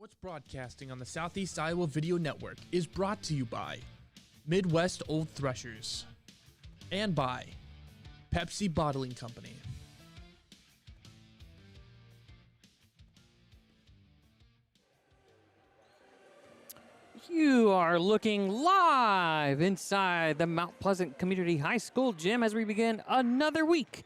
What's broadcasting on the Southeast Iowa Video Network is brought to you by Midwest Old Threshers and by Pepsi Bottling Company. You are looking live inside the Mount Pleasant Community High School gym as we begin another week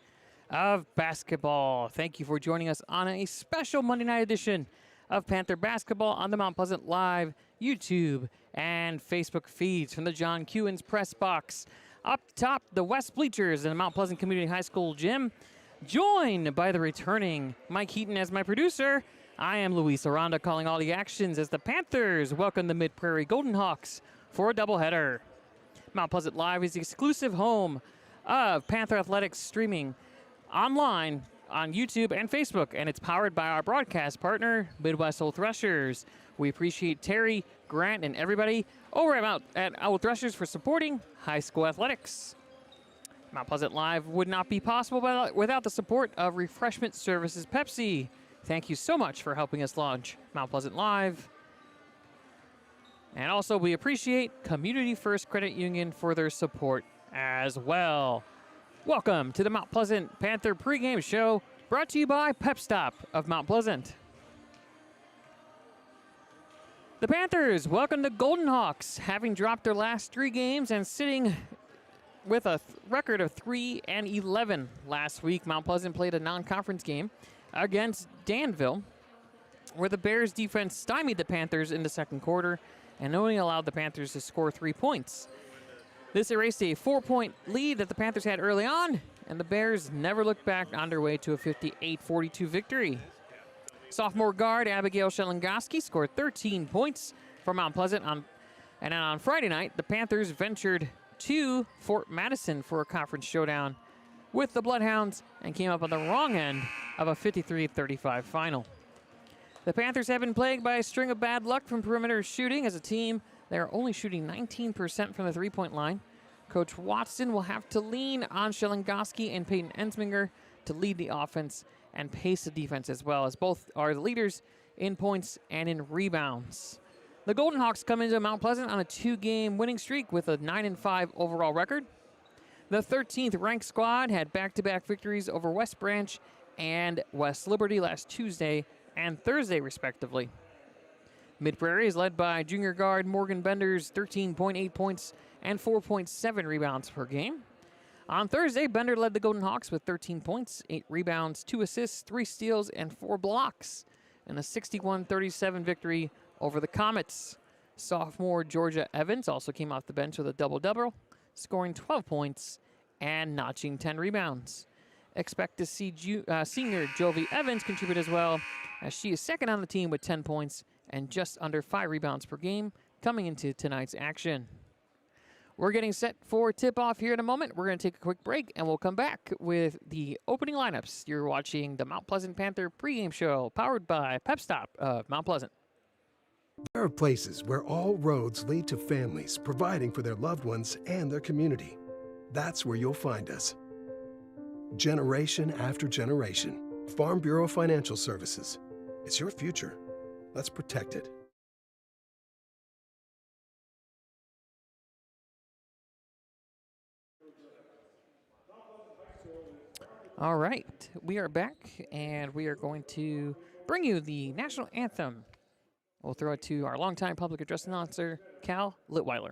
of basketball. Thank you for joining us on a special Monday night edition of Panther Basketball on the Mount Pleasant Live YouTube and Facebook feeds from the John Kewins Press Box. Up top, the West Bleachers in the Mount Pleasant Community High School gym, joined by the returning Mike Heaton as my producer. I am Luis Aranda calling all the actions as the Panthers welcome the Mid-Prairie Golden Hawks for a doubleheader. Mount Pleasant Live is the exclusive home of Panther Athletics streaming online on YouTube and Facebook, and it's powered by our broadcast partner, Midwest Old Threshers. We appreciate Terry, Grant, and everybody over at Old Threshers for supporting high school athletics. Mount Pleasant Live would not be possible without the support of Refreshment Services Pepsi. Thank you so much for helping us launch Mount Pleasant Live. And also, we appreciate Community First Credit Union for their support as well. Welcome to the Mount Pleasant Panther pregame show, brought to you by Pep Stop of Mount Pleasant. The Panthers welcome the Golden Hawks, having dropped their last 3 games and sitting with a record of 3-11 last week. Mount Pleasant played a non-conference game against Danville, where the Bears defense stymied the Panthers in the second quarter and only allowed the Panthers to score 3 points. This erased a 4-point lead that the Panthers had early on, and the Bears never looked back on their way to a 58-42 victory. Sophomore guard Abigail Shelengoski scored 13 points for Mount Pleasant, and then on Friday night, the Panthers ventured to Fort Madison for a conference showdown with the Bloodhounds and came up on the wrong end of a 53-35 final. The Panthers have been plagued by a string of bad luck from perimeter shooting. As a team, they are only shooting 19% from the three-point line. Coach Watson will have to lean on Shelengoski and Peyton Ensminger to lead the offense and pace the defense as well, as both are the leaders in points and in rebounds. The Golden Hawks come into Mount Pleasant on a 2-game winning streak with a 9-5 overall record. The 13th ranked squad had back-to-back victories over West Branch and West Liberty last Tuesday and Thursday, respectively. Mid-Prairie is led by junior guard Morgan Bender's 13.8 points and 4.7 rebounds per game. On Thursday, Bender led the Golden Hawks with 13 points, 8 rebounds, 2 assists, 3 steals, and 4 blocks in a 61-37 victory over the Comets. Sophomore Georgia Evans also came off the bench with a double-double, scoring 12 points and notching 10 rebounds. Expect to see senior Jovi Evans contribute as well, as she is second on the team with 10 points and just under 5 rebounds per game coming into tonight's action. We're getting set for tip-off here in a moment. We're going to take a quick break, and we'll come back with the opening lineups. You're watching the Mount Pleasant Panther pregame show, powered by Pep Stop of Mount Pleasant. There are places where all roads lead to families providing for their loved ones and their community. That's where you'll find us. Generation after generation, Farm Bureau Financial Services. It's your future. Let's protect it. All right, we are back, and we are going to bring you the national anthem. We'll throw it to our longtime public address announcer, Cal Litweiler.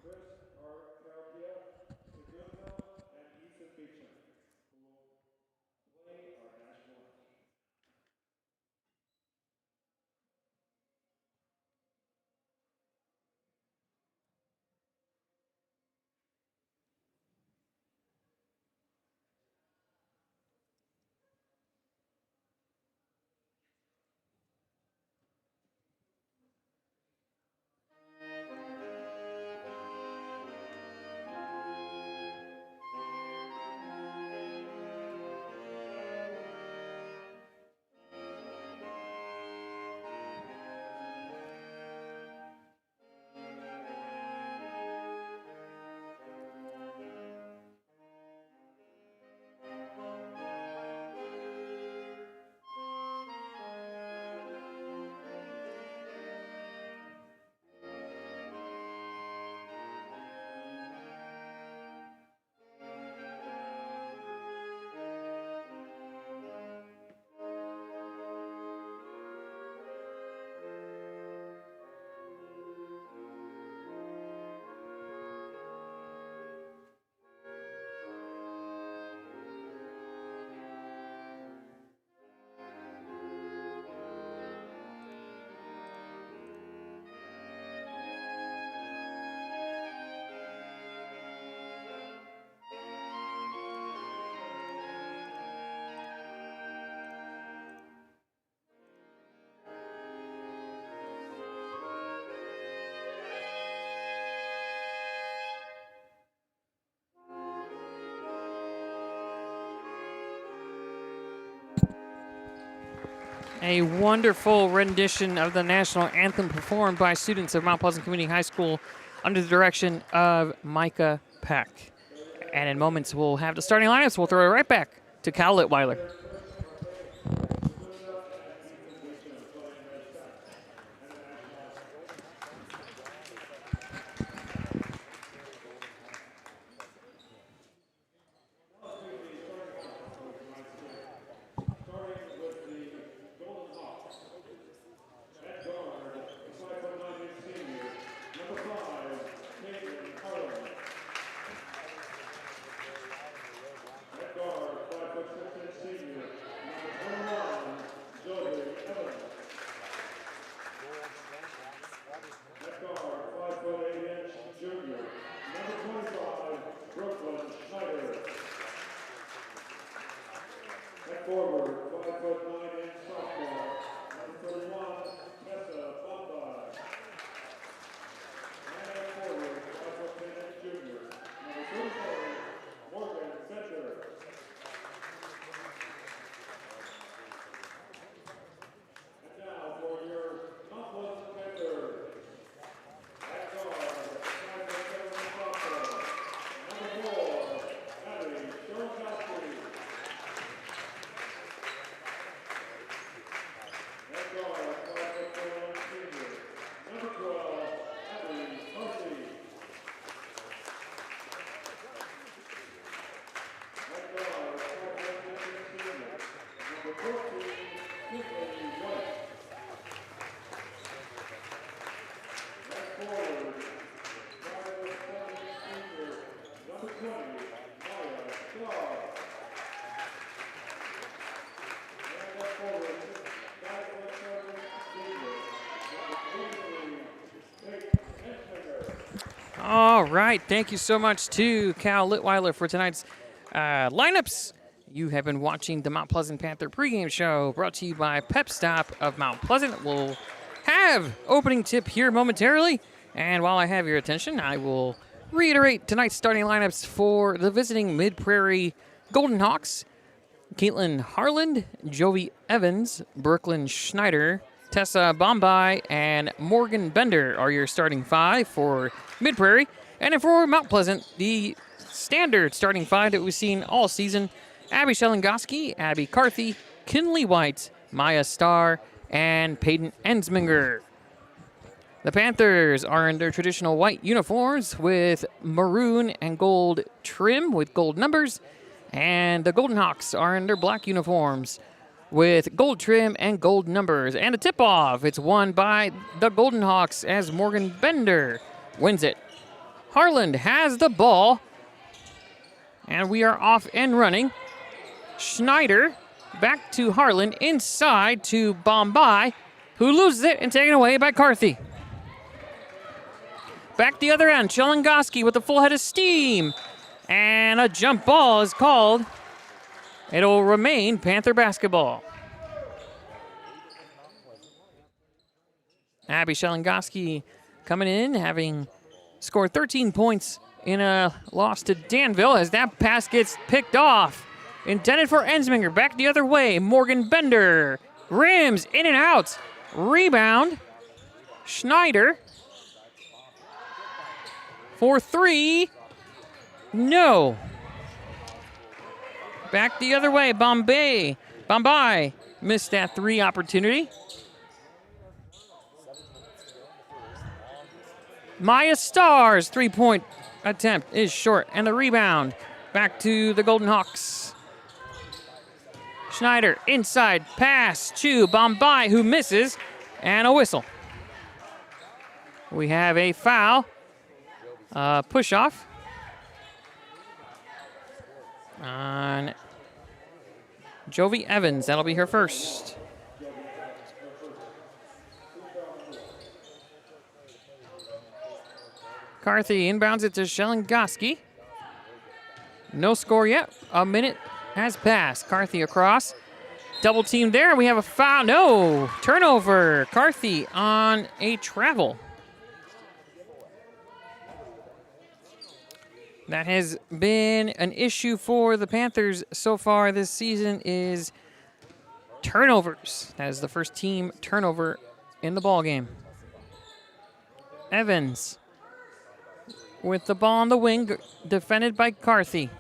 A wonderful rendition of the national anthem performed by students of Mount Pleasant Community High School under the direction of Micah Peck. And in moments, we'll have the starting lineups. We'll throw it right back to Cal Litweiler. All right, thank you so much to Cal Litweiler for tonight's lineups. You have been watching the Mount Pleasant Panther pregame show brought to you by Pep Stop of Mount Pleasant. We'll have opening tip here momentarily, and while I have your attention, I will reiterate tonight's starting lineups for the visiting Mid-Prairie Golden Hawks. Caitlin Harland, Jovi Evans, Brooklyn Schneider, Tessa Bombay, and Morgan Bender are your starting five for Mid-Prairie. And then for Mount Pleasant, the standard starting five that we've seen all season: Abby Shelengoski, Abby Carthy, Kinley White, Maya Starr, and Peyton Ensminger. The Panthers are in their traditional white uniforms with maroon and gold trim with gold numbers. And the Golden Hawks are in their black uniforms with gold trim and gold numbers. And a tip-off, it's won by the Golden Hawks as Morgan Bender wins it. Harland has the ball, and we are off and running. Schneider back to Harland, inside to Bombay, who loses it and taken away by Carthy. Back the other end, Shelengoski with a full head of steam, and a jump ball is called. It'll remain Panther basketball. Abby Shelengoski coming in, having scored 13 points in a loss to Danville, as that pass gets picked off. Intended for Ensminger. Back the other way. Morgan Bender. Rims in and out. Rebound. Schneider. For three. No. Back the other way. Bombay missed that three opportunity. Maya Starr's three-point attempt is short, and the rebound back to the Golden Hawks. Schneider inside pass to Bombay, who misses, and a whistle. We have a foul, push-off on Jovi Evans. That'll be her first. Carthy inbounds it to Shelengoski. No score yet. A minute has passed. Carthy across. Double team there. We have a foul. No. Turnover. Carthy on a travel. That has been an issue for the Panthers so far this season, is turnovers. That is the first team turnover in the ball game. Evans with the ball on the wing, defended by Carthy.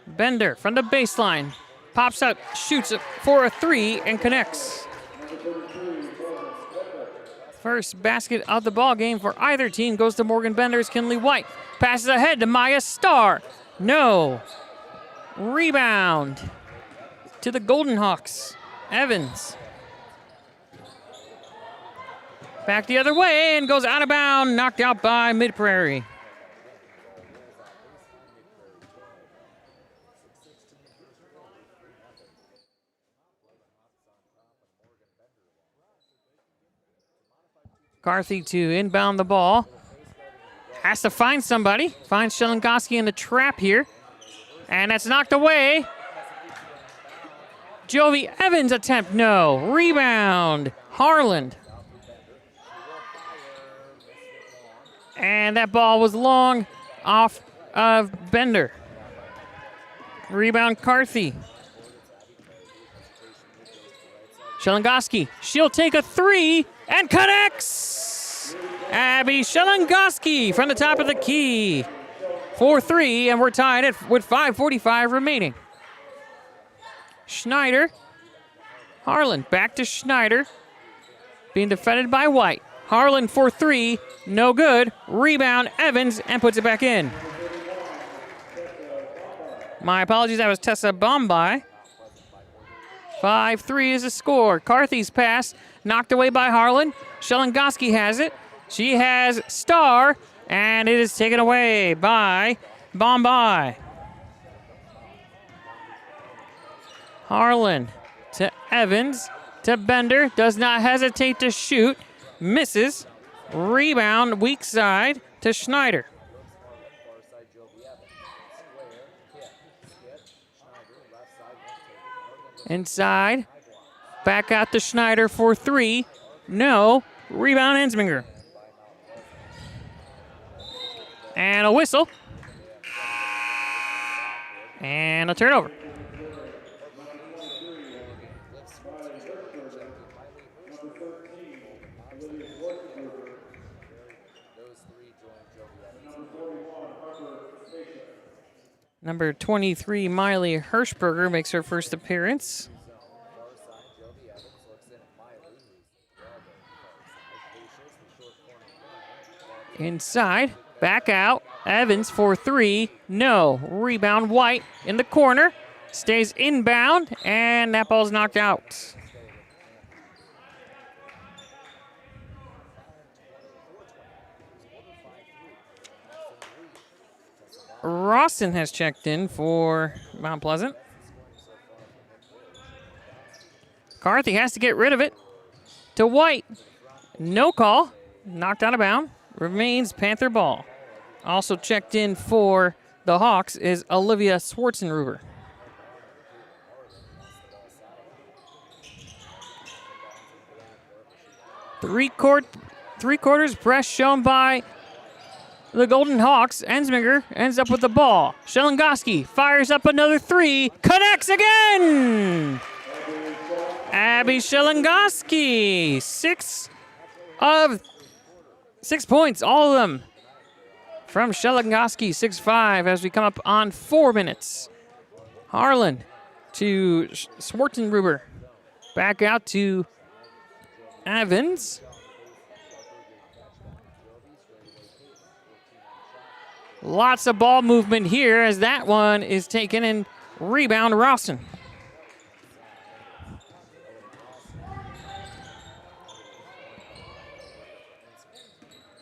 Bender from the baseline, pops out, shoots it for a 3 and connects. First basket of the ball game for either team goes to Morgan Bender's Kinley White. Passes ahead to Maya Starr. No. Rebound to the Golden Hawks. Evans. Back the other way and goes out of bounds, knocked out by Mid-Prairie. Carthy to inbound the ball. Has to find somebody. Finds Shelengoski in the trap here. And that's knocked away. Jovi Evans attempt, no. Rebound, Harland. And that ball was long off of Bender. Rebound, Carthy. Shelengoski, she'll take a 3 and connects! Abby Shelengoski from the top of the key. 4-3, and we're tied with 5:45 remaining. Schneider. Harlan back to Schneider. Being defended by White. Harlan for 3, no good. Rebound, Evans, and puts it back in. My apologies, that was Tessa Bombay. 5-3 is the score. Carthy's pass knocked away by Harlan. Shelengoski has it. She has Starr, and it is taken away by Bombay. Harlan to Evans to Bender. Does not hesitate to shoot. Misses. Rebound, weak side to Schneider. Inside. Back out to Schneider for 3. No. Rebound, Ensminger. And a whistle. And a turnover. Number 23, Miley Hirschberger, makes her first appearance. Inside, back out. Evans for 3, no. Rebound, White in the corner. Stays inbound, and that ball's knocked out. Rawson has checked in for Mount Pleasant. Carthy has to get rid of it. To White. No call. Knocked out of bounds. Remains Panther ball. Also checked in for the Hawks is Olivia Schwarzenruber. Three-quarters press shown by the Golden Hawks. Ensminger ends up with the ball. Shelengoski fires up another 3. Connects again! Abby Shelengoski. 6 points, all of them from Shelengoski. 6-5 as we come up on 4 minutes. Harlan to Schwarzenruber. Back out to Evans. Lots of ball movement here as that one is taken and rebound Rawson.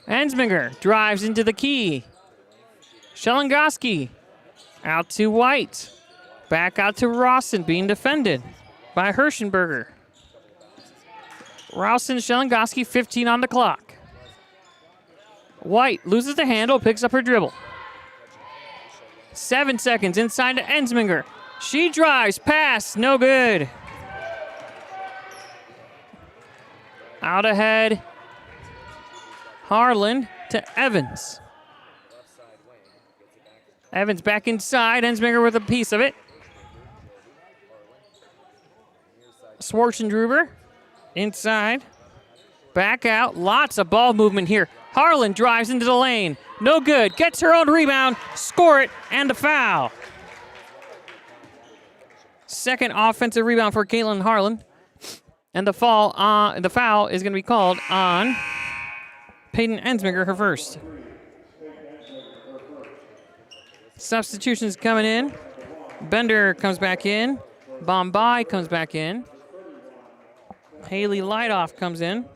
Ensminger drives into the key. Shelengoski out to White. Back out to Rawson being defended by Hirschenberger. Rawson, Shelengoski, 15 on the clock. White loses the handle, picks up her dribble. 7 seconds inside to Ensminger. She drives, pass, no good. Out ahead, Harlan to Evans. Evans back inside, Ensminger with a piece of it. Schwarzenegger inside. Back out. Lots of ball movement here. Harlan drives into the lane. No good. Gets her own rebound. Score it, and a foul. Second offensive rebound for Caitlin Harlan. And the foul is going to be called on Peyton Ensminger, her first. Substitutions coming in. Bender comes back in. Bombay comes back in. Haley Lightoff comes in.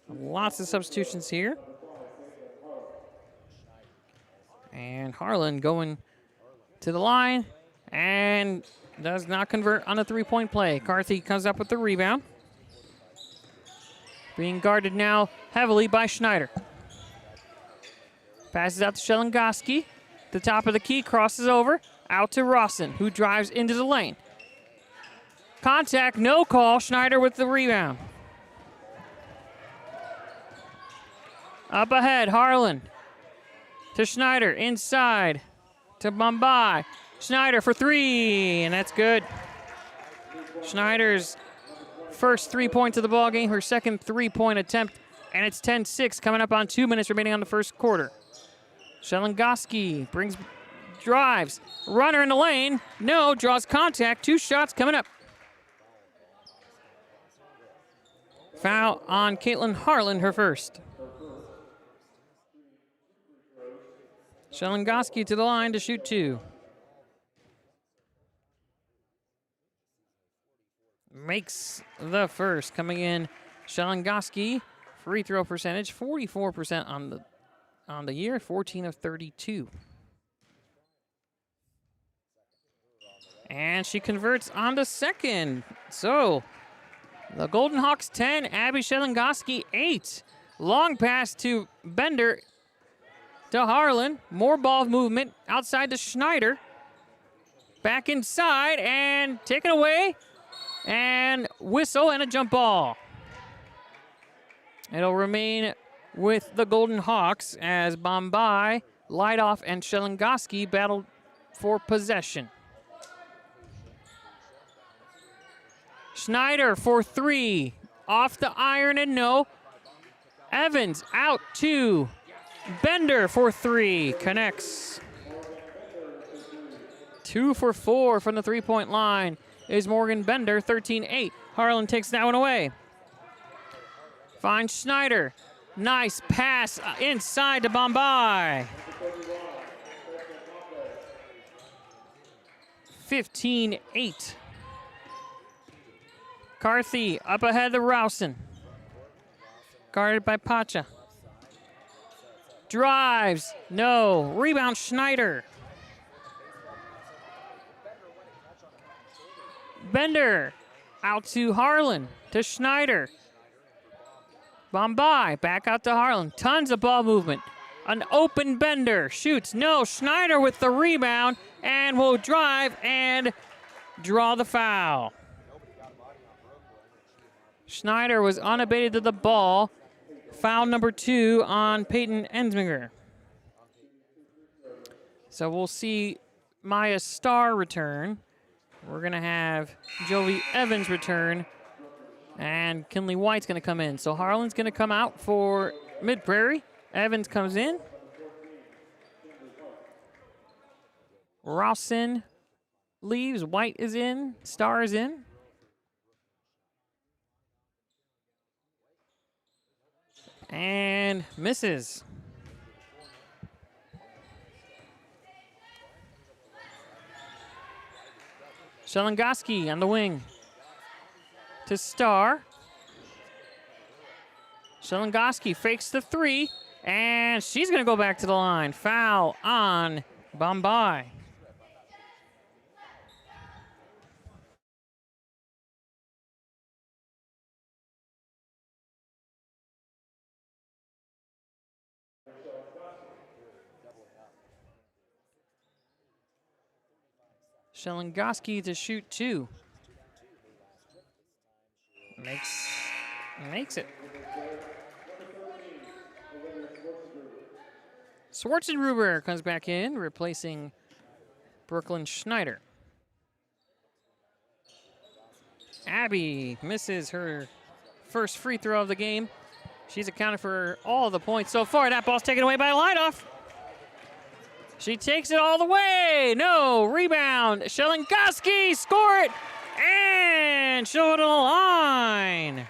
Lots of substitutions here. And Harlan going to the line and does not convert on a three-point play. Carthy comes up with the rebound. Being guarded now heavily by Schneider. Passes out to Shelengoski. The top of the key, crosses over. Out to Rawson, who drives into the lane. Contact, no call. Schneider with the rebound. Up ahead, Harlan. To Schneider, inside. To Bombay. Schneider for three, and that's good. Schneider's first 3 points of the ball game, her second three-point attempt, and it's 10-6 coming up on 2 minutes remaining on the first quarter. Shelengoski drives, runner in the lane, no, draws contact, 2 shots coming up. Foul on Caitlin Harlan, her first. Shelengoski to the line to shoot 2. Makes the first. Coming in, Shelengoski, free throw percentage, 44% on the year, 14 of 32. And she converts on the second. So, the Golden Hawks 10, Abby Shelengoski 8. Long pass to Bender, to Harlan. More ball movement outside to Schneider. Back inside and taken away. And whistle and a jump ball. It'll remain with the Golden Hawks as Bombay, Lightoff, and Shelengoski battle for possession. Schneider for 3. Off the iron and no. Evans out 2. Bender for 3. Connects. 2 for 4 from the three-point line is Morgan Bender, 13-8. Harlan takes that one away. Finds Schneider. Nice pass inside to Bombay. 15-8. Carthy up ahead of Rawson. Guarded by Pacha. Drives. No. Rebound Schneider. Bender out to Harlan, to Schneider. Bombay back out to Harlan. Tons of ball movement. An open Bender. Shoots. No. Schneider with the rebound and will drive and draw the foul. Schneider was unabated to the ball. Foul number 2 on Peyton Ensminger. So we'll see Maya Starr return. We're going to have Jovi Evans return, and Kinley White's going to come in. So Harlan's going to come out for Mid-Prairie. Evans comes in. Rawson leaves. White is in. Starr is in. And misses. Shelengoski on the wing to Starr. Shelengoski fakes the 3, and she's going to go back to the line. Foul on Bombay. Shelengoski to shoot 2. Makes it. Schwarzenegger comes back in, replacing Brooklyn Schneider. Abby misses her first free throw of the game. She's accounted for all the points so far. That ball's taken away by Lidoff. She takes it all the way. No, rebound. Shelengoski, score it, and show it to the line.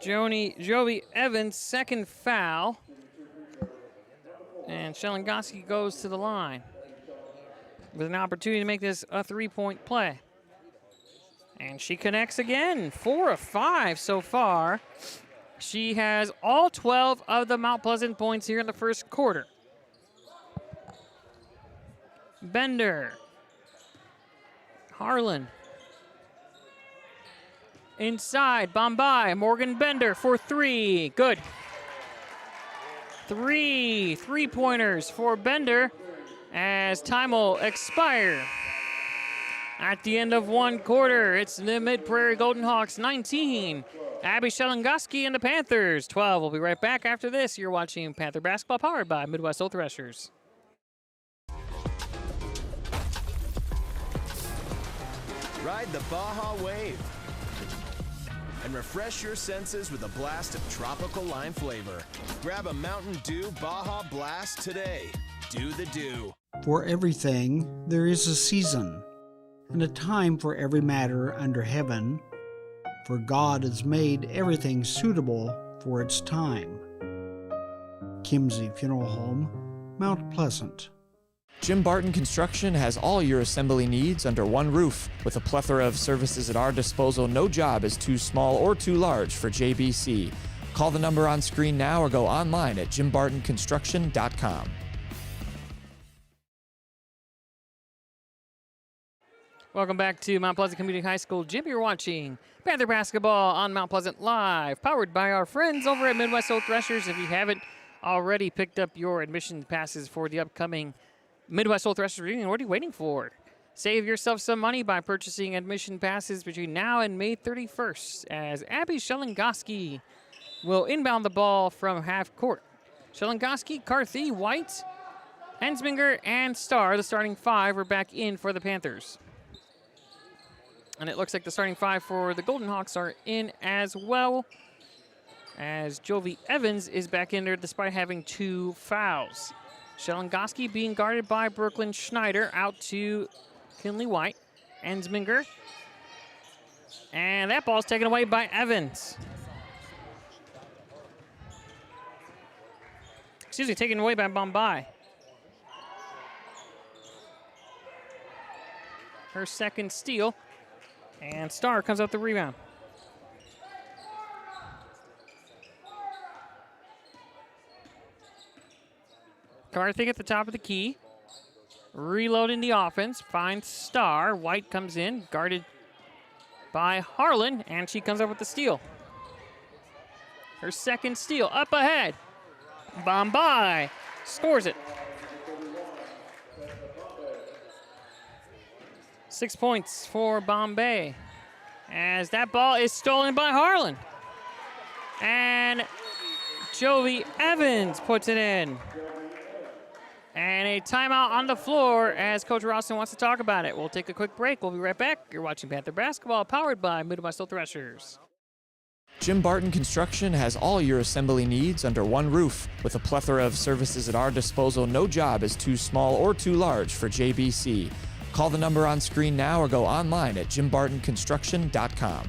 Jovi Evans, second foul. And Shelengoski goes to the line with an opportunity to make this a three-point play. And she connects again, 4 of 5 so far. She has all 12 of the Mount Pleasant points here in the first quarter. Bender. Harlan. Inside, Bombay, Morgan Bender for 3, good. 3 3-pointers for Bender as time will expire. At the end of one quarter, it's the Mid-Prairie Golden Hawks 19, Abby Shelengoski and the Panthers 12. We'll be right back after this. You're watching Panther Basketball powered by Midwest Old Threshers. Ride the Baja Wave and refresh your senses with a blast of tropical lime flavor. Grab a Mountain Dew Baja Blast today. Do the Dew. For everything, there is a season, and a time for every matter under heaven, for God has made everything suitable for its time. Kimsey Funeral Home, Mount Pleasant. Jim Barton Construction has all your assembly needs under one roof. With a plethora of services at our disposal, no job is too small or too large for JBC. Call the number on screen now or go online at jimbartonconstruction.com. Welcome back to Mount Pleasant Community High School. Jim, you're watching Panther Basketball on Mount Pleasant Live, powered by our friends over at Midwest Old Threshers. If you haven't already picked up your admission passes for the upcoming Midwest Old Threshers reunion, what are you waiting for? Save yourself some money by purchasing admission passes between now and May 31st, as Abby Shelengoski will inbound the ball from half court. Shelengoski, Carthy, White, Hensminger, and Starr, the starting 5, are back in for the Panthers. And it looks like the starting 5 for the Golden Hawks are in as well, as Jovi Evans is back in there despite having 2 fouls. Shelengoski being guarded by Brooklyn Schneider, out to Kinley White. Ensminger. And that ball's taken away by Evans. Excuse me, taken away by Bombay. Her second steal. And Starr comes up the rebound. Carthy at the top of the key. Reloading the offense. Finds Starr. White comes in, guarded by Harlan, and she comes up with the steal. Her second steal. Up ahead. Bombay scores it. 6 points for Bombay, as that ball is stolen by Harlan. And Jovi Evans puts it in. And a timeout on the floor as Coach Rawson wants to talk about it. We'll take a quick break. We'll be right back. You're watching Panther Basketball, powered by Midwest Old Threshers. Jim Barton Construction has all your assembly needs under one roof. With a plethora of services at our disposal, no job is too small or too large for JBC. Call the number on screen now or go online at jimbartonconstruction.com.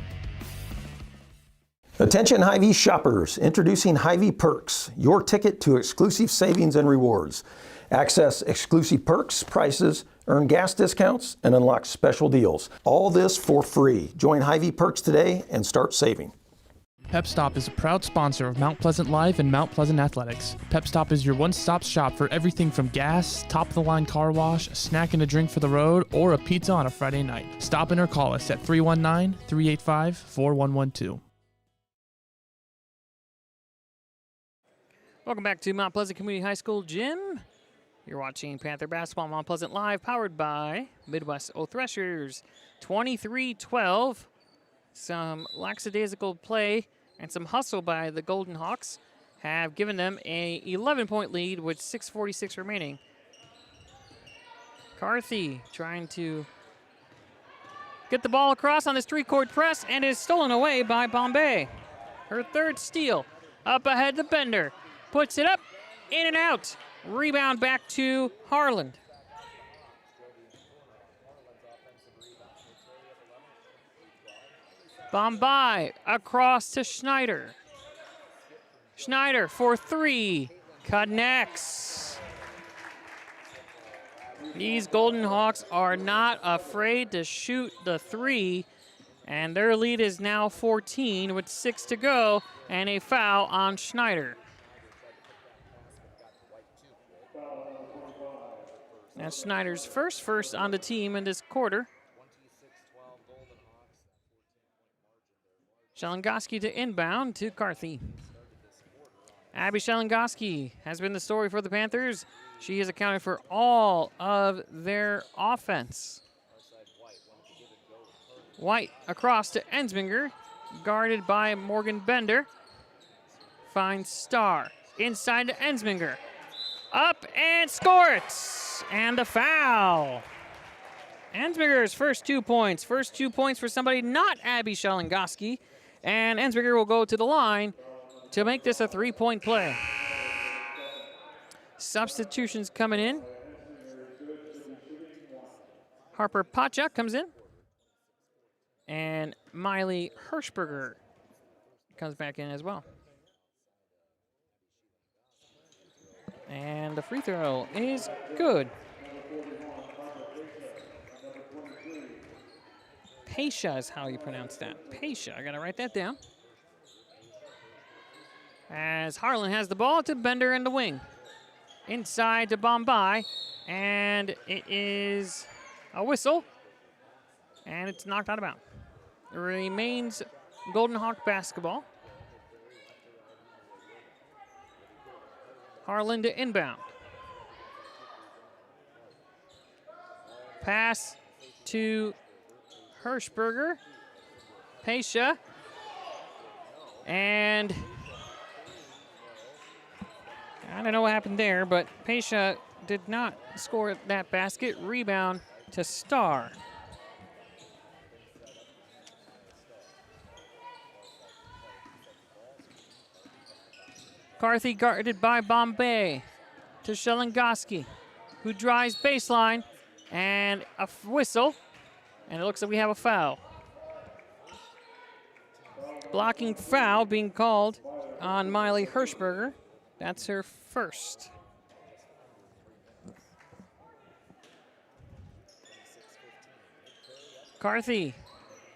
Attention Hy-Vee shoppers, introducing Hy-Vee Perks, your ticket to exclusive savings and rewards. Access exclusive perks, prices, earn gas discounts, and unlock special deals. All this for free. Join Hy-Vee Perks today and start saving. Pep Stop is a proud sponsor of Mount Pleasant Live and Mount Pleasant Athletics. Pep Stop is your one-stop shop for everything from gas, top-of-the-line car wash, a snack and a drink for the road, or a pizza on a Friday night. Stop in or call us at 319-385-4112. Welcome back to Mount Pleasant Community High School Gym. You're watching Panther Basketball Mount Pleasant Live, powered by Midwest Old Threshers. 23-12. Some lackadaisical play and some hustle by the Golden Hawks have given them a 11-point lead with 6:46 remaining. Carthy trying to get the ball across on this three-court press and is stolen away by Bombay. Her third steal. Up ahead to Bender. Puts it up, in and out. Rebound back to Harlan. Bombay across to Schneider. Schneider for three. Connects. These Golden Hawks are not afraid to shoot the three, and their lead is now 14 with 6 to go, and a foul on Schneider. That's Schneider's first on the team in this quarter. Shelengoski to inbound to Carthy. Abby Shelengoski has been the story for the Panthers. She has accounted for all of their offense. White across to Ensminger, guarded by Morgan Bender. Finds Starr, inside to Ensminger. Up and score it! And a foul. Ensminger's first 2 points. First 2 points for somebody not Abby Shelengoski. And Ensminger will go to the line to make this a 3-point play. Substitutions coming in. Harper Pacha comes in. And Miley Hirschberger comes back in as well. And the free throw is good. Pasha is how you pronounce that. Pasha, I gotta write that down. As Harlan has the ball to Bender in the wing. Inside to Bombay, and it is a whistle, and it's knocked out of bounds. It remains Golden Hawk basketball. Harlan to inbound. Pass to Hirschberger. Pasha. And I don't know what happened there, but Pasha did not score that basket. Rebound to Starr. Carthy guarded by Bombay to Shelengoski, who drives baseline, and a whistle, and it looks like we have a foul. Blocking foul being called on Miley Hirschberger. That's her first. Carthy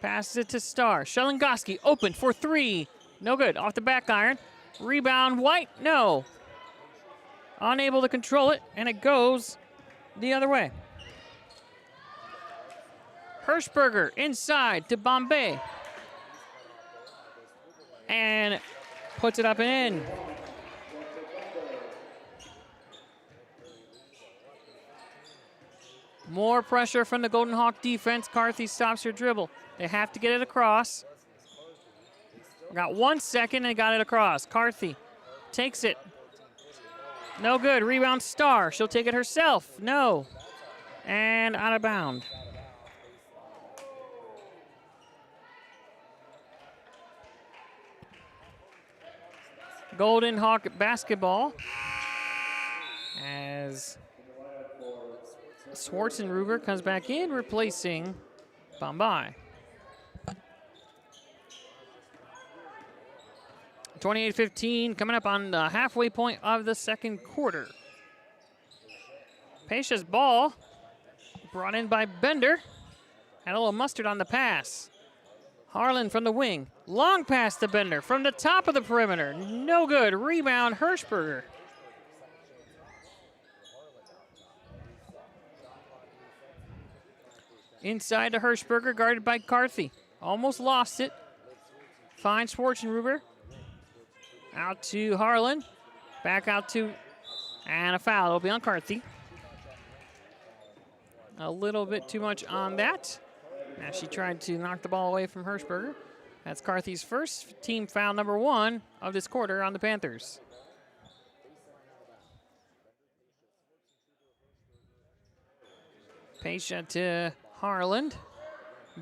passes it to Starr. Shelengoski open for three. No good. Off the back iron. Rebound White. No. Unable to control it, and it goes the other way. Hirschberger inside to Bombay. And puts it up and in. More pressure from the Golden Hawk defense. Carthy stops her dribble. They have to get it across. Got 1 second and got it across. Carthy takes it. No good. Rebound Starr. She'll take it herself. No. And out of bounds. Golden Hawk basketball as Schwarzenruber comes back in, replacing Bombay. 28-15, coming up on the halfway point of the second quarter. Pasha's ball, brought in by Bender. Had a little mustard on the pass. Harlan from the wing. Long pass to Bender from the top of the perimeter. No good. Rebound, Hirschberger. Inside to Hirschberger, guarded by Carthy. Almost lost it. Finds Schwarzenruber. Out to Harlan. Back out to, and a foul. It'll be on Carthy. A little bit too much on that. Now she tried to knock the ball away from Hirschberger. That's Carthy's first team foul, number 1 of this quarter on the Panthers. Pesha to Harland.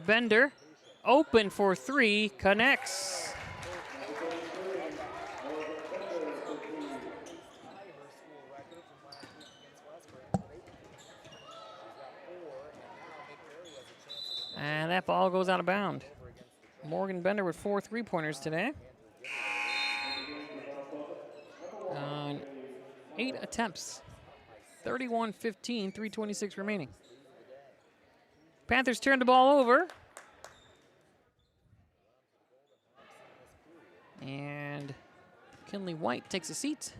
Bender, open for 3, connects. And that ball goes out of bounds. Morgan Bender with 4 3-pointers today. On 8 attempts. 31-15, 3:26 remaining. Panthers turn the ball over. And Kinley White takes a seat.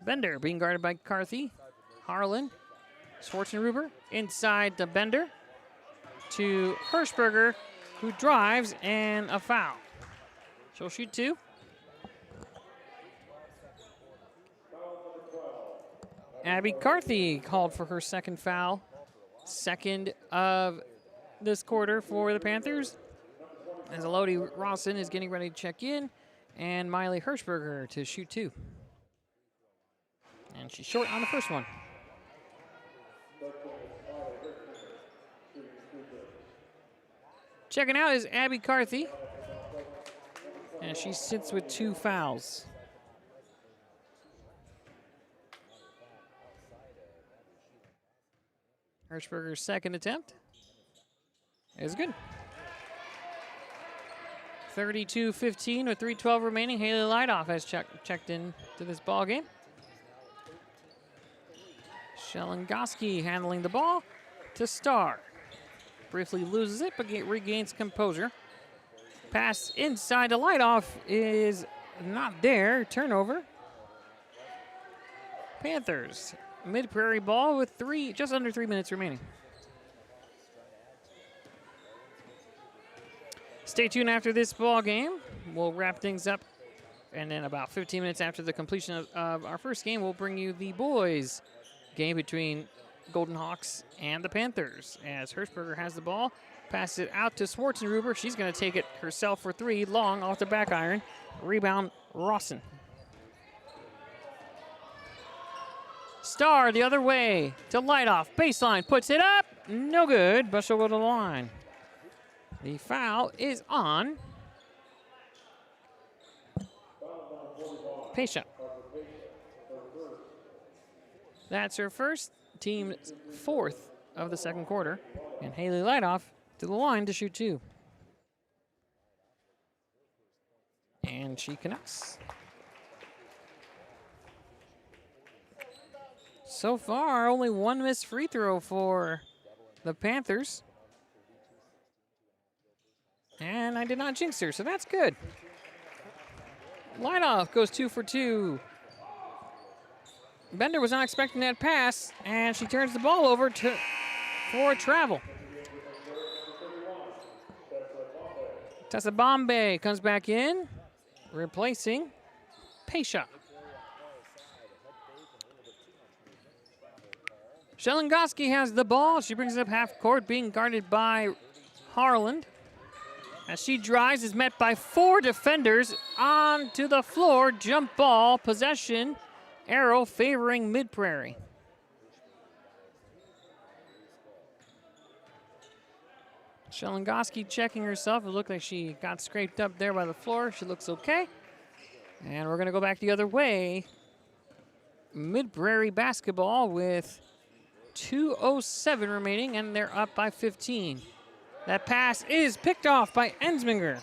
Bender being guarded by Carthy. Harlan. Schwarzenruber inside to Bender. To Hirschberger, who drives, and a foul. She'll shoot 2. Abby Carthy called for her second foul. Second of this quarter for the Panthers. As Elodie Rawson is getting ready to check in. And Miley Hirschberger to shoot 2. And she's short on the first one. Checking out is Abby Carthy. And she sits with 2 fouls. Hirschberger's second attempt is good. 32-15 with 3:12 remaining. Haley Lightoff has checked in to this ball game. Shelengoski handling the ball to Starr. Briefly loses it, but regains composure. Pass inside to Lightoff is not there. Turnover. Panthers. Mid-Prairie ball with just under 3 minutes remaining. Stay tuned after this ball game. We'll wrap things up. And then about 15 minutes after the completion of our first game, we'll bring you the boys' game between Golden Hawks and the Panthers. As Hirschberger has the ball, passes it out to Schwarzenruber. She's going to take it herself for 3, long off the back iron. Rebound, Rawson. Starr the other way to Lightoff. Baseline, puts it up. No good, but she'll go to the line. The foul is on Pesha. That's her first, team's 4th of the second quarter. And Haley Lightoff to the line to shoot 2. And she connects. So far, only 1 missed free throw for the Panthers. And I did not jinx her, so that's good. Lightoff goes 2 for 2. Bender was not expecting that pass, and she turns the ball over for a travel. Tessa Bombay comes back in, replacing Pesha. Shelengoski has the ball. She brings it up half court, being guarded by Harland. As she drives, is met by 4 defenders onto the floor. Jump ball, possession, arrow favoring Mid-Prairie. Shelengoski checking herself. It looked like she got scraped up there by the floor. She looks okay. And we're going to go back the other way. Mid-Prairie basketball with 2:07 remaining, and they're up by 15. That pass is picked off by Ensminger.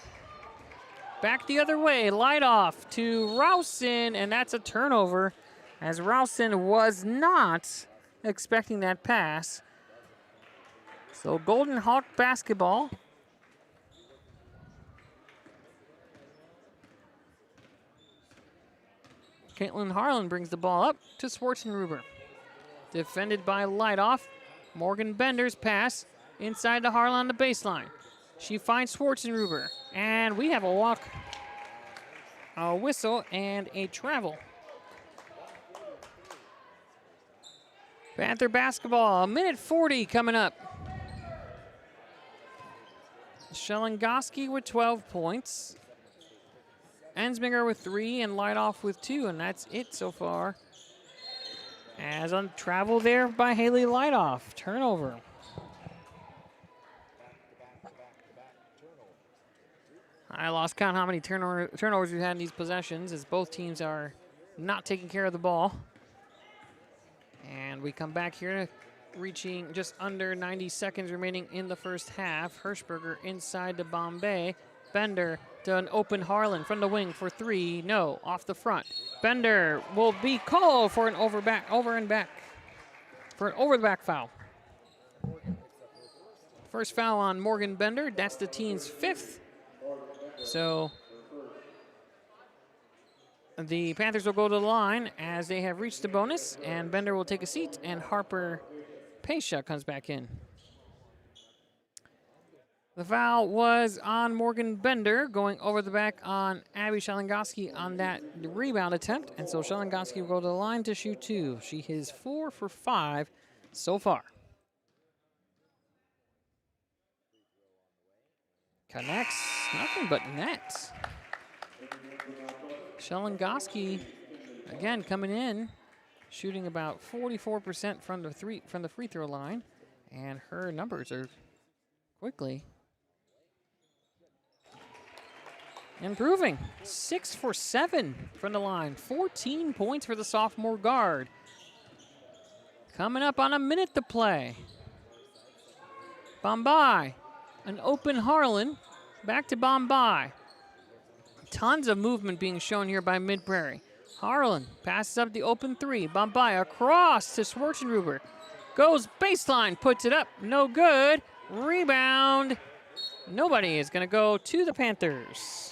Back the other way, Lightoff to Rawson, and that's a turnover, as Rawson was not expecting that pass. So Golden Hawk basketball. Caitlin Harlan brings the ball up to Schwarzenruber. Defended by Lightoff. Morgan Bender's pass inside to Harlan on the baseline. She finds Schwarzenruber, and we have a walk, a whistle, and a travel. Panther basketball, 1:40 coming up. Shelengoski with 12 points. Ensminger with 3 and Lightoff with 2, and that's it so far. As on travel there by Haley Lightoff. Turnover. I lost count how many turnovers we've had in these possessions as both teams are not taking care of the ball. And we come back here to reaching just under 90 seconds remaining in the first half. Hirschberger inside to Bombay. Bender to an open Harlan from the wing for 3. No, off the front. Bender will be called for an over the back foul. First foul on Morgan Bender. That's the team's 5th. So the Panthers will go to the line as they have reached the bonus, and Bender will take a seat, and Harper Pesha comes back in. The foul was on Morgan Bender, going over the back on Abby Shelengoski on that rebound attempt, and so Shelengoski will go to the line to shoot 2. She is 4 for 5 so far. Connects, nothing but net. Shelengoski, again, coming in, shooting about 44% from the free throw line, and her numbers are quickly improving. 6 for 7 from the line, 14 points for the sophomore guard. Coming up on a minute to play. Bombay, an open Harlan, back to Bombay. Tons of movement being shown here by Mid-Prairie. Harlan passes up the open 3. Bombay across to Schwarzenruber. Goes baseline, puts it up, no good. Rebound. Nobody is going to go to the Panthers.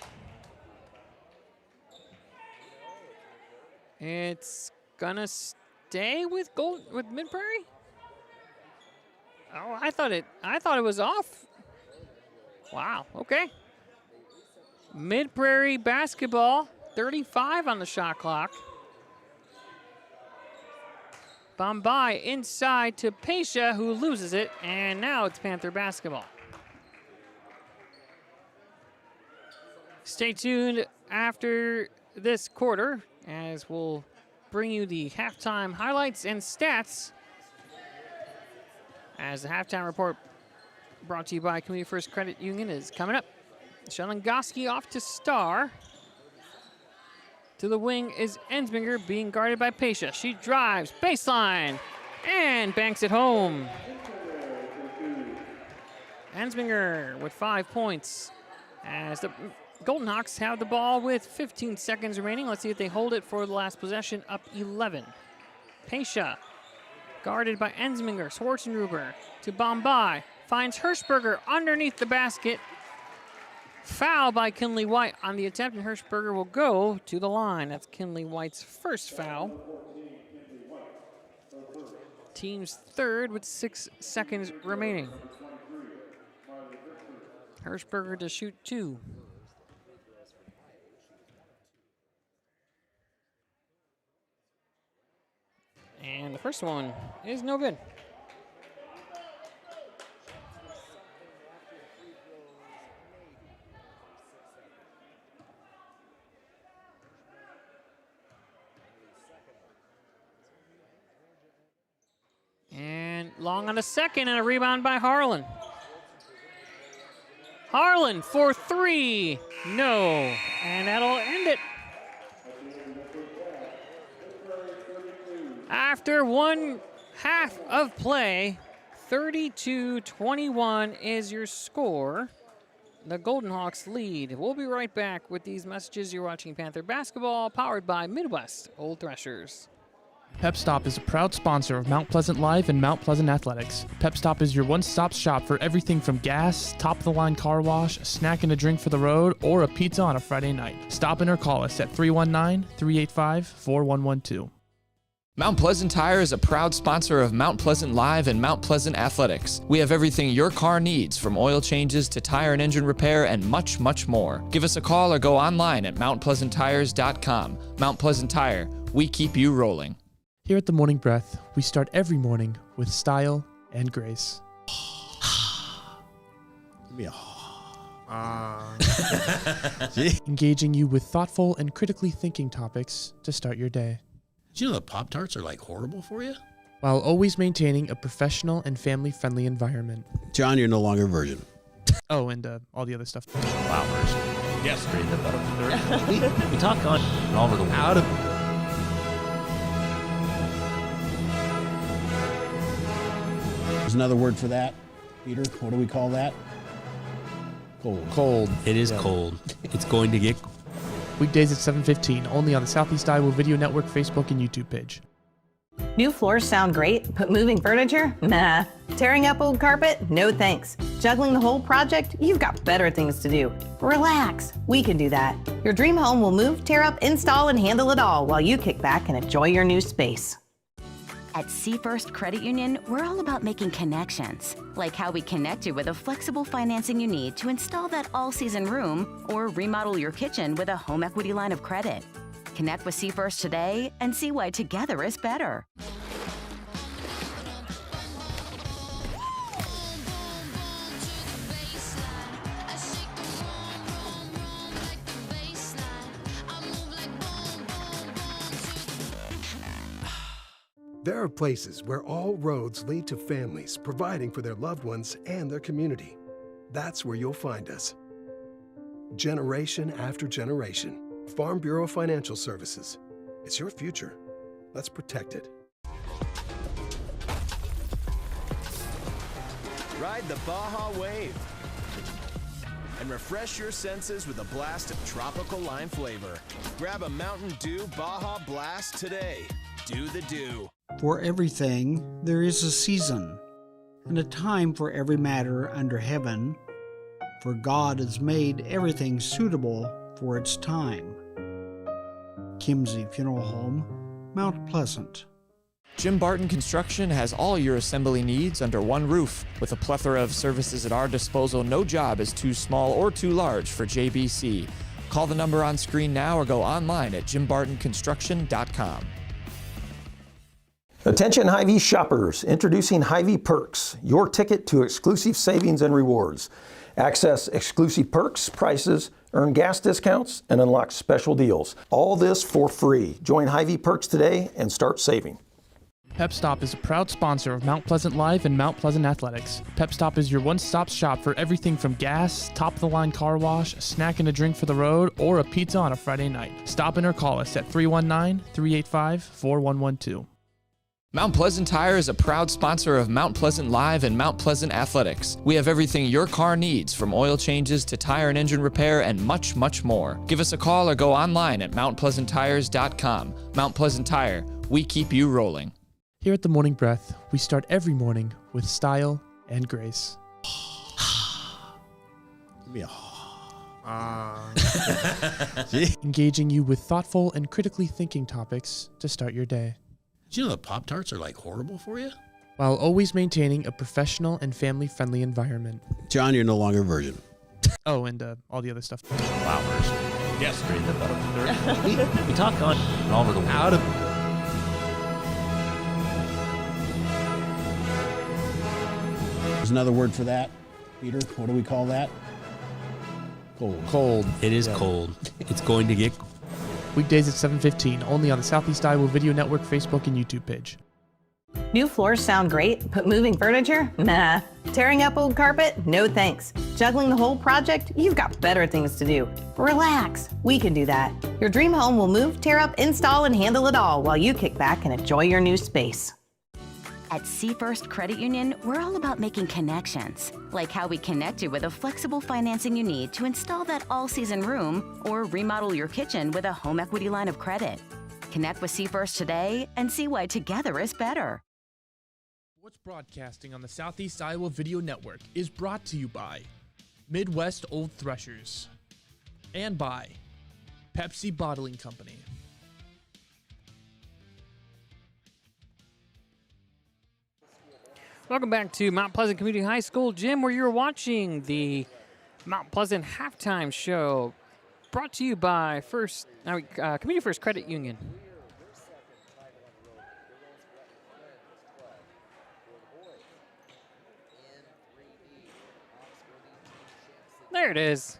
It's going to stay with Mid-Prairie? Oh, I thought it was off. Wow, okay. Mid-Prairie basketball, 35 on the shot clock. Bombay inside to Pesha, who loses it, and now it's Panther basketball. Stay tuned after this quarter, as we'll bring you the halftime highlights and stats. As the halftime report brought to you by Community First Credit Union is coming up. Shelengoski off to Star. To the wing is Ensminger being guarded by Pesha. She drives, baseline, and banks it home. Ensminger with 5 points. As the Golden Hawks have the ball with 15 seconds remaining. Let's see if they hold it for the last possession, up 11. Pesha guarded by Ensminger. Schwarzenruber to Bombay. Finds Hirschberger underneath the basket. Foul by Kinley White on the attempt, and Hirschberger will go to the line. That's Kinley White's first foul. Team's 3rd with 6 seconds remaining. Hirschberger to shoot 2. And the first one is no good. And long on the second, and a rebound by Harlan. Harlan for 3. No. And that'll end it. After 1 half of play, 32-21 is your score. The Golden Hawks lead. We'll be right back with these messages. You're watching Panther Basketball, powered by Midwest Old Threshers. Pep Stop is a proud sponsor of Mount Pleasant Live and Mount Pleasant Athletics. Pep Stop is your one-stop shop for everything from gas, top-of-the-line car wash, a snack and a drink for the road, or a pizza on a Friday night. Stop in or call us at 319-385-4112. Mount Pleasant Tire is a proud sponsor of Mount Pleasant Live and Mount Pleasant Athletics. We have everything your car needs, from oil changes to tire and engine repair and much, much more. Give us a call or go online at mountpleasanttires.com. Mount Pleasant Tire, we keep you rolling. Here at The Morning Breath, we start every morning with style and grace. Engaging you with thoughtful and critically thinking topics to start your day, Did you know that Pop-Tarts are like horrible for you? while always maintaining a professional and family-friendly environment. John, you're no longer a virgin. Oh, and all the other stuff. Flowers. Yes. Read the we talk on all over the world. Out of There's another word for that. Peter, what do we call that? Cold. it is cold. It's going to get Weekdays at 7:15, only on the Southeast Iowa Video Network Facebook and YouTube page. New floors sound great, but moving furniture? Nah. Tearing up old carpet? No thanks. Juggling the whole project? You've got better things to do. Relax. We can do that. Your dream home will move, tear up, install, and handle it all while you kick back and enjoy your new space. At First Credit Union, we're all about making connections, like how we connect you with a flexible financing you need to install that all-season room or remodel your kitchen with a home equity line of credit. Connect with First today and see why together is better. There are places where all roads lead to families providing for their loved ones and their community. That's where you'll find us. Generation after generation, Farm Bureau Financial Services. It's your future. Let's protect it. Ride the Baja Wave and refresh your senses with a blast of tropical lime flavor. Grab a Mountain Dew Baja Blast today. Do the dew. For everything there is a season, and a time for every matter under heaven, for God has made everything suitable for its time. Kimsey Funeral Home, Mount Pleasant. Jim Barton Construction has all your assembly needs under one roof. With a plethora of services at our disposal, no job is too small or too large for JBC. Call the number on screen now or go online at jimbartonconstruction.com. Attention Hy-Vee shoppers, introducing Hy-Vee Perks, your ticket to exclusive savings and rewards. Access exclusive perks, prices, earn gas discounts, and unlock special deals. All this for free. Join Hy-Vee Perks today and start saving. Pep Stop is a proud sponsor of Mount Pleasant Live and Mount Pleasant Athletics. Pep Stop is your one-stop shop for everything from gas, top-of-the-line car wash, a snack and a drink for the road, or a pizza on a Friday night. Stop in or call us at 319-385-4112. Mount Pleasant Tire is a proud sponsor of Mount Pleasant Live and Mount Pleasant Athletics. We have everything your car needs, from oil changes to tire and engine repair and much, much more. Give us a call or go online at mountpleasanttires.com. Mount Pleasant Tire, we keep you rolling. Here at The Morning Breath, we start every morning with style and grace. Give me a Engaging you with thoughtful and critically thinking topics to start your day, Did you know that Pop-Tarts are like horrible for you? while always maintaining a professional and family-friendly environment. John, you're no longer a virgin. Oh, and all the other stuff. flowers. Yes. Read the we talk on all over the world. Out of There's another word for that. Peter, what do we call that? Cold. it is cold. It's going to get Weekdays at 7:15, only on the Southeast Iowa Video Network Facebook and YouTube page. New floors sound great, but moving furniture? Nah. Tearing up old carpet? No thanks. Juggling the whole project? You've got better things to do. Relax. We can do that. Your dream home will move, tear up, install, and handle it all while you kick back and enjoy your new space. At First Credit Union, we're all about making connections, like how we connect you with a flexible financing you need to install that all-season room or remodel your kitchen with a home equity line of credit. Connect with First today and see why together is better. What's broadcasting on the Southeast Iowa Video Network is brought to you by Midwest Old Threshers and by Pepsi Bottling Company. Welcome back to Mount Pleasant Community High School Gym, where you're watching the Mount Pleasant halftime show, brought to you by Community First Credit Union. There it is.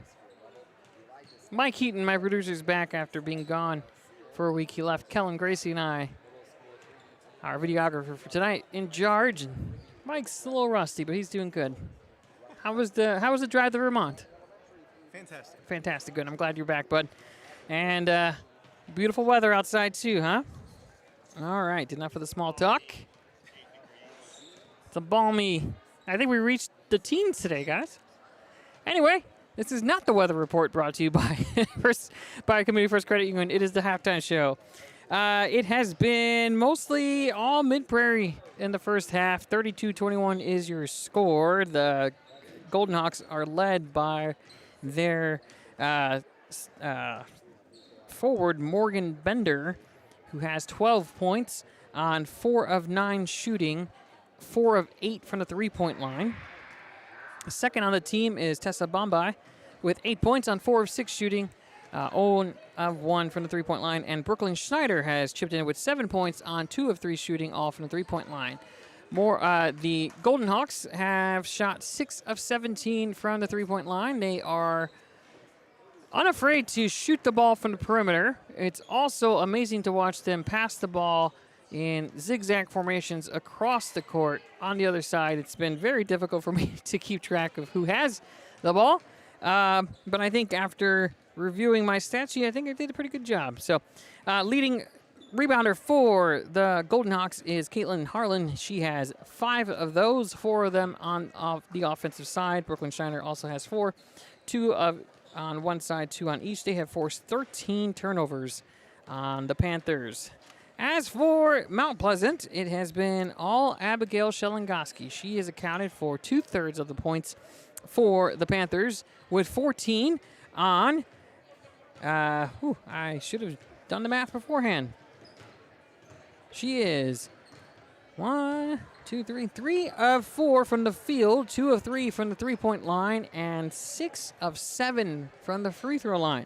Mike Heaton, my producer's back after being gone for a week. He left Kellen Gracie and I, our videographer for tonight, in charge. And Mike's a little rusty, but he's doing good. How was the drive to Vermont? Fantastic. Fantastic. Good. I'm glad you're back, bud. And beautiful weather outside too, huh? All right. Enough of the small talk. It's a balmy. I think we reached the teens today, guys. Anyway, this is not the weather report brought to you by Community First Credit Union. It is the halftime show. It has been mostly all Mid-Prairie in the first half. 32-21 is your score. The Golden Hawks are led by their forward, Morgan Bender, who has 12 points on 4 of 9 shooting, 4 of 8 from the three-point line. Second on the team is Tessa Bombay with 8 points on 4 of 6 shooting, 0 of 1 from the three-point line. And Brooklyn Schneider has chipped in with 7 points on 2 of 3 shooting, all from the three-point line. The Golden Hawks have shot 6 of 17 from the three-point line. They are unafraid to shoot the ball from the perimeter. It's also amazing to watch them pass the ball in zigzag formations across the court on the other side. It's been very difficult for me to keep track of who has the ball. But I think after reviewing my stat sheet, I think I did a pretty good job. So leading rebounder for the Golden Hawks is Caitlin Harlan. She has 5 of those, 4 of them on the offensive side. Brooklyn Shiner also has 4, 2 on one side, 2 on each. They have forced 13 turnovers on the Panthers. As for Mount Pleasant, it has been all Abigail Shelengoski. She has accounted for 2/3 of the points for the Panthers with 14 on, I should have done the math beforehand. She is 3 of 4 from the field, 2 of 3 from the three-point line, and 6 of 7 from the free throw line.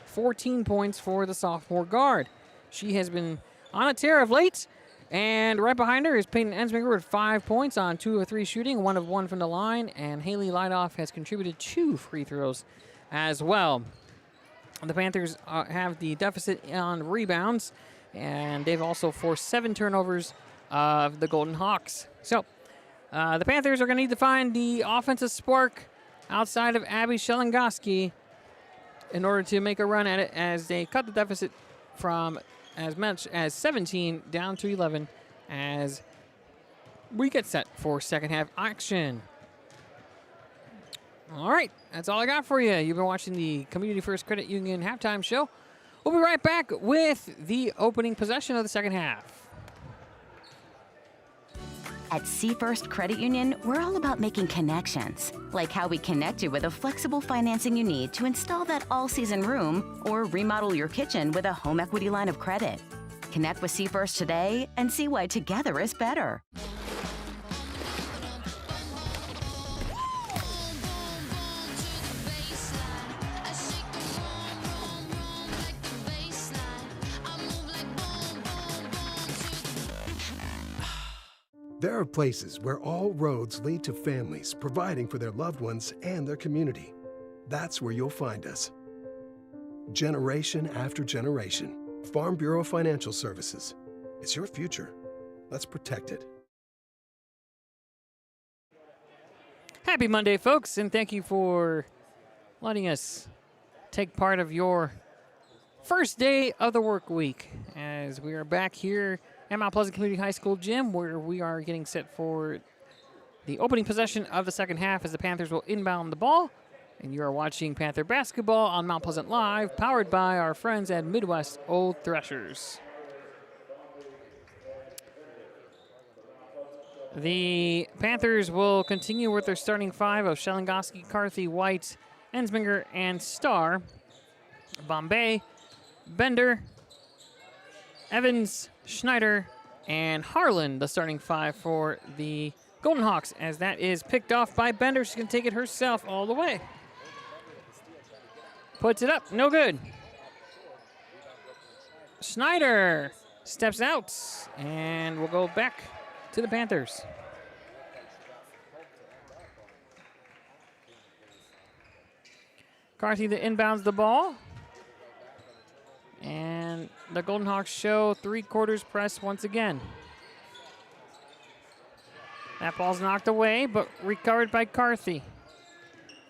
14 points for the sophomore guard. She has been on a tear of late, and right behind her is Peyton Ensminger with 5 points on 2 of 3 shooting, 1 of 1 from the line, and Haley Lightoff has contributed 2 free throws as well. The Panthers have the deficit on rebounds, and they've also forced 7 turnovers of the Golden Hawks. So the Panthers are going to need to find the offensive spark outside of Abby Shelengoski in order to make a run at it, as they cut the deficit from as much as 17 down to 11 as we get set for second half action. All right, that's all I got for you. You've been watching the Community First Credit Union halftime show. We'll be right back with the opening possession of the second half. At First Credit Union, we're all about making connections, like how we connect you with a flexible financing you need to install that all-season room or remodel your kitchen with a home equity line of credit. Connect with First today and see why together is better. There are places where all roads lead to families providing for their loved ones and their community. That's where you'll find us. Generation after generation. Farm Bureau Financial Services. It's your future. Let's protect it. Happy Monday, folks, and thank you for letting us take part of your first day of the work week as we are back here at Mount Pleasant Community High School gym, where we are getting set for the opening possession of the second half as the Panthers will inbound the ball. And you are watching Panther basketball on Mount Pleasant Live, powered by our friends at Midwest Old Threshers. The Panthers will continue with their starting 5 of Shelengoski, Carthy, White, Ensminger, and Starr. Bombay, Bender, Evans, Schneider, and Harlan, the starting 5 for the Golden Hawks, as that is picked off by Bender. She's going to take it herself all the way. Puts it up, no good. Schneider steps out, and we'll go back to the Panthers. McCarthy that inbounds the ball. And the Golden Hawks show 3/4 press once again. That ball's knocked away, but recovered by Carthy.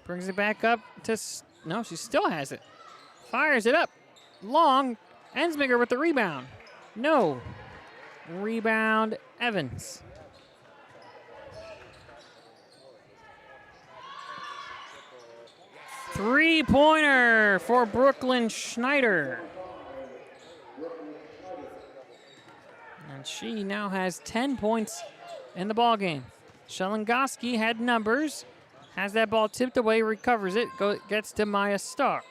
Brings it back up to, no, she still has it. Fires it up. Long. Ensminger with the rebound. No. Rebound, Evans. Three-pointer for Brooklyn Schneider. And she now has 10 points in the ballgame. Shelengoski had numbers. Has that ball tipped away, recovers it, gets to Maya Starr.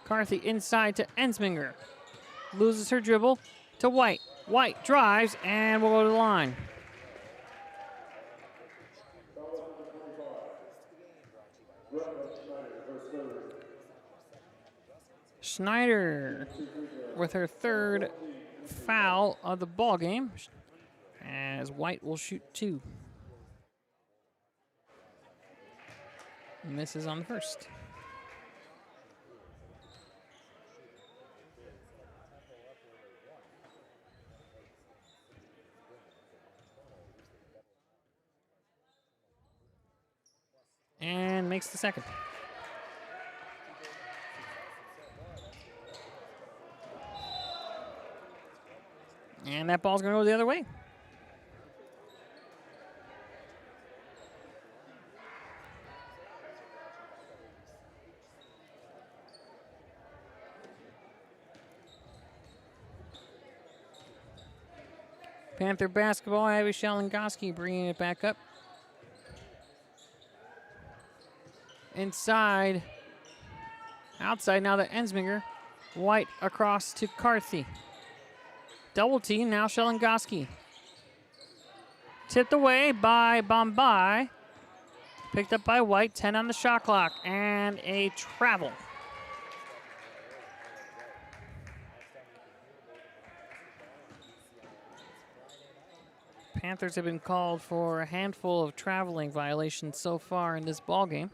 Carthy inside to Ensminger. Loses her dribble to White. White drives and will go to the line. Schneider with her third foul of the ball game, as White will shoot 2. Misses on the first. And makes the second. And that ball's going to go the other way. Panther basketball, Abby Shelengoski bringing it back up. Inside. Outside now to Ensminger. White across to Carthy. Double team, now Shelengoski. Tipped away by Bombay. Picked up by White, 10 on the shot clock, and a travel. Panthers have been called for a handful of traveling violations so far in this ballgame.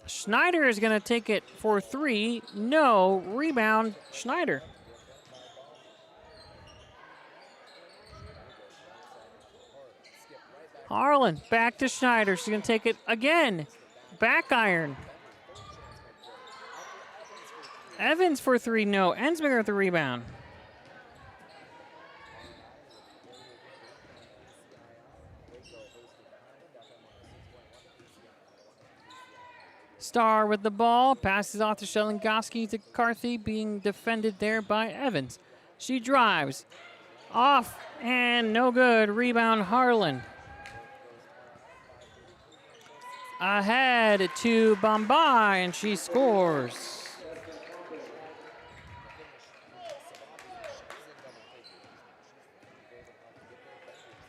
Schneider is going to take it for 3. No. Rebound, Schneider. Harlan back to Schneider. She's going to take it again. Back iron. Evans for 3. No. Ensminger with the rebound. Starr with the ball, passes off to Shelengoski to Carthy, being defended there by Evans. She drives, off, and no good. Rebound, Harlan. Ahead to Bombay, and she scores.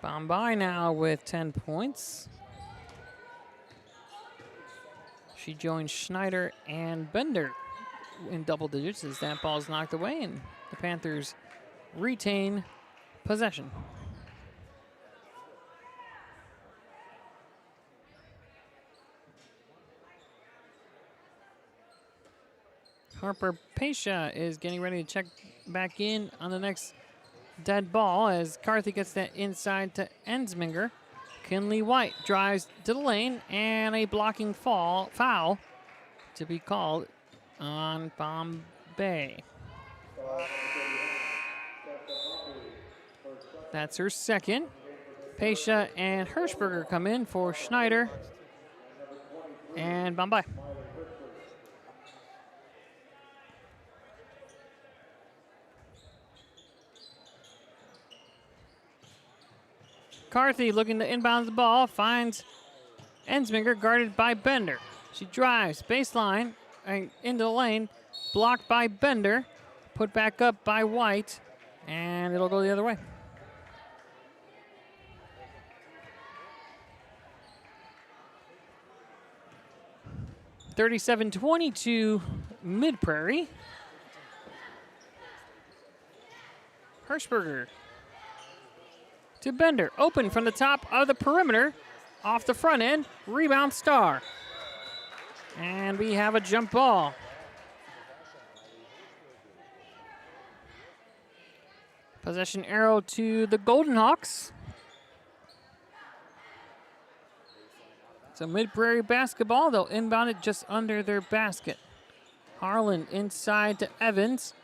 Bombay now with 10 points. She joins Schneider and Bender in double digits as that ball is knocked away and the Panthers retain possession. Harper Pesha is getting ready to check back in on the next dead ball as Carthy gets that inside to Ensminger. Kinley White drives to the lane, and a blocking foul to be called on Bombay. That's her second. Pesha and Hirschberger come in for Schneider and Bombay. Carthy looking to inbound the ball, finds Ensminger guarded by Bender. She drives baseline into the lane, blocked by Bender, put back up by White, and it'll go the other way. (37-22) Mid-Prairie. Hirschberger to Bender, open from the top of the perimeter, off the front end, rebound Starr. And we have a jump ball. Possession arrow to the Golden Hawks. So Mid-Prairie basketball, they'll inbound it just under their basket. Harlan inside to Evans.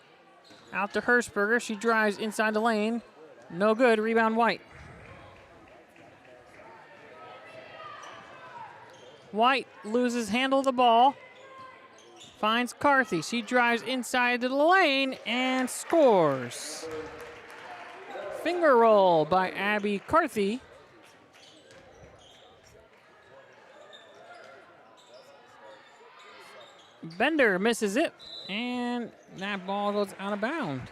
Out to Hirschberger. She drives inside the lane. No good. Rebound White. White loses handle of the ball. Finds Carthy. She drives inside the lane and scores. Finger roll by Abby Carthy. Bender misses it, and that ball goes out of bounds.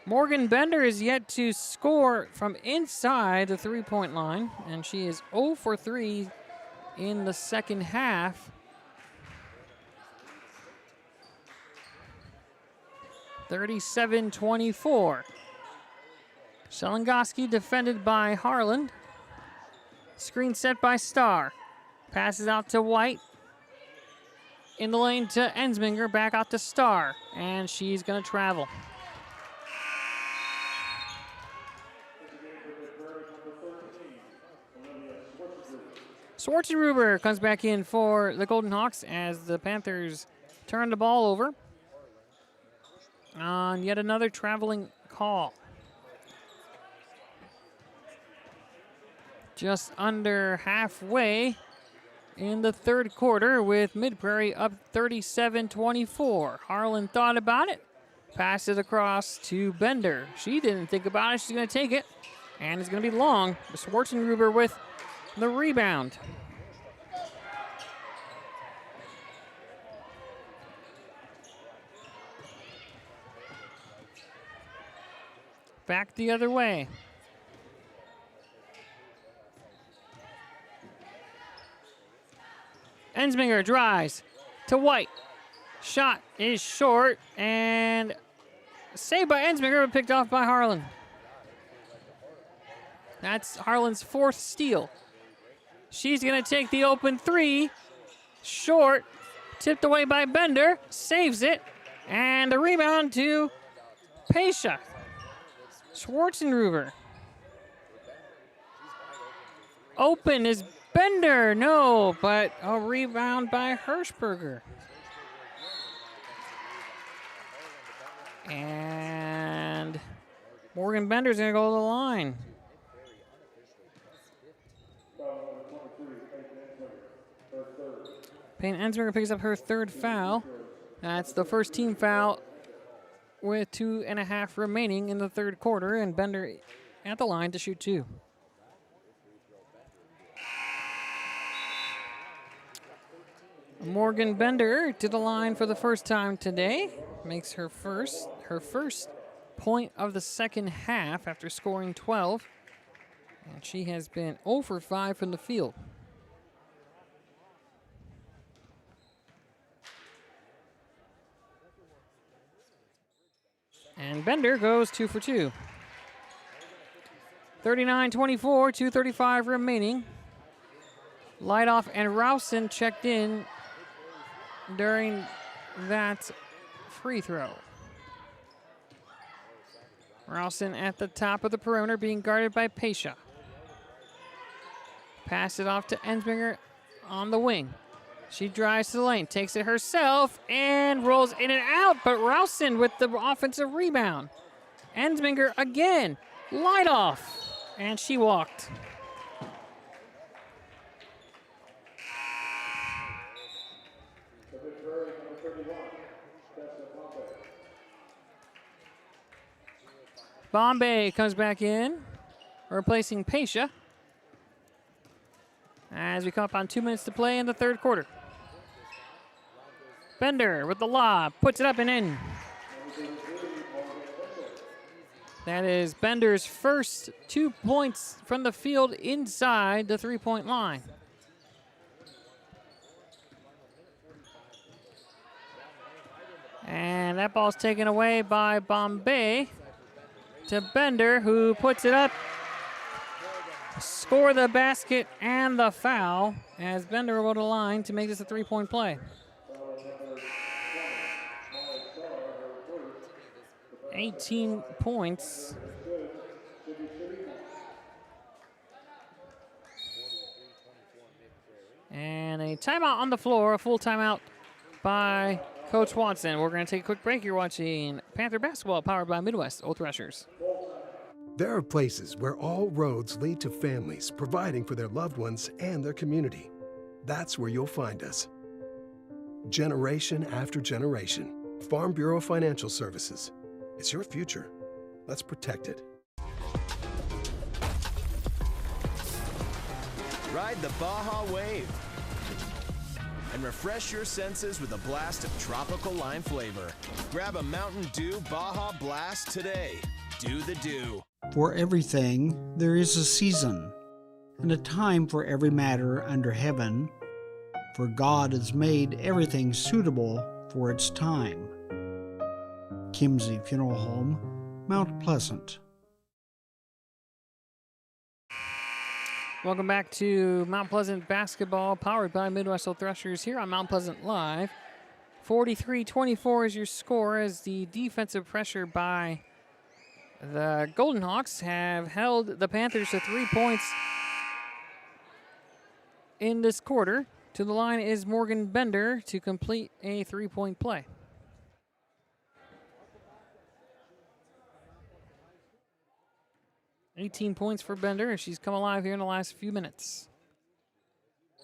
Morgan Bender is yet to score from inside the three-point line, and she is 0 for 3 in the second half. 37-24. Shelengoski defended by Harlan. Screen set by Starr. Passes out to White. In the lane to Ensminger, back out to Starr, and she's going to travel. Schwarzenruber comes back in for the Golden Hawks as the Panthers turn the ball over on yet another traveling call. Just under halfway in the third quarter with Mid-Prairie up 37-24. Harlan thought about it, passed it across to Bender. She didn't think about it. She's going to take it, and it's going to be long. Schwarzenruber with the rebound. Back the other way. Ensminger drives to White. Shot is short, and saved by Ensminger, but picked off by Harlan. That's Harlan's fourth steal. She's going to take the open three. Short, tipped away by Bender, saves it, and the rebound to Pesha. Schwarzenruber. Open is Bender, no, but a rebound by Hirschberger. And Morgan Bender's going to go to the line. Payne Ensminger picks up her third foul. That's the first team foul with 2.5 remaining in the third quarter, and Bender at the line to shoot 2. Morgan Bender to the line for the first time today. Makes her first point of the second half after scoring 12. And she has been 0 for 5 from the field. And Bender goes 2 for 2. 39-24, 2:35 remaining. Lightoff and Rowson checked in during that free throw. Rowson at the top of the perimeter being guarded by Pesha. Pass it off to Ensminger on the wing. She drives to the lane, takes it herself, and rolls in and out, but Rowson with the offensive rebound. Ensminger again, Lightoff, and she walked. Bombay comes back in, replacing Pesha. As we come up on 2 minutes to play in the third quarter. Bender with the lob, puts it up and in. That is Bender's first 2 points from the field inside the three-point line. And that ball's taken away by Bombay to Bender, who puts it up. score the basket and the foul as Bender will go to the line to make this a three-point play. 18 points. And a timeout on the floor, a full timeout by Coach Watson. We're going to take a quick break. You're watching Panther basketball powered by Midwest Old Threshers. There are places where all roads lead to families providing for their loved ones and their community. That's where you'll find us. Generation after generation. Farm Bureau Financial Services. It's your future. Let's protect it. Ride the Baja Wave and refresh your senses with a blast of tropical lime flavor. Grab a Mountain Dew Baja Blast today. Do the dew. For everything there is a season, and a time for every matter under heaven, for God has made everything suitable for its time. Kimsey Funeral Home, Mount Pleasant. Welcome back to Mount Pleasant basketball powered by Midwest Old Threshers here on Mount Pleasant Live. 43-24 is your score as the defensive pressure by the Golden Hawks have held the Panthers to 3 points in this quarter. To the line is Morgan Bender to complete a three-point play. $18 points for Bender as she's come alive here in the last few minutes.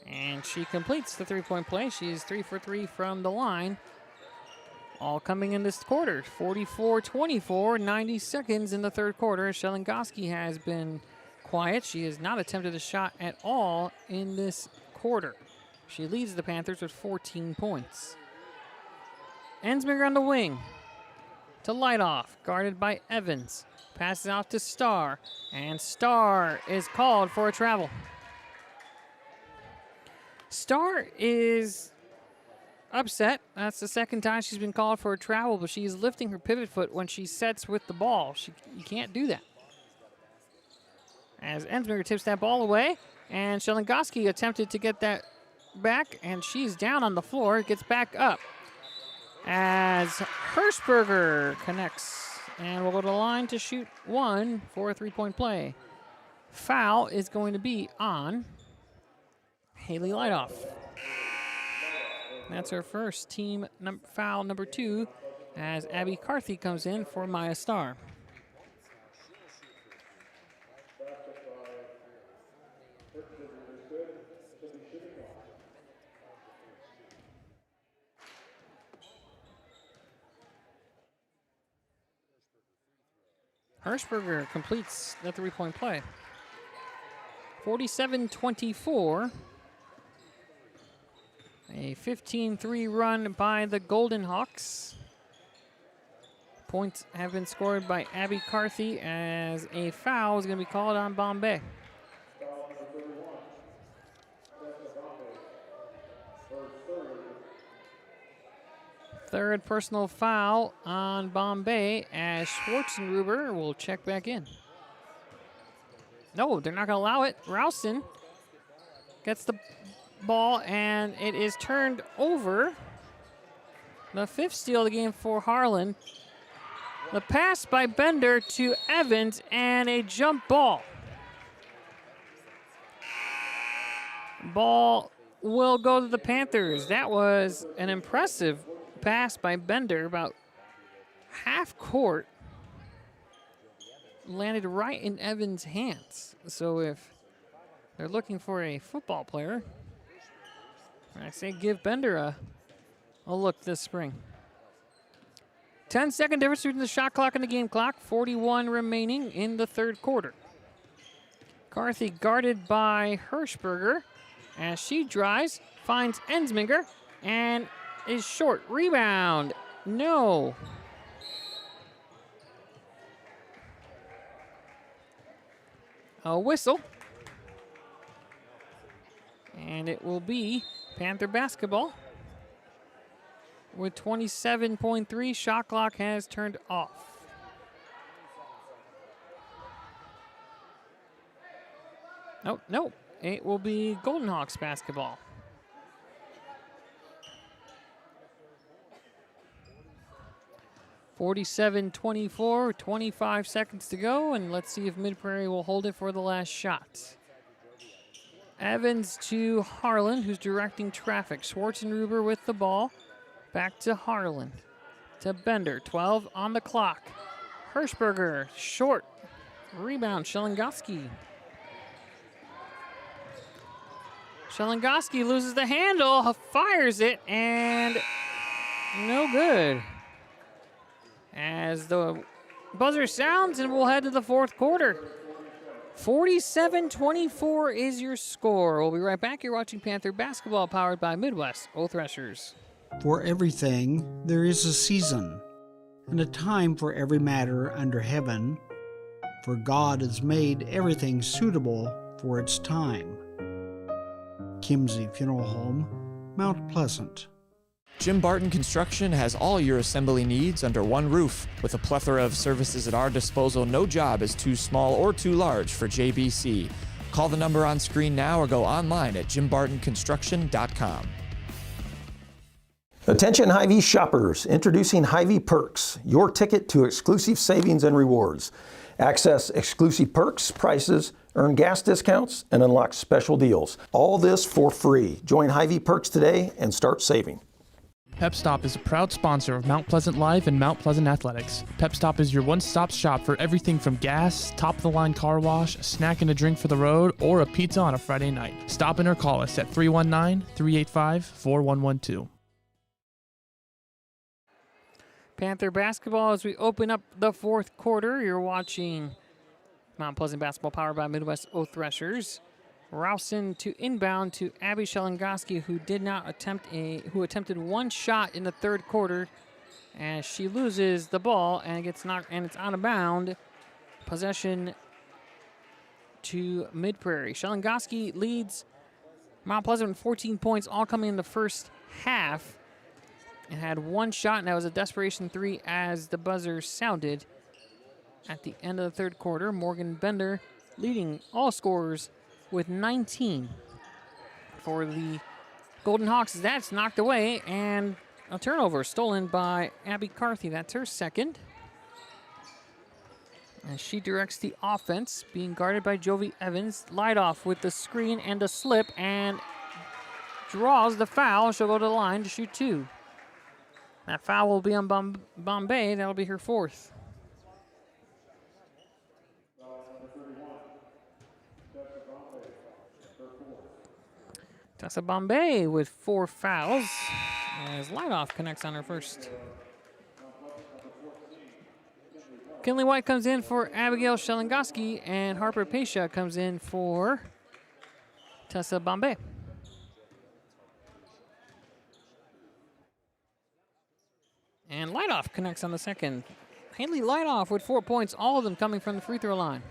And she completes the three-point play. She is 3 for 3 from the line. All coming in this quarter. 44-24, 90 seconds in the third quarter. Shelengoski has been quiet. She has not attempted a shot at all in this quarter. She leads the Panthers with 14 points. Ensminger on the wing to Lightoff, guarded by Evans. Passes off to Starr, and Starr is called for a travel. Starr is upset. That's the second time she's been called for a travel, but she's lifting her pivot foot when she sets with the ball. You can't do that. As Ensminger tips that ball away, and Shelengoski attempted to get that back, and she's down on the floor, gets back up. As Hirschberger connects. And we'll go to the line to shoot one for a three-point play. Foul is going to be on Haley Lightoff. That's her first team foul number 2 as Abby Carthy comes in for Maya Starr. Hirschberger completes the three-point play. 47-24. A 15-3 run by the Golden Hawks. Points have been scored by Abby Carthy as a foul is going to be called on Bombay. Third personal foul on Bombay as Schwarzenruber will check back in. No, they're not going to allow it. Rowson gets the ball, and it is turned over. The fifth steal of the game for Harlan. The pass by Bender to Evans, and a jump ball. Ball will go to the Panthers. That was an impressive pass by Bender, about half court, landed right in Evans' hands. So if they're looking for a football player, I say give Bender a look this spring. 10-second difference between the shot clock and the game clock. 41 remaining in the third quarter. Carthy guarded by Hirschberger as she drives, finds Ensminger, and is short. Rebound. No. A whistle. And it will be Panther basketball. With 27.3, shot clock has turned off. Oh, no. It will be Golden Hawks basketball. (47-24), 25 seconds to go, and let's see if Mid-Prairie will hold it for the last shot. Evans to Harlan, who's directing traffic. Schwarzenruber with the ball. Back to Harlan. To Bender, 12 on the clock. Hirschberger, short. Rebound, Shelengoski. Shelengoski loses the handle, fires it, and no good. As the buzzer sounds, and we'll head to the fourth quarter. 47-24 is your score. We'll be right back. You're watching Panther basketball powered by Midwest Old Threshers. For everything, there is a season, and a time for every matter under heaven, for God has made everything suitable for its time. Kimsey Funeral Home, Mount Pleasant. Jim Barton Construction has all your assembly needs under one roof. With a plethora of services at our disposal, no job is too small or too large for JBC. Call the number on screen now or go online at jimbartonconstruction.com. Attention Hy-Vee shoppers, introducing Hy-Vee Perks, your ticket to exclusive savings and rewards. Access exclusive perks, prices, earn gas discounts, and unlock special deals. All this for free. Join Hy-Vee Perks today and start saving. Pep Stop is a proud sponsor of Mount Pleasant Live and Mount Pleasant Athletics. Pep Stop is your one-stop shop for everything from gas, top-of-the-line car wash, a snack and a drink for the road, or a pizza on a Friday night. Stop in or call us at 319-385-4112. Panther basketball as we open up the fourth quarter. You're watching Mount Pleasant basketball powered by Midwest Old Threshers. Rowson to inbound to Abby Shelengoski, who attempted one shot in the third quarter, as she loses the ball and gets knocked, and it's out of bound. Possession to Mid-Prairie. Shelengoski leads Mount Pleasant with 14 points, all coming in the first half, and had one shot, and that was a desperation three as the buzzer sounded at the end of the third quarter. Morgan Bender leading all scorers with 19 for the Golden Hawks. That's knocked away, and a turnover stolen by Abby Carthy. That's her second. And she directs the offense, being guarded by Jovi Evans. Lightoff with the screen and a slip, and draws the foul. She'll go to the line to shoot two. That foul will be on Bombay. That'll be her fourth. Tessa Bombay with 4 fouls as Lightoff connects on her first. Kinley White comes in for Abigail Shelengoski, and Harper Pesha comes in for Tessa Bombay. And Lightoff connects on the second. Haley Lightoff with 4 points, all of them coming from the free throw line.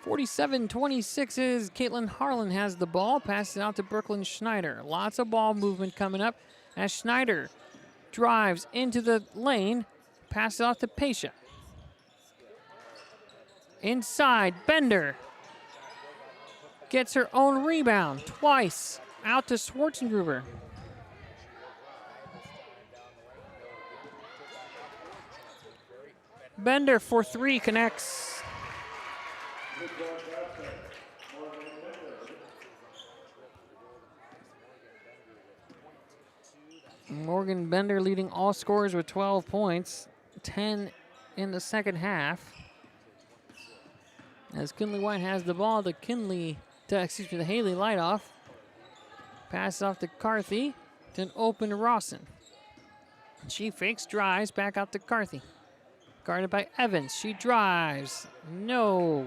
47-26 is Caitlin Harlan has the ball, passes it out to Brooklyn Schneider. Lots of ball movement coming up as Schneider drives into the lane, passes off to Pesha. Inside, Bender gets her own rebound twice, out to Schwarzenruber. Bender for 3 connects. Morgan Bender leading all scorers with 12 points, 10 in the second half. As Kinley White has the ball, the Haley Lightoff. Passes off to Carthy, to an open Rawson. She fakes, drives, back out to Carthy. Guarded by Evans, she drives, no.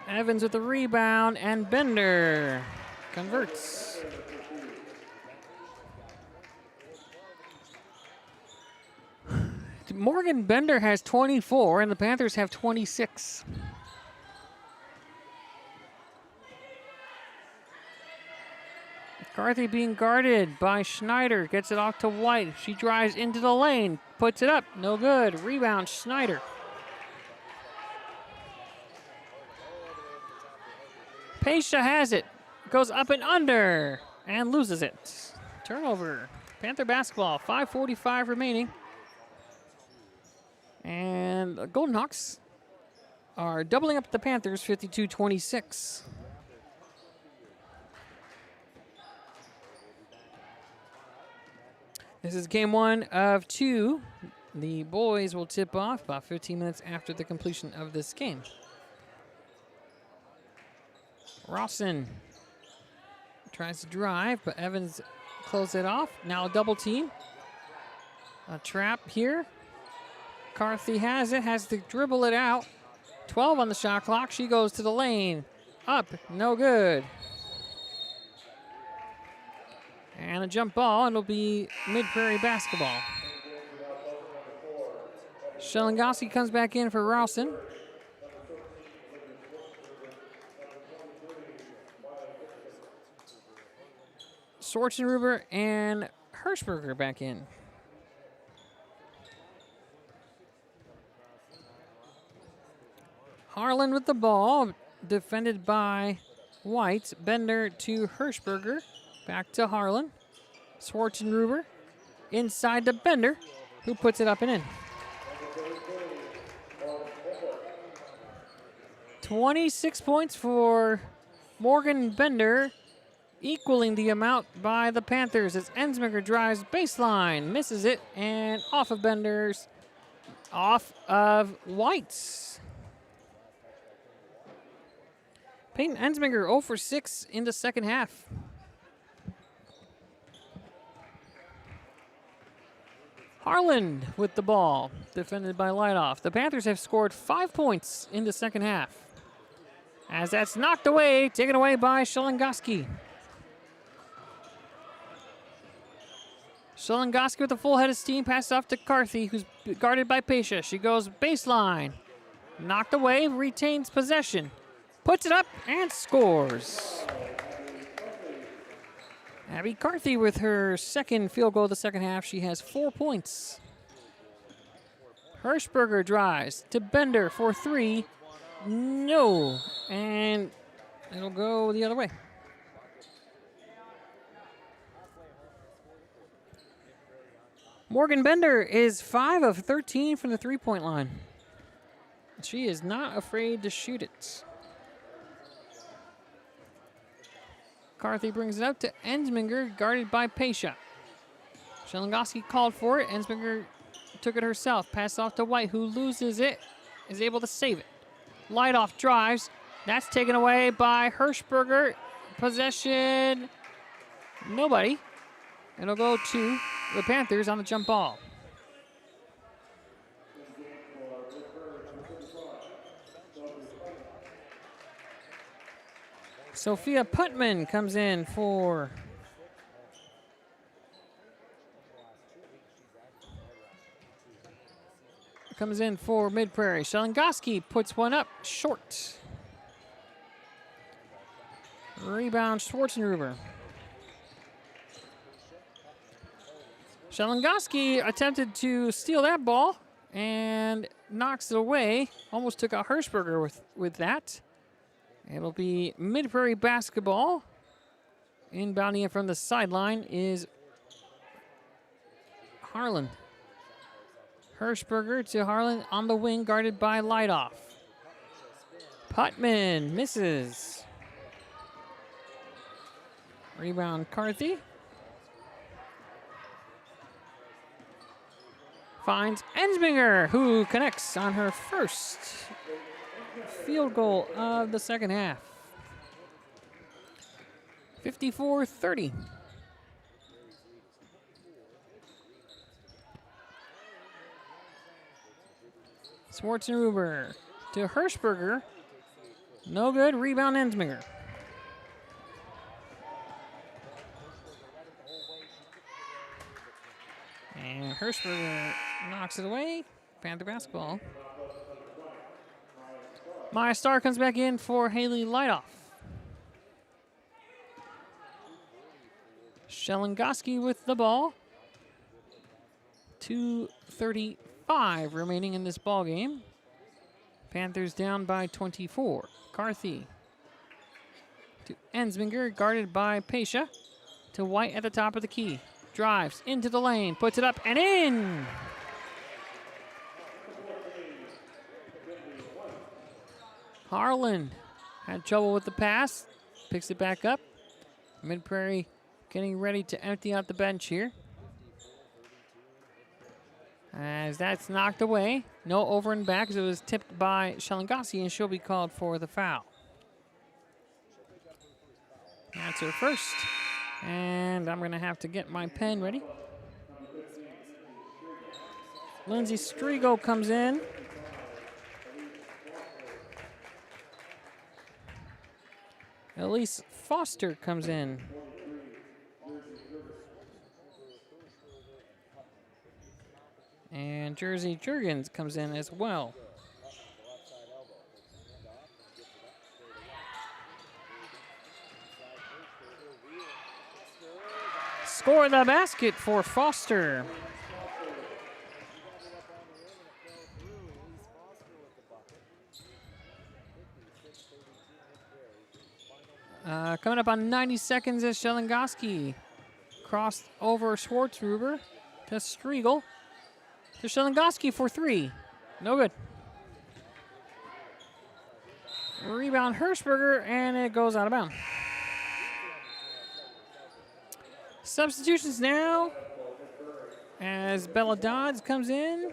Evans with the rebound, and Bender converts. Morgan Bender has 24, and the Panthers have 26. Carthy being guarded by Schneider, gets it off to White. She drives into the lane, puts it up, no good. Rebound, Schneider. Pesha has it. Goes up and under and loses it. Turnover. Panther basketball. 5:45 remaining. And the Golden Hawks are doubling up the Panthers 52-26. This is game 1 of 2. The boys will tip off about 15 minutes after the completion of this game. Rawson tries to drive, but Evans closes it off. Now a double team. A trap here. Carthy has it, has to dribble it out. 12 on the shot clock. She goes to the lane. Up, no good. And a jump ball, and it'll be Mid-Prairie basketball. Shelengowski comes back in for Rawson. Schwarzenruber and Hirschberger back in. Harlan with the ball, defended by White. Bender to Hirschberger. Back to Harlan. Schwarzenruber inside to Bender, who puts it up and in. 26 points for Morgan Bender, equaling the amount by the Panthers as Ensminger drives baseline, misses it, and off of Bender's, off of White's. Peyton Ensminger 0 for 6 in the second half. Harlan with the ball, defended by Lightoff. The Panthers have scored 5 points in the second half, as that's knocked away, taken away by Shelengowski. Shelengowski with a full head of steam, passes off to Carthy, who's guarded by Pesha. She goes baseline, knocked away, retains possession, puts it up, and scores. Abby Carthy with her second field goal of the second half. She has 4 points. Hirschberger drives to Bender for 3. No. And it'll go the other way. Morgan Bender is 5 of 13 from the three-point line. She is not afraid to shoot it. Carthy brings it up to Ensminger, guarded by Pesha. Shelengowski called for it. Ensminger took it herself. Passed off to White, who loses it, is able to save it. Lightoff drives. That's taken away by Hirschberger. Possession, nobody. It'll go to the Panthers on the jump ball. Sophia Putman comes in for Mid-Prairie. Shelengowski puts one up short. Rebound Schwarzenruber. Shelengowski attempted to steal that ball and knocks it away. Almost took out Hirschberger with that. It'll be Mid-Prairie basketball. Inbounding it from the sideline is Harlan. Hirschberger to Harlan on the wing, guarded by Lightoff. Putman misses. Rebound Carthy. Finds Ensminger, who connects on her first field goal of the second half. 54-30. Schwarzenruber to Hirschberger. No good. Rebound Ensminger. And Hirschberger knocks it away. Panther basketball. Maya Starr comes back in for Haley Lightoff. Shelengowski with the ball. 2:35 remaining in this ball game. Panthers down by 24. Carthy to Ensminger, guarded by Pesha. To White at the top of the key. Drives into the lane, puts it up and in. Harlan had trouble with the pass, picks it back up. Mid-Prairie getting ready to empty out the bench here. As that's knocked away. No over and back as it was tipped by Shalangasi, and she'll be called for the foul. That's her first. And I'm going to have to get my pen ready. Lindsay Strigo comes in. Elise Foster comes in. And Jersey Jurgens comes in as well. Score the basket for Foster. Coming up on 90 seconds is Shelengoski. Crossed over Schwartzruber to Striegel. To Shelengoski for three. No good. Rebound Hirschberger, and it goes out of bounds. Substitutions now as Bella Dodds comes in.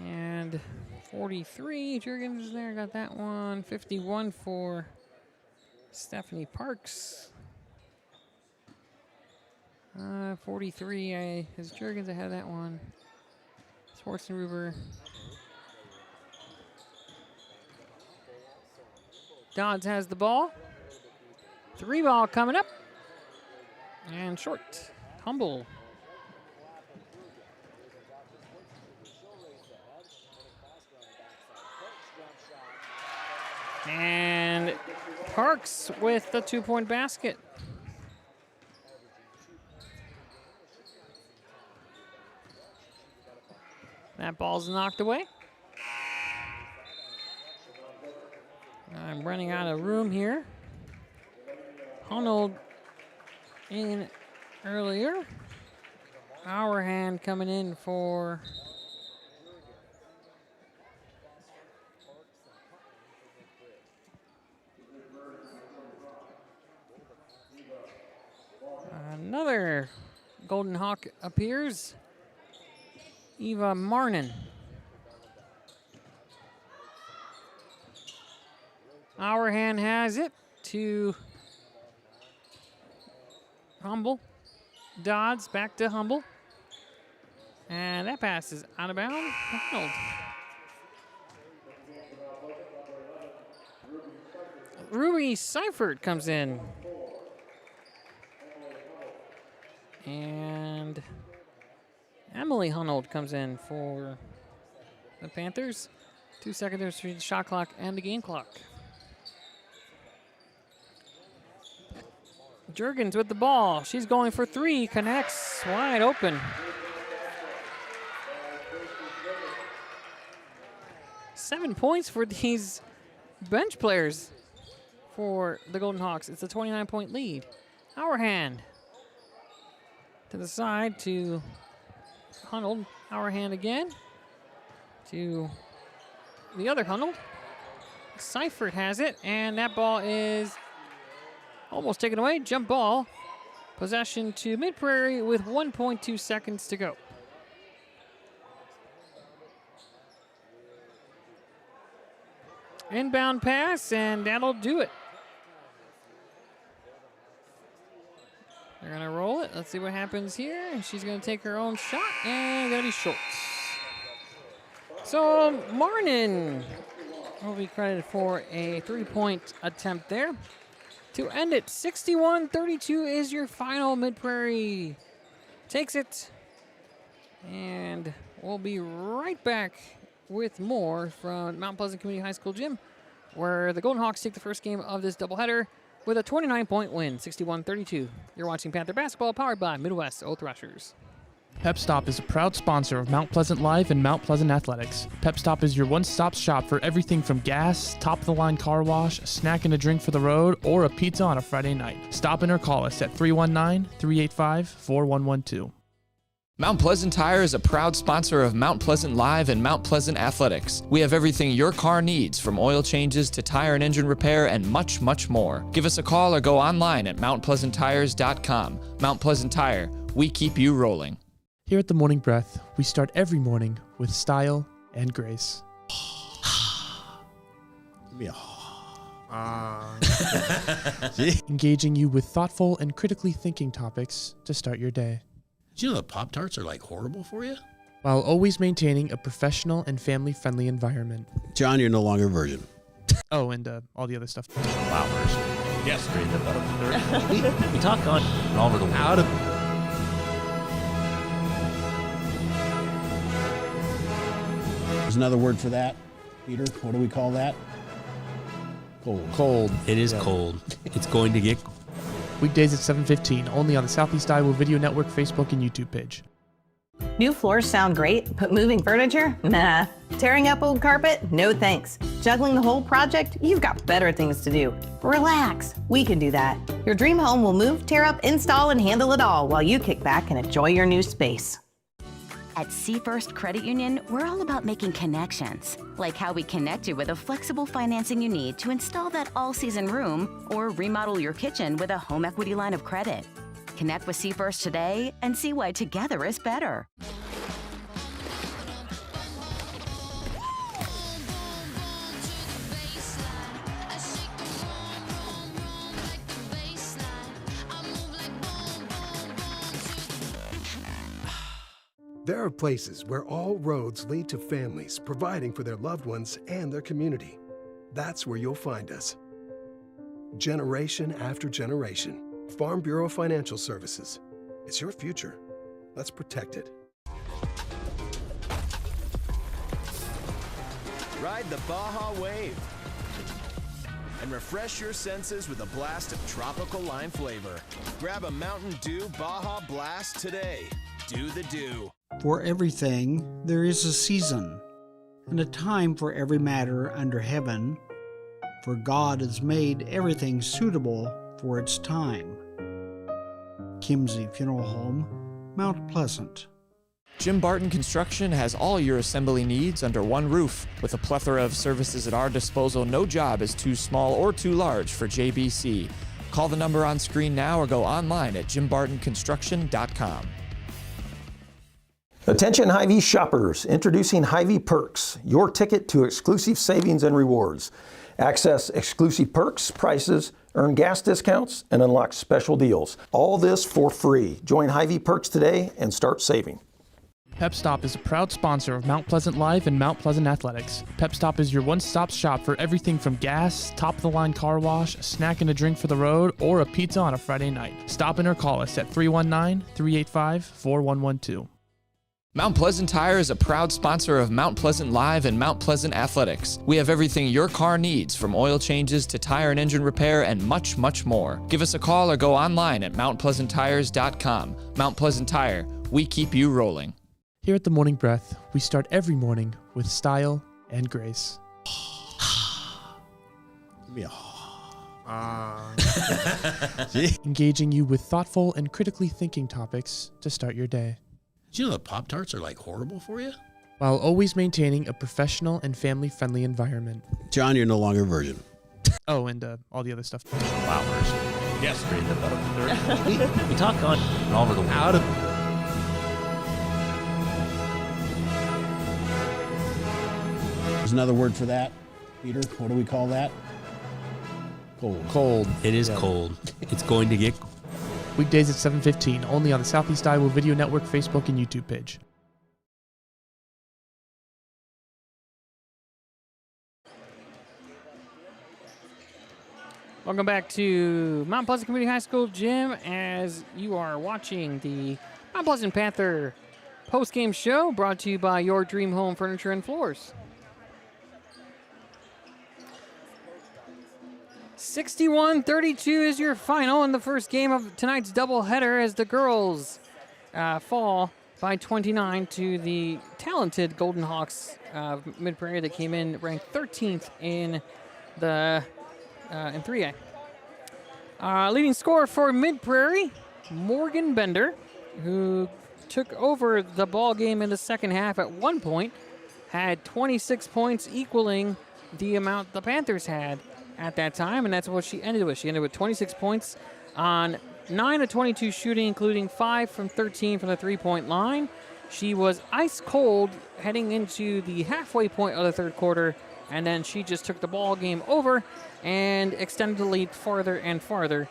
And 43, Jurgens is there, got that one. 51 for Stephanie Parks. 43 is Jurgens, I have that one. Schwarzenruber. Dodds has the ball. Three ball coming up. And short. Humble. And Parks with the 2-point basket. That ball's knocked away. I'm running out of room here. Hunold in earlier. Our hand coming in for another Golden Hawk appears. Eva Marnin. Our hand has it to Humble. Dodds back to Humble. And that pass is out of bounds. Arnold. Ruby Seifert comes in. And Emily Hunold comes in for the Panthers. 2 seconds for the shot clock and the game clock. Jurgens with the ball. She's going for three. Connects. Wide open. Seven points for these bench players for the Golden Hawks. It's a 29-point lead. Our hand to the side to Hunold. Our hand again to the other Hunold. Seifert has it, and that ball is almost taken away. Jump ball. Possession to Mid-Prairie with 1.2 seconds to go. Inbound pass, and that'll do it. They're going to roll it. Let's see what happens here. She's going to take her own shot, and going to be short. So Marnin will be credited for a three-point attempt there. To end it, 61-32 is your final. Mid-Prairie takes it. And we'll be right back with more from Mount Pleasant Community High School gym, where the Golden Hawks take the first game of this doubleheader with a 29-point win, 61-32. You're watching Panther basketball powered by Midwest Old Thrashers. Pep Stop is a proud sponsor of Mount Pleasant Live and Mount Pleasant Athletics. Pep Stop is your one-stop shop for everything from gas, top-of-the-line car wash, a snack and a drink for the road, or a pizza on a Friday night. Stop in or call us at 319-385-4112. Mount Pleasant Tire is a proud sponsor of Mount Pleasant Live and Mount Pleasant Athletics. We have everything your car needs, from oil changes to tire and engine repair and much, much more. Give us a call or go online at mountpleasanttires.com. Mount Pleasant Tire, we keep you rolling. Here at the Morning Breath, we start every morning with style and grace. Give me a Engaging you with thoughtful and critically thinking topics to start your day, Did you know that Pop-Tarts are like horrible for you? while always maintaining a professional and family-friendly environment. John, you're no longer a virgin. Oh, and all the other stuff. Flowers. Yes. We talk on all over the world. Out of There's another word for that. Peter, what do we call that? Cold. Cold. It is cold. It's going to get Weekdays at 7:15, only on the Southeast Iowa Video Network Facebook and YouTube page. New floors sound great, but moving furniture? Nah. Tearing up old carpet? No thanks. Juggling the whole project? You've got better things to do. Relax. We can do that. Your dream home will move, tear up, install, and handle it all while you kick back and enjoy your new space. At First Credit Union, we're all about making connections, like how we connect you with a flexible financing you need to install that all-season room or remodel your kitchen with a home equity line of credit. Connect with First today and see why together is better. There are places where all roads lead to families providing for their loved ones and their community. That's where you'll find us. Generation after generation. Farm Bureau Financial Services. It's your future. Let's protect it. Ride the Baja Wave and refresh your senses with a blast of tropical lime flavor. Grab a Mountain Dew Baja Blast today. Do the dew. For everything there is a season, and a time for every matter under heaven, for God has made everything suitable for its time. Kimsey Funeral Home, Mount Pleasant. Jim Barton Construction has all your assembly needs under one roof. With a plethora of services at our disposal, no job is too small or too large for JBC. Call the number on screen now or go online at jimbartonconstruction.com. Attention Hy-Vee shoppers, introducing Hy-Vee Perks, your ticket to exclusive savings and rewards. Access exclusive perks, prices, earn gas discounts, and unlock special deals. All this for free. Join Hy-Vee Perks today and start saving. Pep Stop is a proud sponsor of Mount Pleasant Live and Mount Pleasant Athletics. Pep Stop is your one-stop shop for everything from gas, top-of-the-line car wash, a snack and a drink for the road, or a pizza on a Friday night. Stop in or call us at 319-385-4112. Mount Pleasant Tire is a proud sponsor of Mount Pleasant Live and Mount Pleasant Athletics. We have everything your car needs, from oil changes to tire and engine repair and much, much more. Give us a call or go online at mountpleasanttires.com. Mount Pleasant Tire, we keep you rolling. Here at the Morning Breath, we start every morning with style and grace. Give me a Engaging you with thoughtful and critically thinking topics to start your day, Did you know that Pop-Tarts are like horrible for you? while always maintaining a professional and family-friendly environment. John, you're no longer a virgin. Oh, and all the other stuff. Flowers. Yes. We talk on all over the world. Out of There's another word for that. Peter, what do we call that? Cold. Cold. It is cold. It's going to get Weekdays at 7:15, only on the Southeast Iowa Video Network Facebook and YouTube page. Welcome back to Mount Pleasant Community High School Gym as you are watching the Mount Pleasant Panther post-game show brought to you by Your Dream Home Furniture and Floors. 61-32 is your final in the first game of tonight's doubleheader as the girls fall by 29 to the talented Golden Hawks of Mid-Prairie that came in ranked 13th in the in 3A. Leading scorer for Mid-Prairie, Morgan Bender, who took over the ball game in the second half at one point, had 26 points, equaling the amount the Panthers had at that time, and that's what she ended with. She ended with 26 points on 9 of 22 shooting, including 5 from 13 from the three-point line. She was ice cold heading into the halfway point of the third quarter, and then she just took the ball game over and extended the lead farther and farther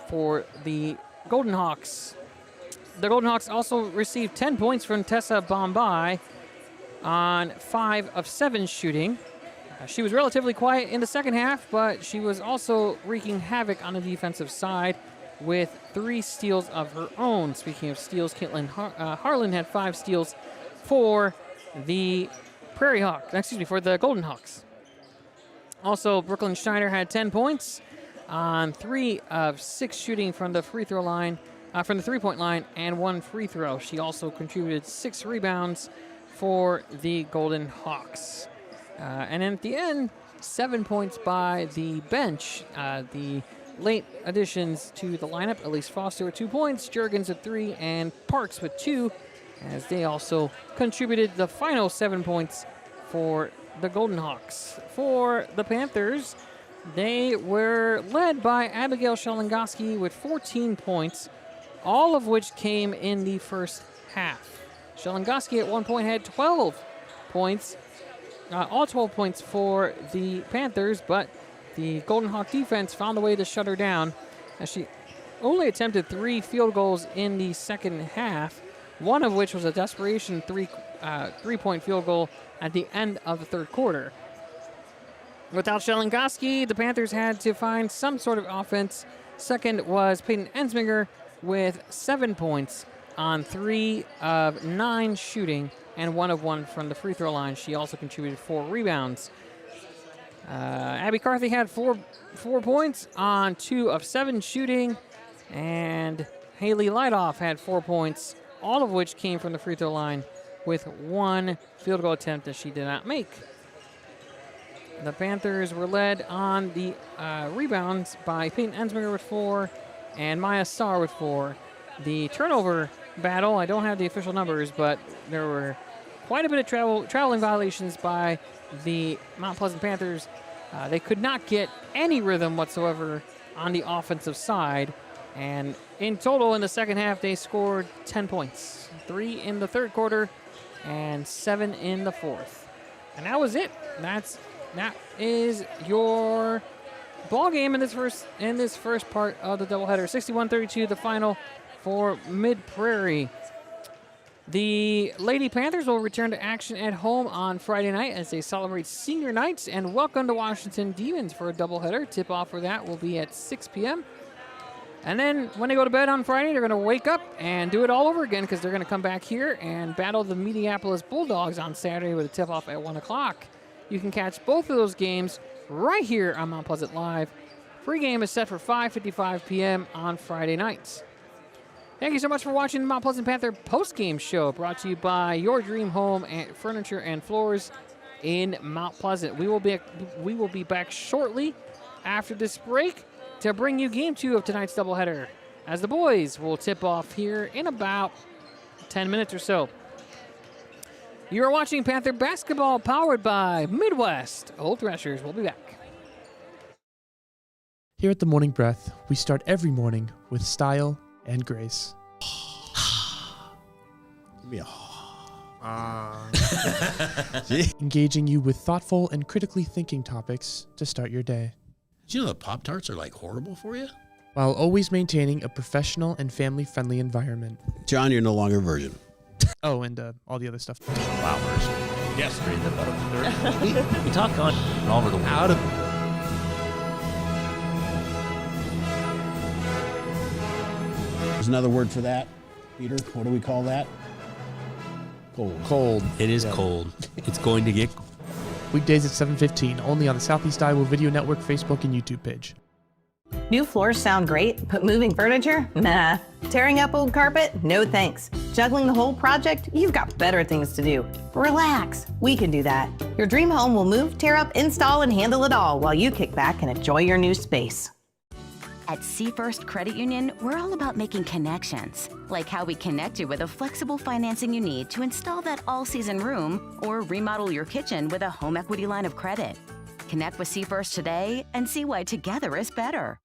for the Golden Hawks. The Golden Hawks also received 10 points from Tessa Bombay on 5 of 7 shooting. She was relatively quiet in the second half, but she was also wreaking havoc on the defensive side with 3 steals of her own. Speaking of steals, Caitlin Harlan had 5 steals for the for the Golden Hawks. Also, Brooklyn Schneider had 10 points on 3 of 6 shooting from the free throw line, from the three-point line, and 1 free throw. She also contributed 6 rebounds for the Golden Hawks. And then at the end, 7 points by the bench. The late additions to the lineup, Elise Foster with 2 points, Jurgens with 3, and Parks with 2, as they also contributed the final 7 points for the Golden Hawks. For the Panthers, they were led by Abigail Shalongoski with 14 points, all of which came in the first half. Shalongoski at one point had 12 points, all 12 points for the Panthers, but the Golden Hawk defense found a way to shut her down as she only attempted 3 field goals in the second half, one of which was a desperation three-point field goal at the end of the third quarter. Without Shalongoski, the Panthers had to find some sort of offense. Second was Peyton Ensminger with 7 points on 3 of 9 shooting and 1 of 1 from the free throw line. She also contributed 4 rebounds. Abby Carthy had 4 points on 2 of 7 shooting, and Haley Lightoff had 4 points, all of which came from the free throw line with 1 field goal attempt that she did not make. The Panthers were led on the rebounds by Peyton Ensminger with 4 and Maya Starr with 4. The turnover battle, I don't have the official numbers, but there were quite a bit of traveling violations by the Mount Pleasant Panthers. They could not get any rhythm whatsoever on the offensive side, and in total in the second half they scored 10 points, 3 in the third quarter and 7 in the fourth. And that was it. That is your ball game in this first part of the doubleheader. 61-32 the final for Mid-Prairie. The Lady Panthers will return to action at home on Friday night as they celebrate senior nights and welcome to Washington Demons for a doubleheader. Tip-off for that will be at 6 p.m. And then when they go to bed on Friday, they're going to wake up and do it all over again because they're going to come back here and battle the Minneapolis Bulldogs on Saturday with a tip-off at 1 o'clock. You can catch both of those games right here on Mount Pleasant Live. Pre-game is set for 5:55 p.m. on Friday nights. Thank you so much for watching the Mount Pleasant Panther post-game show brought to you by Your Dream Home and Furniture and Floors in Mount Pleasant. We will be back shortly after this break to bring you Game 2 of tonight's doubleheader as the boys will tip off here in about 10 minutes or so. You're watching Panther basketball powered by Midwest Old Threshers. We'll be back. Here at the Morning Breath, we start every morning with style and grace. Give me Engaging you with thoughtful and critically thinking topics to start your day. Did you know that Pop-Tarts are like horrible for you? While always maintaining a professional and family-friendly environment. John, you're no longer a virgin. Oh, and all the other stuff. Flowers. Yes, read the we talk on all over the world. Out of There's another word for that. Peter, what do we call that? Cold. It is cold. It's going to get weekdays at 7:15, only on the Southeast Iowa Video Network Facebook and YouTube page. New floors sound great, but moving furniture? Nah. Tearing up old carpet? No thanks. Juggling the whole project? You've got better things to do. Relax. We can do that. Your dream home will move, tear up, install, and handle it all while you kick back and enjoy your new space. At First Credit Union, we're all about making connections, like how we connect you with a flexible financing you need to install that all-season room or remodel your kitchen with a home equity line of credit. Connect with First today and see why together is better.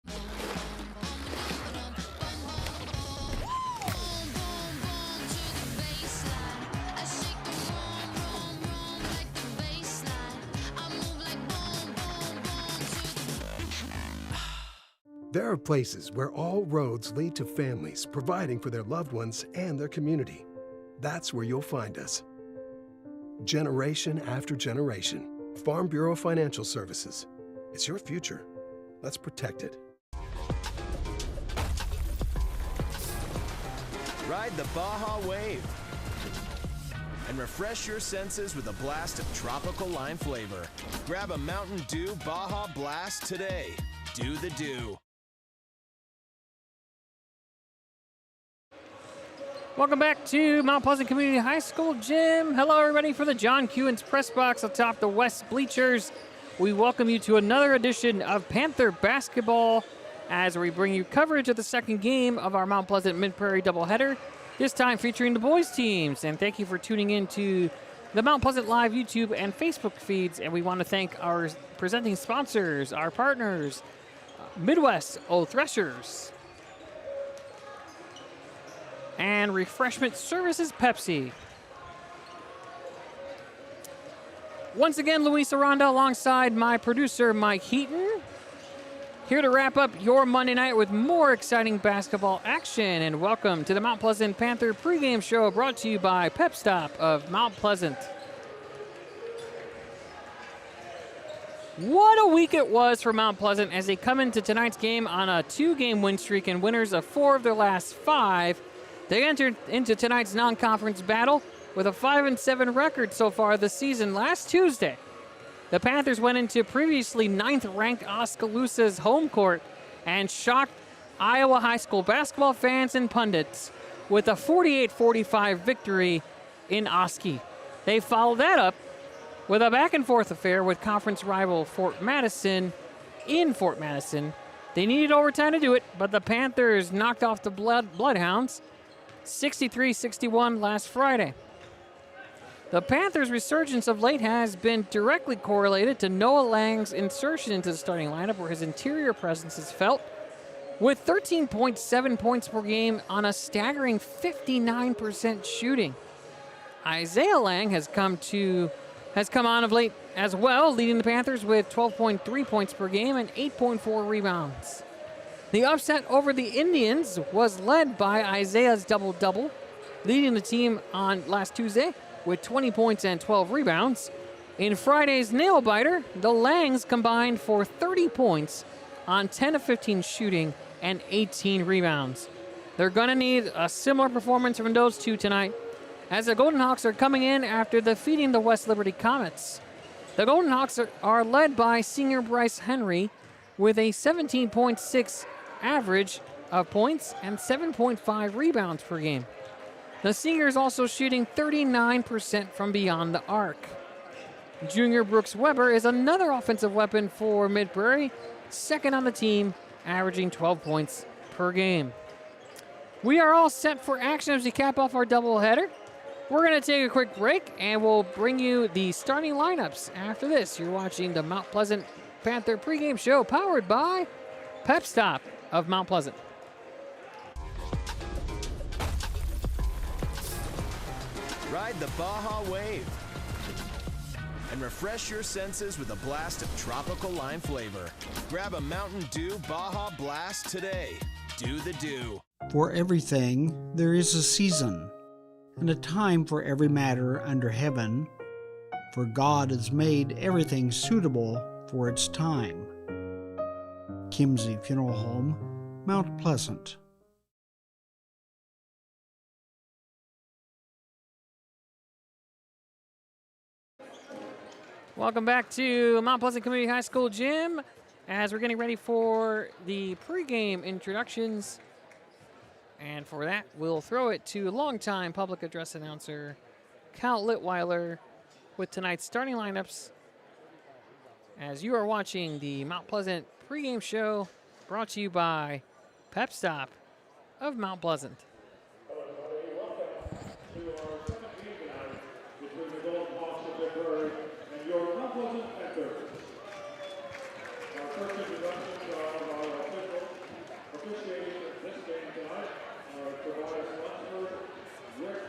There are places where all roads lead to families providing for their loved ones and their community. That's where you'll find us. Generation after generation. Farm Bureau Financial Services. It's your future. Let's protect it. Ride the Baja Wave and refresh your senses with a blast of tropical lime flavor. Grab a Mountain Dew Baja Blast today. Do the do. Welcome back to Mount Pleasant Community High School Gym. Hello, everybody, from the John Kewins press box atop the West Bleachers. We welcome you to another edition of Panther basketball as we bring you coverage of the second game of our Mount Pleasant Mid-Prairie doubleheader, this time featuring the boys teams. And thank you for tuning in to the Mount Pleasant Live YouTube and Facebook feeds. And we want to thank our presenting sponsors, our partners, Midwest Old Threshers, and Refreshment Services Pepsi. Once again, Luis Aranda alongside my producer, Mike Heaton, here to wrap up your Monday night with more exciting basketball action. And welcome to the Mount Pleasant Panther pregame show brought to you by Pep Stop of Mount Pleasant. What a week it was for Mount Pleasant as they come into tonight's game on a 2-game win streak and winners of 4 of their last 5. They entered into tonight's non-conference battle with a 5-7 record so far this season. Last Tuesday, the Panthers went into previously 9th-ranked Oskaloosa's home court and shocked Iowa high school basketball fans and pundits with a 48-45 victory in Oski. They followed that up with a back-and-forth affair with conference rival Fort Madison in Fort Madison. They needed overtime to do it, but the Panthers knocked off the Bloodhounds 63-61 last Friday. The Panthers' resurgence of late has been directly correlated to Noah Lang's insertion into the starting lineup, where his interior presence is felt, with 13.7 points per game on a staggering 59% shooting. Isaiah Lang has come on of late as well, leading the Panthers with 12.3 points per game and 8.4 rebounds. The upset over the Indians was led by Isaiah's double-double, leading the team on last Tuesday with 20 points and 12 rebounds. In Friday's nail-biter, the Langs combined for 30 points on 10 of 15 shooting and 18 rebounds. They're going to need a similar performance from those two tonight, as the Golden Hawks are coming in after defeating the West Liberty Comets. The Golden Hawks are led by senior Bryce Henry with a 17.6 average of points and 7.5 rebounds per game. The senior is also shooting 39% from beyond the arc. Junior Brooks Weber is another offensive weapon for Mid-Prairie, second on the team, averaging 12 points per game. We are all set for action as we cap off our doubleheader. We're going to take a quick break, and we'll bring you the starting lineups after this. You're watching the Mount Pleasant Panther pregame show powered by Pep Stop of Mount Pleasant. Ride the Baja Wave and refresh your senses with a blast of tropical lime flavor. Grab a Mountain Dew Baja Blast today. Do the do. For everything, there is a season, and a time for every matter under heaven, for God has made everything suitable for its time. Kimsey Funeral Home, Mount Pleasant. Welcome back to Mount Pleasant Community High School Gym as we're getting ready for the pregame introductions. And for that, we'll throw it to longtime public address announcer Cal Litweiler with tonight's starting lineups. As you are watching the Mount Pleasant pregame show brought to you by Pep Stop of Mount Pleasant. Hello, everybody. Welcome to our second game tonight between the Golden Hawks of Mid-Prairie and your Mount Pleasant Panthers. Our first introductions are of our officials officiating this game tonight are Tobias Lunsford, Rick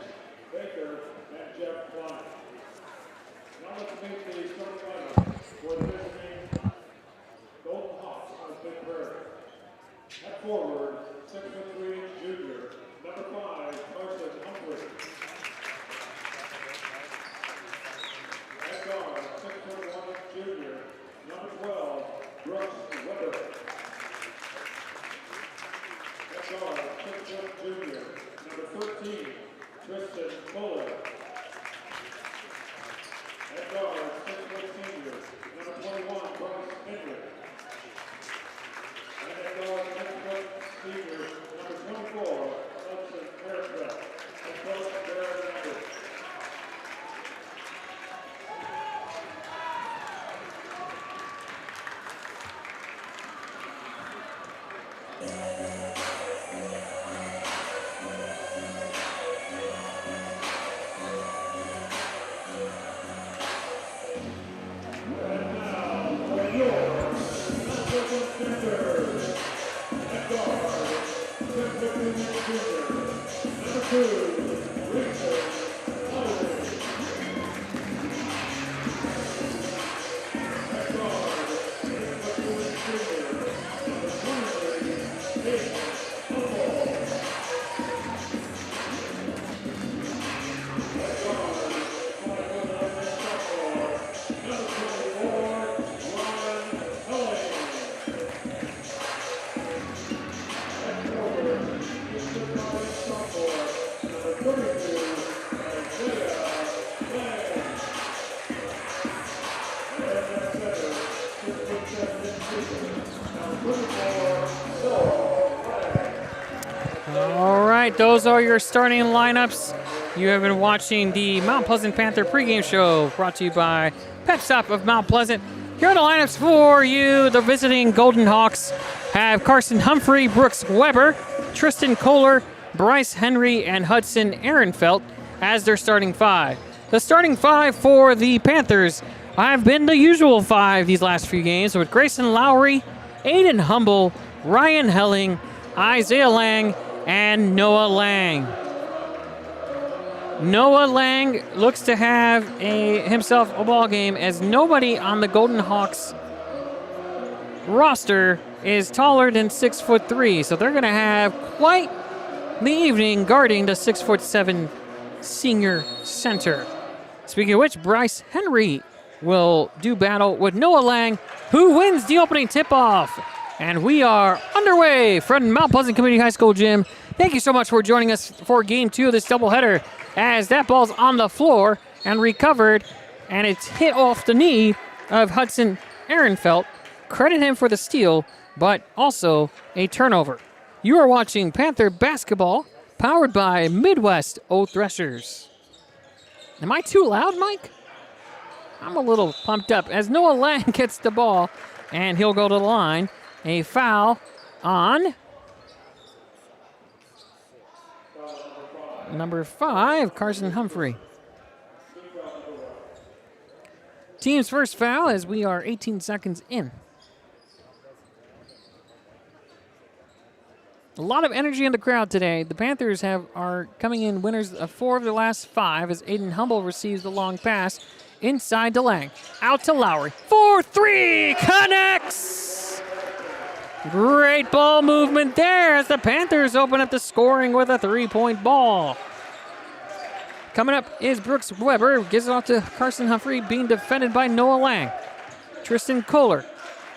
Baker, and Jeff Klein. Now let's meet the starting lineup for the visiting Golden Hawks of Mid-Prairie. At forward, 6'3" junior, number 5, Carson Humphrey. At guard, 6'1" junior, number 12, Brooks Weber. At guard, 6' junior, number 13, Tristan Fuller. At guard, 6' senior, number 21, Bryce Henry. And at guard, 6' senior, number 24, Hudson Ehrenfeld. And coach Darren Anderson. All right, those are your starting lineups. You have been watching the Mount Pleasant Panther pregame show brought to you by Pep Stop of Mount Pleasant. Here are the lineups for you. The visiting Golden Hawks have Carson Humphrey, Brooks Weber, Tristan Kohler, Bryce Henry, and Hudson Ehrenfeld as their starting 5. The starting 5 for the Panthers have been the usual 5 these last few games with Grayson Lowry, Aiden Humble, Ryan Helling, Isaiah Lang, and Noah Lang. Noah Lang looks to have himself a ball game as nobody on the Golden Hawks roster is taller than 6'3", so they're going to have quite the evening guarding the 6'7" senior center. Speaking of which, Bryce Henry will do battle with Noah Lang, who wins the opening tip-off. And we are underway from Mount Pleasant Community High School gym. Thank you so much for joining us for Game 2 of this doubleheader as that ball's on the floor and recovered, and it's hit off the knee of Hudson Ehrenfeld. Credit him for the steal, but also a turnover. You are watching Panther basketball powered by Midwest O Threshers. Am I too loud, Mike? I'm a little pumped up as Noah Lang gets the ball, and he'll go to the line. A foul on number 5, Carson Humphrey. Team's first foul as we are 18 seconds in. A lot of energy in the crowd today. The Panthers are coming in winners of 4 of their last 5 as Aiden Humble receives the long pass inside to Lang. Out to Lowry. 4-3 connects! Great ball movement there as the Panthers open up the scoring with a 3-point ball. Coming up is Brooks Weber. Gives it off to Carson Humphrey, being defended by Noah Lang. Tristan Kohler.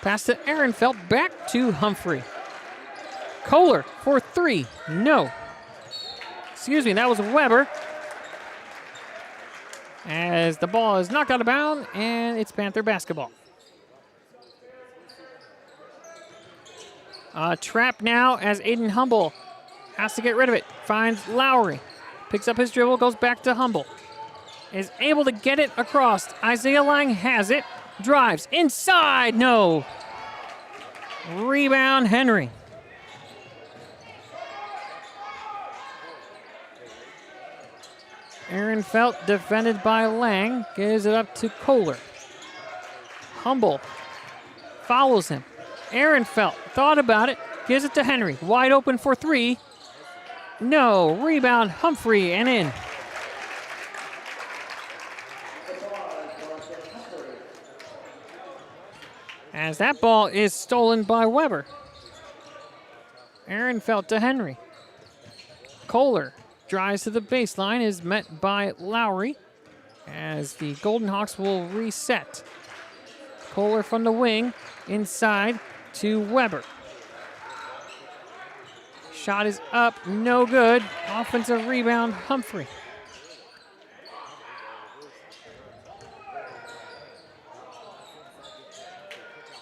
Pass to Ehrenfeld, back to Humphrey. Kohler for 3. No. Excuse me, that was Weber. As the ball is knocked out of bounds, and it's Panther basketball. Trap now as Aiden Humble has to get rid of it. Finds Lowry. Picks up his dribble, goes back to Humble. Is able to get it across. Isaiah Lang has it. Drives inside. No. Rebound, Henry. Aaron Felt defended by Lang. Gives it up to Kohler. Humble follows him. Aaron Felt thought about it. Gives it to Henry. Wide open for three. No. Rebound, Humphrey, and in. As that ball is stolen by Weber. Aaron Felt to Henry. Kohler drives to the baseline, is met by Lowry as the Golden Hawks will reset. Kohler from the wing, inside to Weber. Shot is up, no good. Offensive rebound, Humphrey.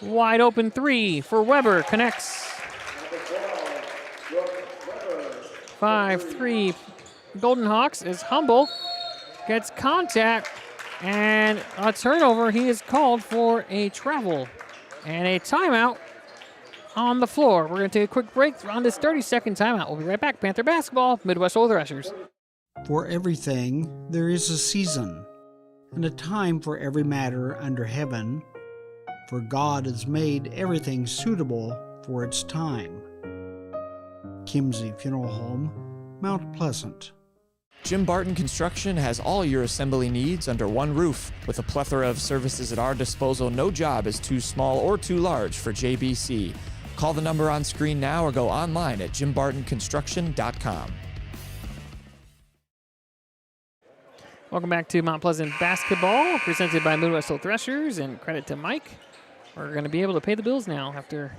Wide open three for Weber, connects. 5-3 Golden Hawks as Humble gets contact and a turnover. He is called for a travel and a timeout on the floor. We're going to take a quick break on this 30-second timeout. We'll be right back. Panther basketball, Midwest Oil Threshers. For everything there is a season, and a time for every matter under heaven, for God has made everything suitable for its time. Kimsey Funeral Home, Mount Pleasant. Jim Barton Construction has all your assembly needs under one roof. With a plethora of services at our disposal, no job is too small or too large for JBC. Call the number on screen now or go online at jimbartonconstruction.com. Welcome back to Mount Pleasant basketball, presented by Midwest Oil Threshers, and credit to Mike. We're going to be able to pay the bills now after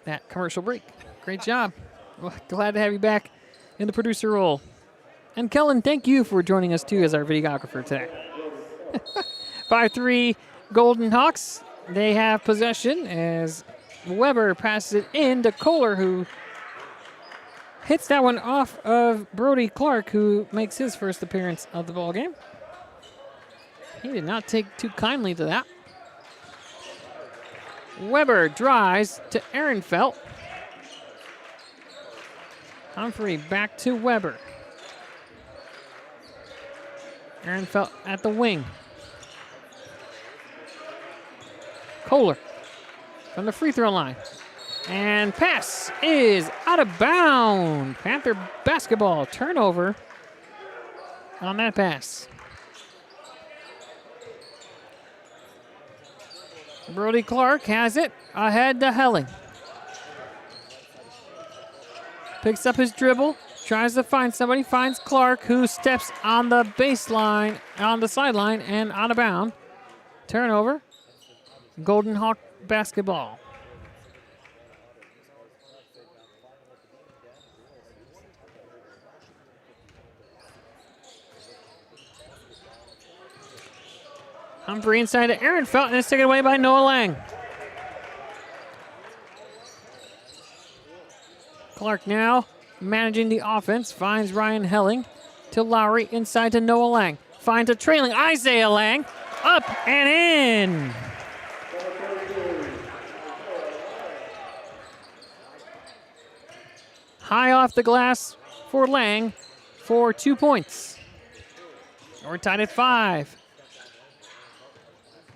that commercial break. Great job. Well, glad to have you back in the producer role. And Kellen, thank you for joining us too as our videographer today. 5-3 Golden Hawks. They have possession as Weber passes it in to Kohler, who hits that one off of Brody Clark, who makes his first appearance of the ball game. He did not take too kindly to that. Weber drives to Aaron Felt. Humphrey back to Weber. Aaron Felt at the wing. Kohler from the free throw line. And pass is out of bounds. Panther basketball turnover on that pass. Brody Clark has it ahead to Helling. Picks up his dribble, tries to find somebody, finds Clark, who steps on the baseline, on the sideline, and out of bounds. Turnover. Golden Hawk basketball. Humphrey inside to Aaron Felt, and it's taken away by Noah Lang. Clark now managing the offense, finds Ryan Helling to Lowry, inside to Noah Lang. Finds a trailing Isaiah Lang, up and in. High off the glass for Lang for 2 points. We're tied at 5.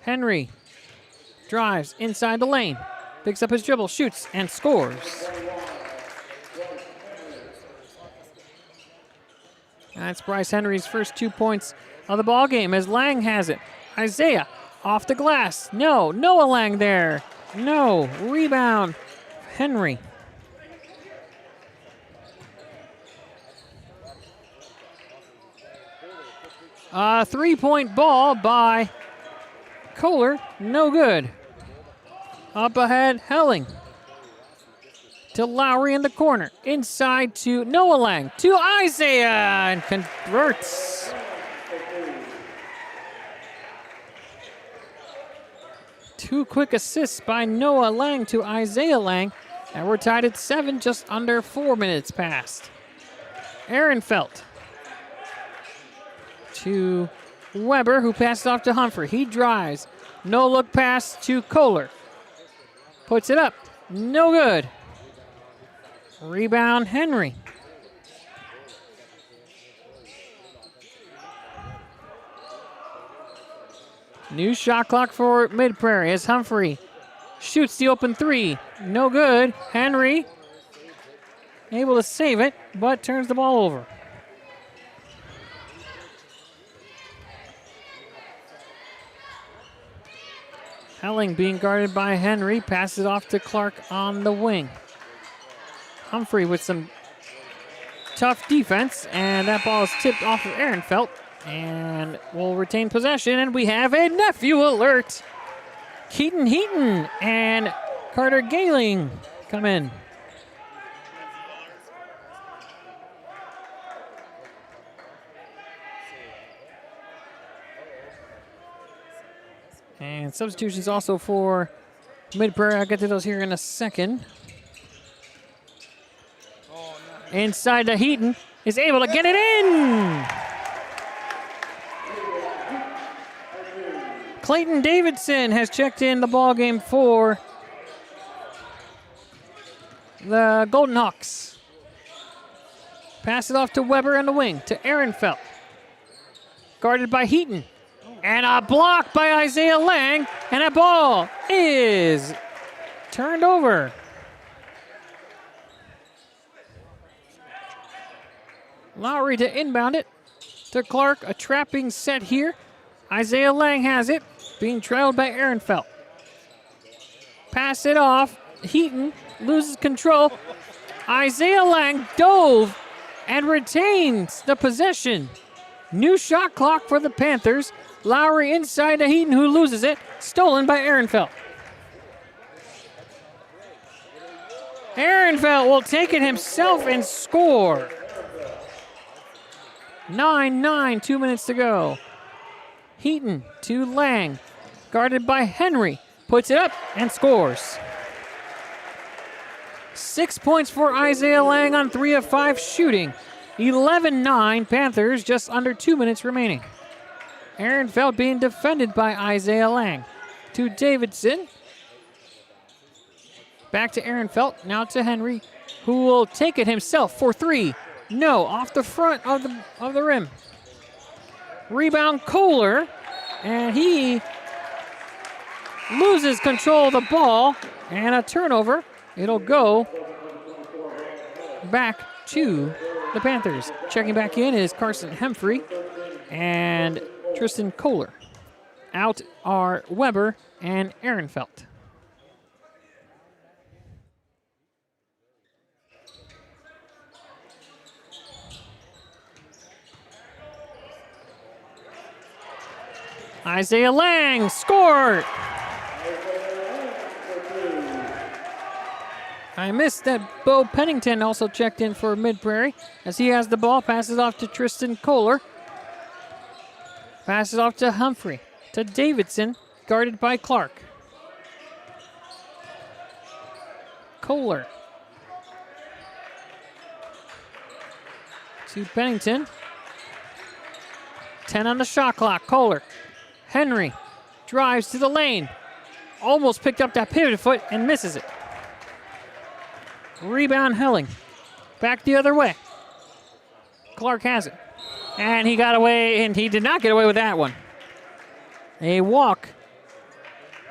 Henry drives inside the lane, picks up his dribble, shoots, and scores. That's Bryce Henry's first 2 points of the ball game as Lang has it. Isaiah off the glass. No. Noah Lang there. No. Rebound. Henry. A 3-point ball by Kohler. No good. Up ahead, Helling. To Lowry in the corner. Inside to Noah Lang. To Isaiah. And converts. Two quick assists by Noah Lang to Isaiah Lang. And we're tied at 7, just under 4 minutes past. Ehrenfeld to Weber, who passes off to Humphrey. He drives. No look pass to Kohler. Puts it up. No good. Rebound, Henry. New shot clock for Mid-Prairie as Humphrey shoots the open 3. No good. Henry able to save it, but turns the ball over. Helling being guarded by Henry. Passes off to Clark on the wing. Humphrey with some tough defense, and that ball is tipped off of Ehrenfeld, and will retain possession, and we have a nephew alert. Keaton Heaton and Carter Galing come in. And substitutions also for Mid-Prairie. I'll get to those here in a second. Inside to Heaton, is able to get it in. Clayton Davidson has checked in the ball game for the Golden Hawks. Pass it off to Weber on the wing to Ehrenfeld. Guarded by Heaton. And a block by Isaiah Lang, and that ball is turned over. Lowry to inbound it to Clark. A trapping set here. Isaiah Lang has it, being trailed by Ehrenfeld. Pass it off. Heaton loses control. Isaiah Lang dove and retains the possession. New shot clock for the Panthers. Lowry inside to Heaton, who loses it. Stolen by Ehrenfeld. Ehrenfeld will take it himself and score. 9-9, 2 minutes to go. Heaton to Lang, guarded by Henry. Puts it up and scores. 6 points for Isaiah Lang on 3 of 5 shooting. 11-9 Panthers, just under 2 minutes remaining. Ehrenfeld being defended by Isaiah Lang. To Davidson. Back to Ehrenfeld, now to Henry, who will take it himself for 3. No, off the front of the rim. Rebound Kohler, and he loses control of the ball, and a turnover. It'll go back to the Panthers. Checking back in is Carson Humphrey and Tristan Kohler. Out are Weber and Ehrenfeld. Isaiah Lang scored. I missed that Bo Pennington also checked in for Mid-Prairie as he has the ball, passes off to Tristan Kohler. Passes off to Humphrey, to Davidson, guarded by Clark. Kohler. To Pennington. 10 on the shot clock, Kohler. Henry drives to the lane. Almost picked up that pivot foot and misses it. Rebound Helling. Back the other way. Clark has it. And he got away, and he did not get away with that one. A walk.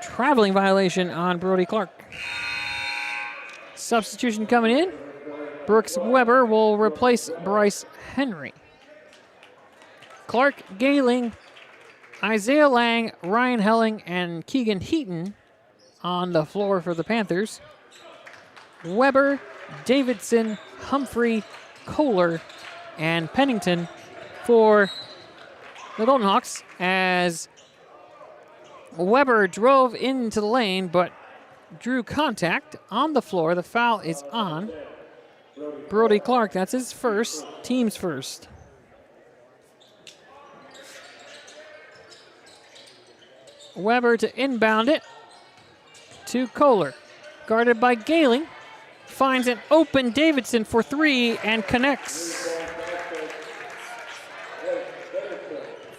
Traveling violation on Brody Clark. Substitution coming in. Brooks Weber will replace Bryce Henry. Clark Galing, Isaiah Lang, Ryan Helling, and Keegan Heaton on the floor for the Panthers. Weber, Davidson, Humphrey, Kohler, and Pennington for the Golden Hawks as Weber drove into the lane but drew contact on the floor. The foul is on Brody Clark. That's his first, team's first. Weber to inbound it to Kohler. Guarded by Galing. finds an open Davidson for three and connects.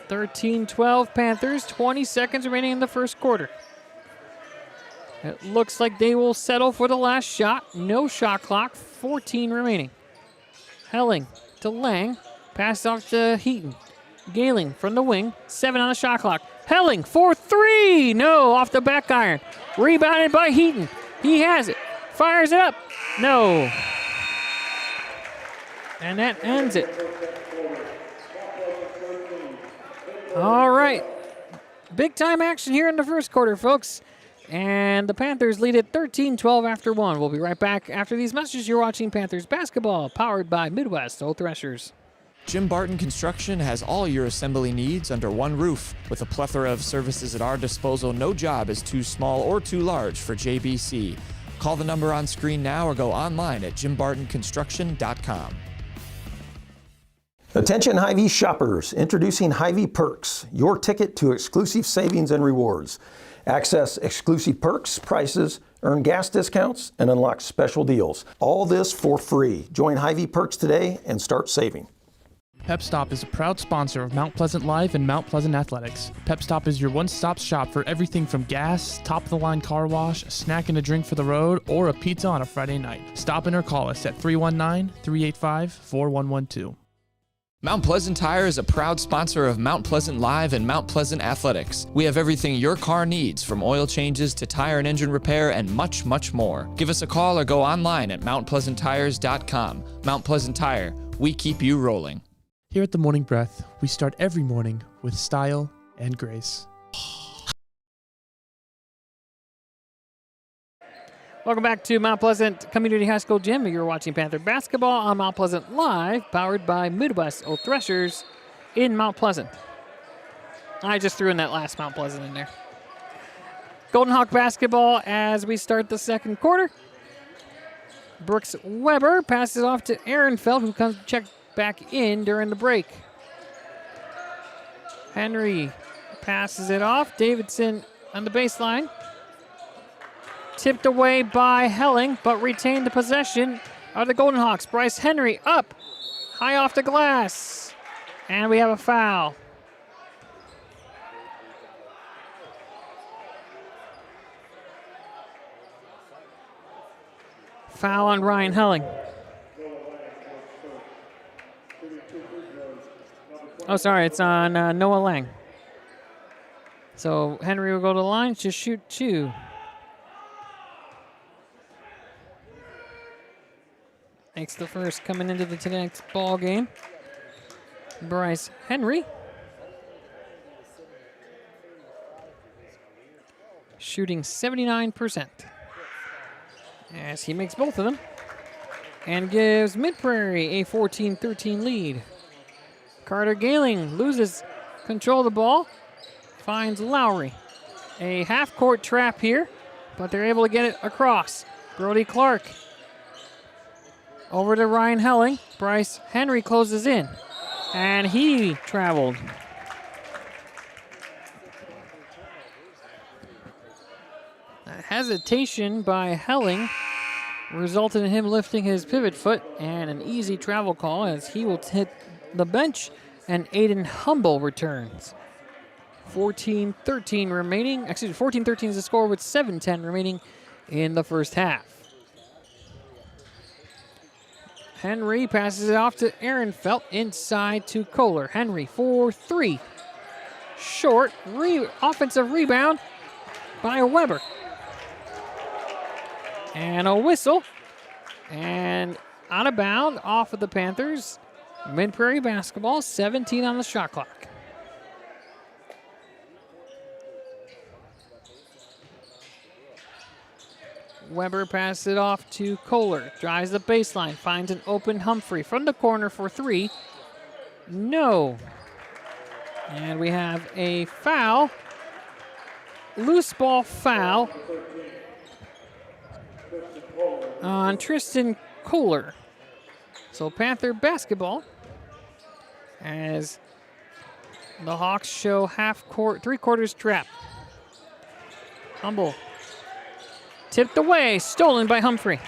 13-12 Panthers, 20 seconds remaining in the first quarter. It looks like they will settle for the last shot. No shot clock, 14 remaining. Helling to Lang, pass off to Heaton. Gailing from the wing, 7 on the shot clock. Helling for three, no, off the back iron. Rebounded by Heaton. He has it, fires it up, no. And that ends it. All right, big time action here in the first quarter, folks. And the Panthers lead it 13-12 after one. We'll be right back after these messages. You're watching Panthers basketball, powered by Midwest Old Threshers. Jim Barton Construction has all your assembly needs under one roof. With a plethora of services at our disposal, no job is too small or too large for JBC. Call the number on screen now or go online at jimbartonconstruction.com. Attention Hy-Vee shoppers, introducing Hy-Vee Perks, your ticket to exclusive savings and rewards. Access exclusive perks, prices, earn gas discounts, and unlock special deals. All this for free. Join Hy-Vee Perks today and start saving. Pep Stop is a proud sponsor of Mount Pleasant Live and Mount Pleasant Athletics. Pep Stop is your one-stop shop for everything from gas, top-of-the-line car wash, a snack and a drink for the road, or a pizza on a Friday night. Stop in or call us at 319-385-4112. Mount Pleasant Tire is a proud sponsor of Mount Pleasant Live and Mount Pleasant Athletics. We have everything your car needs, from oil changes to tire and engine repair and much, much more. Give us a call or go online at mountpleasanttires.com. Mount Pleasant Tire, we keep you rolling. Here at the Morning Breath, we start every morning with style and grace. Welcome back to Mount Pleasant Community High School Gym. You're watching Panther basketball on Mount Pleasant Live, powered by Midwest Old Threshers in Mount Pleasant. I just threw in that last Mount Pleasant in there. Golden Hawk basketball as we start the second quarter. Brooks Weber passes off to Ehrenfeld, who comes check back in during the break. Henry passes it off. Davidson on the baseline. Tipped away by Helling, but retained the possession of the Golden Hawks. Bryce Henry up, high off the glass. And we have a foul. Foul on Ryan Helling. Oh, sorry, it's on Noah Lang. So Henry will go to the line to shoot two. Makes the first coming into the tonight's ball game. Bryce Henry. Shooting 79%. As he makes both of them. And gives Mid-Prairie a 14-13 lead. Carter Gailing loses control of the ball. Finds Lowry. A half-court trap here, but they're able to get it across. Brody Clark. Over to Ryan Helling. Bryce Henry closes in. And he traveled. A hesitation by Helling resulted in him lifting his pivot foot, and an easy travel call as he will hit the bench, and Aiden Humble returns. 14-13 remaining. 14-13 is the score with 7:10 remaining in the first half. Henry passes it off to Ehrenfeld, inside to Kohler. Henry for three. Short, offensive rebound by Weber. And a whistle. And out of bound off of the Panthers. Mid-Prairie basketball, 17 on the shot clock. Weber passes it off to Kohler. Drives the baseline. Finds an open Humphrey from the corner for three. No. And we have a foul. Loose ball foul on Tristan Kohler. So Panther basketball as the Hawks show half court, 3/4 trap. Humble. Tipped away, stolen by Humphrey.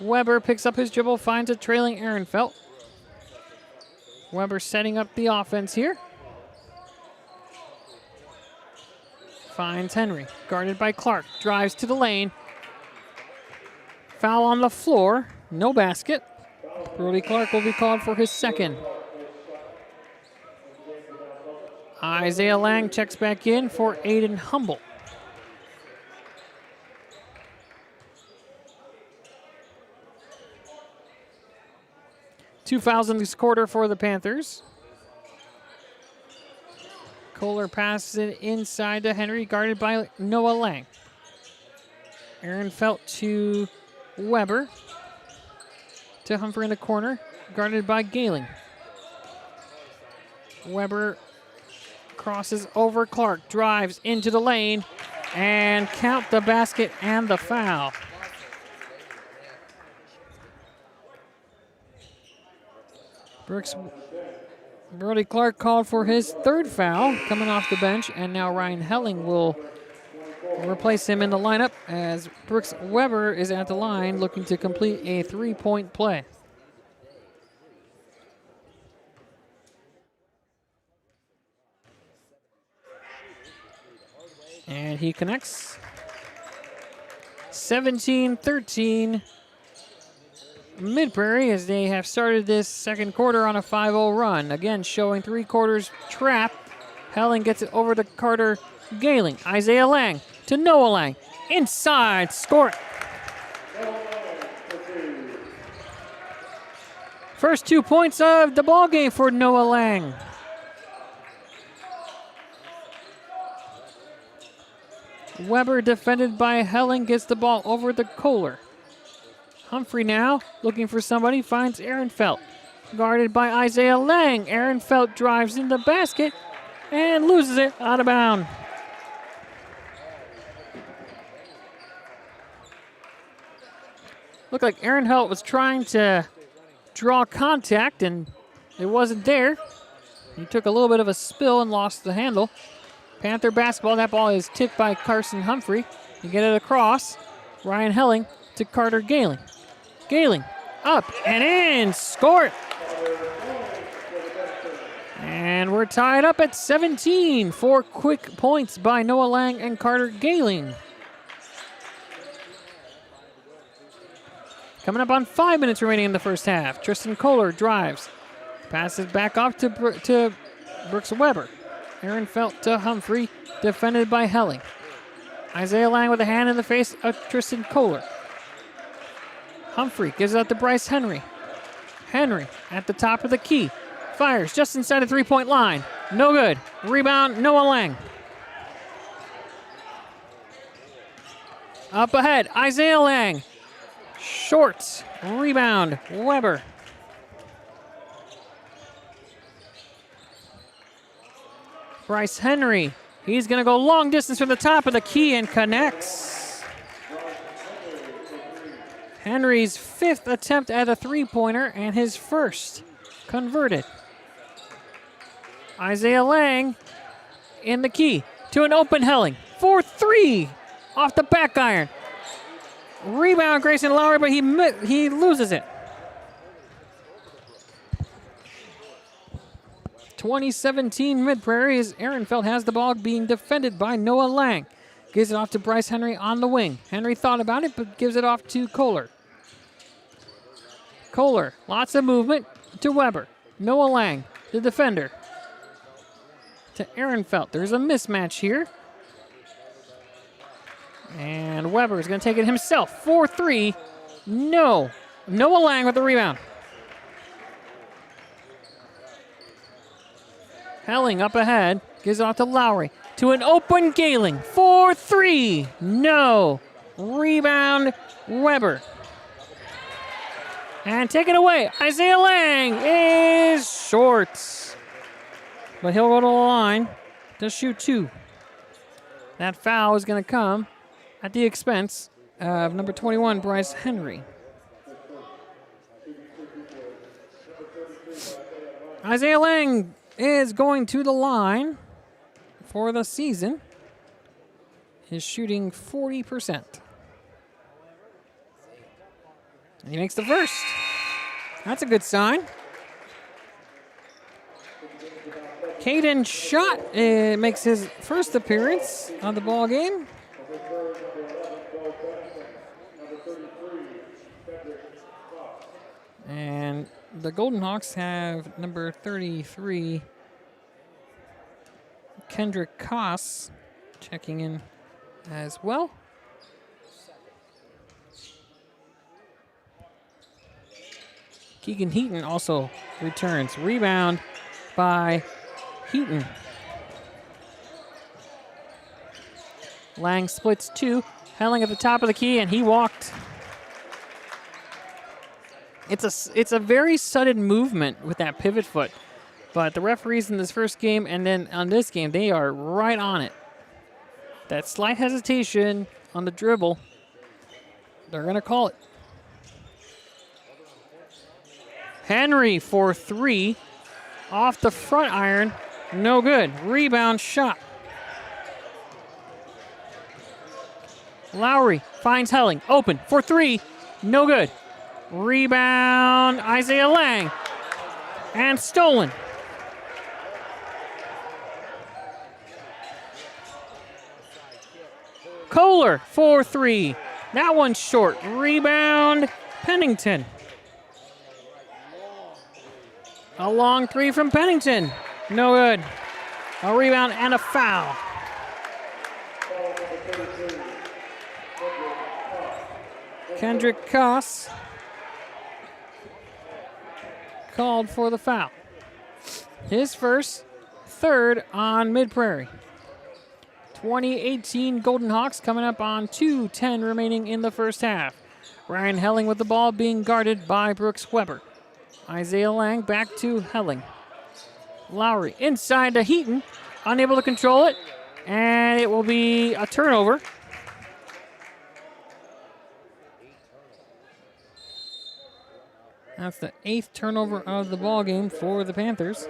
Weber picks up his dribble, finds a trailing Ehrenfeld. Weber setting up the offense here. Finds Henry, guarded by Clark, drives to the lane. Foul on the floor, no basket. Brody Clark will be called for his second. Isaiah Lang checks back in for Aiden Humble. Two fouls in this quarter for the Panthers. Kohler passes it inside to Henry, guarded by Noah Lang. Ehrenfeld to Weber. To Humphrey in the corner, guarded by Gayling. Weber crosses over Clark, drives into the lane, and count the basket and the foul. Brody Clark called for his third foul coming off the bench, and now Ryan Helling will replace him in the lineup as Brooks Weber is at the line looking to complete a three-point play. And he connects. 17-13. Mid-Prairie as they have started this second quarter on a 5-0 run. Again, showing three-quarters trap. Helling gets it over to Carter Gayling. Isaiah Lang to Noah Lang. Inside, score. First 2 points of the ball game for Noah Lang. Weber, defended by Helling, gets the ball over to Kohler. Humphrey now looking for somebody, finds Ehrenfeld. Guarded by Isaiah Lang. Ehrenfeld drives in the basket and loses it out of bounds. Looked like Ehrenfeld was trying to draw contact and it wasn't there. He took a little bit of a spill and lost the handle. Panther basketball, that ball is tipped by Carson Humphrey. You get it across. Ryan Helling to Carter Gayling. Gayling up and in, score it. And we're tied up at 17. 4 quick points by Noah Lang and Carter Gayling. Coming up on 5 minutes remaining in the first half. Tristan Kohler drives. Passes back off to Brooks Weber. Ehrenfeld to Humphrey, defended by Helling. Isaiah Lang with a hand in the face of Tristan Kohler. Humphrey gives it out to Bryce Henry. Henry at the top of the key. Fires just inside the three-point line. No good. Rebound, Noah Lang. Up ahead, Isaiah Lang. Short. Rebound, Weber. Bryce Henry. He's going to go long distance from the top of the key and connects. Henry's 5th attempt at a three-pointer and his first converted. Isaiah Lang in the key to an open Helling. 4-3 off the back iron. Rebound Grayson Lowry, but he loses it. 2017 Mid-Prairie as Ehrenfeld has the ball being defended by Noah Lang. Gives it off to Bryce Henry on the wing. Henry thought about it, but gives it off to Kohler. Kohler, lots of movement to Weber. Noah Lang, the defender. To Ehrenfeld. There's a mismatch here. And Weber is going to take it himself. 4-3. No. Noah Lang with the rebound. Helling up ahead. Gives it off to Lowry. To an open Gayling. 4-3. No. Rebound, Weber. And taken away. Isaiah Lang is short. But he'll go to the line to shoot 2. That foul is going to come at the expense of number 21, Bryce Henry. Isaiah Lang is going to the line for the season. He's shooting 40%. He makes the first. That's a good sign. Caden Schott makes his first appearance on the ball game. And the Golden Hawks have number 33, Kendrick Koss, checking in as well. Keegan Heaton also returns. Rebound by Heaton. Lang splits two. Helling at the top of the key, and he walked. It's a very sudden movement with that pivot foot. But the referees in this first game and then on this game, they are right on it. That slight hesitation on the dribble, they're going to call it. Henry for three. Off the front iron. No good. Rebound shot. Lowry finds Helling. Open for three. No good. Rebound Isaiah Lang. And stolen. Kohler for three. That one's short. Rebound Pennington. A long three from Pennington. No good. A rebound and a foul. Kendrick Koss called for the foul. His first, third on Mid-Prairie. 2018 Golden Hawks coming up on 2:10 remaining in the first half. Ryan Helling with the ball being guarded by Brooks Weber. Isaiah Lang back to Helling. Lowry inside to Heaton, unable to control it, and it will be a turnover. That's the 8th turnover of the ball game for the Panthers.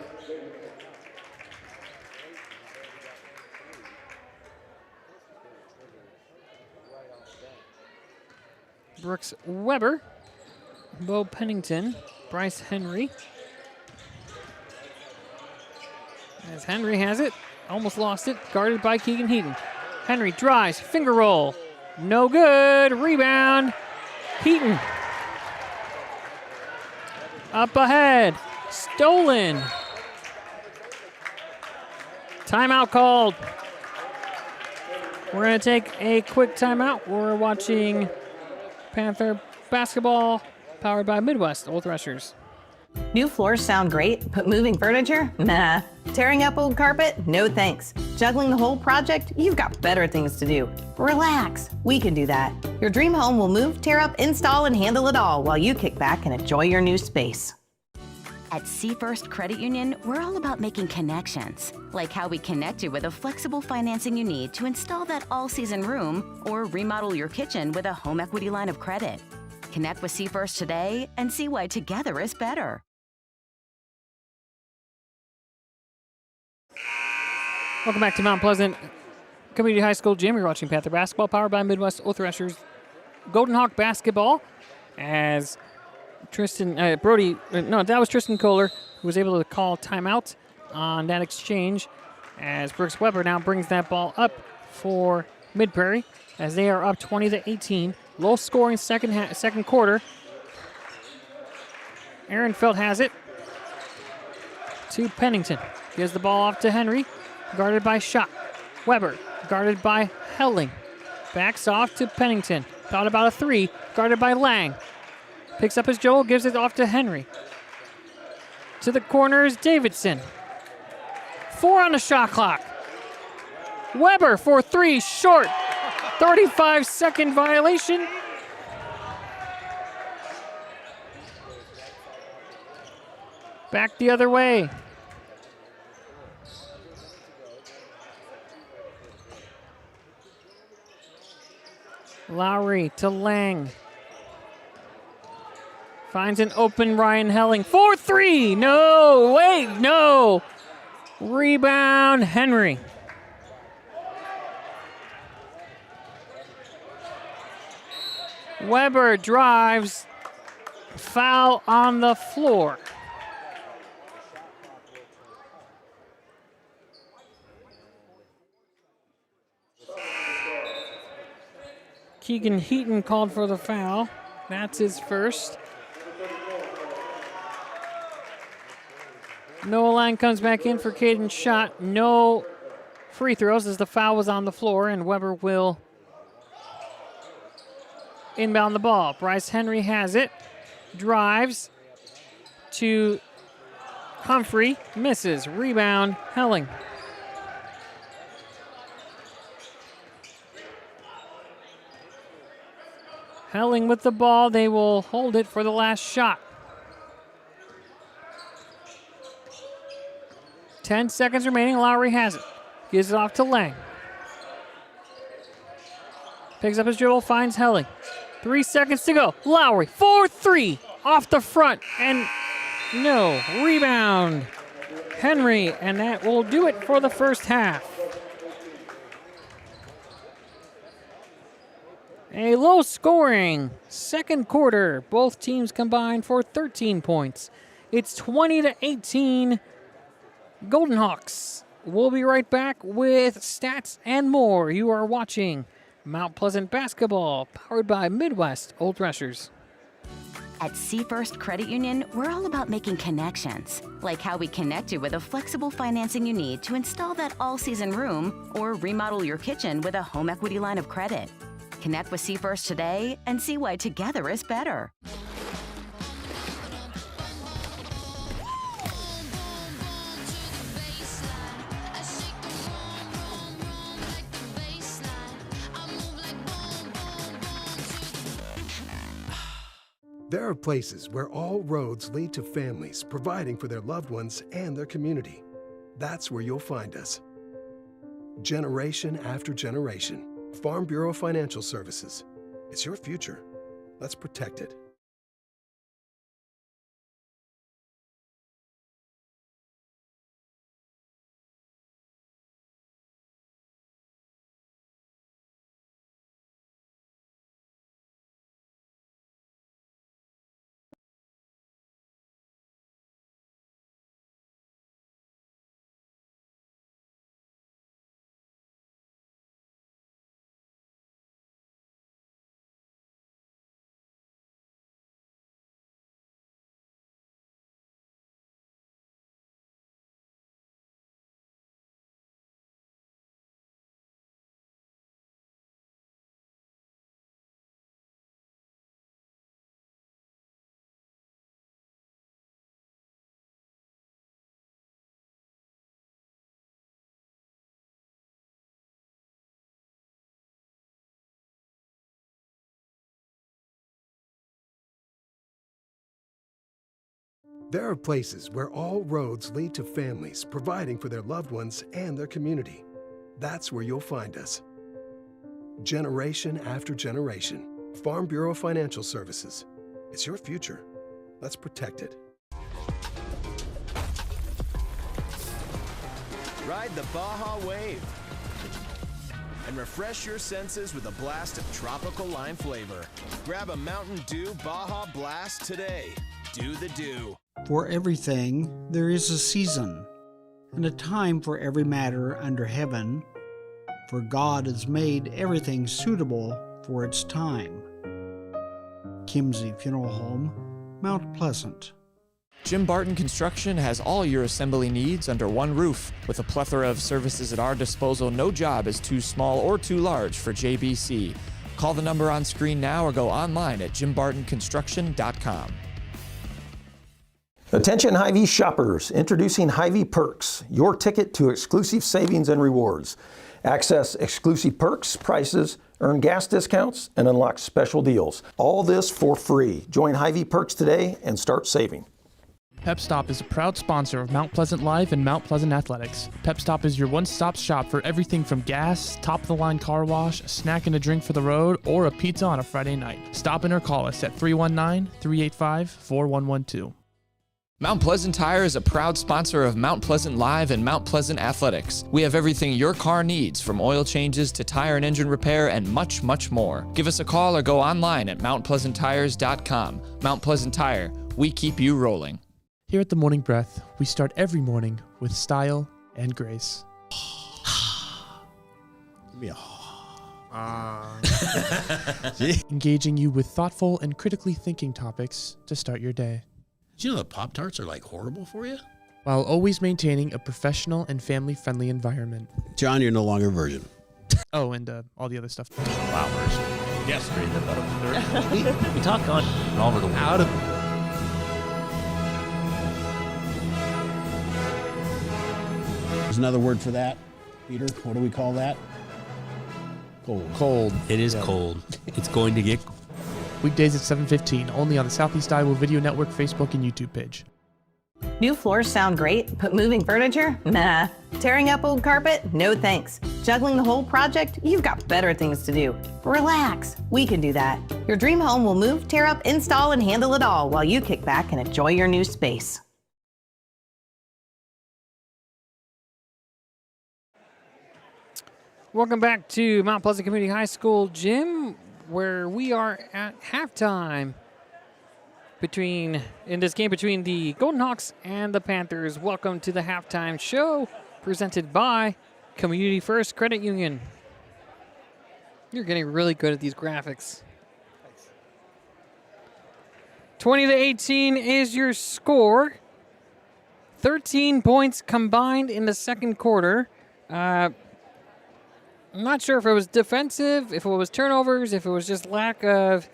Brooks Weber, Bo Pennington, Bryce Henry. As Henry has it, almost lost it, guarded by Keegan Heaton. Henry drives, finger roll, no good, rebound, Heaton. Up ahead, stolen. Timeout called. We're going to take a quick timeout. We're watching Panther basketball powered by Midwest Old Threshers. New floors sound great, but moving furniture? Nah. Tearing up old carpet? No thanks. Juggling the whole project? You've got better things to do. Relax. We can do that. Your dream home will move, tear up, install, and handle it all while you kick back and enjoy your new space. At First Credit Union, we're all about making connections, like how we connect you with a flexible financing you need to install that all-season room or remodel your kitchen with a home equity line of credit. Connect with First today and see why together is better. Welcome back to Mount Pleasant Community High School Gym. You're watching Panther basketball powered by Midwest Old Threshers. Golden Hawk basketball as Tristan that was Tristan Kohler who was able to call timeout on that exchange as Brooks Weber now brings that ball up for Mid-Prairie as they are up 20-18. Low scoring second quarter. Aaron Felt has it to Pennington. Gives the ball off to Henry, guarded by Schott. Weber, guarded by Helling. Backs off to Pennington. Thought about a three, guarded by Lang. Picks up his Joel, gives it off to Henry. To the corners, Davidson. 4 on the shot clock. Weber for three, short. 35-second violation. Back the other way. Lowry to Lang. Finds an open Ryan Helling. 4-3. No, wait, no. Rebound, Henry. Weber drives, Foul on the floor. Keegan Heaton called for the foul. That's his first. Noah Lang comes back in for Caden's shot. No free throws as the foul was on the floor, and Weber will inbound the ball. Bryce Henry has it. Drives to Humphrey. Misses. Rebound, Helling. Helling with the ball. They will hold it for the last shot. 10 seconds remaining. Lowry has it. Gives it off to Lang. Picks up his dribble, finds Helling. 3 seconds to go. Lowry, 4-3 off the front. And no. Rebound, Henry. And that will do it for the first half. A low-scoring second quarter. Both teams combined for 13 points. It's 20-18 Golden Hawks. We'll be right back with stats and more. You are watching Mount Pleasant Basketball, powered by Midwest Old Threshers. At Seafirst Credit Union, we're all about making connections, like how we connect you with a flexible financing you need to install that all-season room or remodel your kitchen with a home equity line of credit. Connect with Seafirst today and see why together is better. There are places where all roads lead to families providing for their loved ones and their community. That's where you'll find us. Generation after generation. Farm Bureau Financial Services. It's your future. Let's protect it. There are places where all roads lead to families providing for their loved ones and their community. That's where you'll find us. Generation after generation. Farm Bureau Financial Services. It's your future. Let's protect it. Ride the Baja Wave and refresh your senses with a blast of tropical lime flavor. Grab a Mountain Dew Baja Blast today. Do the dew. For everything there is a season, and a time for every matter under heaven, for God has made everything suitable for its time. Kimsey Funeral Home, Mount Pleasant. Jim Barton Construction has all your assembly needs under one roof. With a plethora of services at our disposal, no job is too small or too large for JBC. Call the number on screen now or go online at jimbartonconstruction.com. Attention Hy-Vee shoppers, introducing Hy-Vee Perks, your ticket to exclusive savings and rewards. Access exclusive perks, prices, earn gas discounts, and unlock special deals. All this for free. Join Hy-Vee Perks today and start saving. Pep Stop is a proud sponsor of Mount Pleasant Live and Mount Pleasant Athletics. Pep Stop is your one-stop shop for everything from gas, top-of-the-line car wash, a snack and a drink for the road, or a pizza on a Friday night. Stop in or call us at 319-385-4112. Mount Pleasant Tire is a proud sponsor of Mount Pleasant Live and Mount Pleasant Athletics. We have everything your car needs, from oil changes to tire and engine repair and much, much more. Give us a call or go online at mountpleasanttires.com. Mount Pleasant Tire, we keep you rolling. Here at The Morning Breath, we start every morning with style and grace. Give me a Engaging you with thoughtful and critically thinking topics to start your day. Did you know that Pop-Tarts are like horrible for you? While always maintaining a professional and family-friendly environment. John, you're no longer a virgin. Oh, and all the other stuff. Wow, version. Yes, read the book. We talk on all over the world. Out of There's another word for that. Peter, what do we call that? Cold. It is cold. It's going to get Weekdays at 7:15, only on the Southeast Iowa Video Network Facebook and YouTube page. New floors sound great, but moving furniture? Nah. Tearing up old carpet? No thanks. Juggling the whole project? You've got better things to do. Relax. We can do that. Your dream home will move, tear up, install, and handle it all while you kick back and enjoy your new space. Welcome back to Mount Pleasant Community High School gym, where we are at halftime in this game between the Golden Hawks and the Panthers. Welcome to the halftime show presented by Community First Credit Union. You're getting really good at these graphics. 20-18 is your score. 13 points combined in the second quarter. I'm not sure if it was defensive, if it was turnovers, if it was just lack of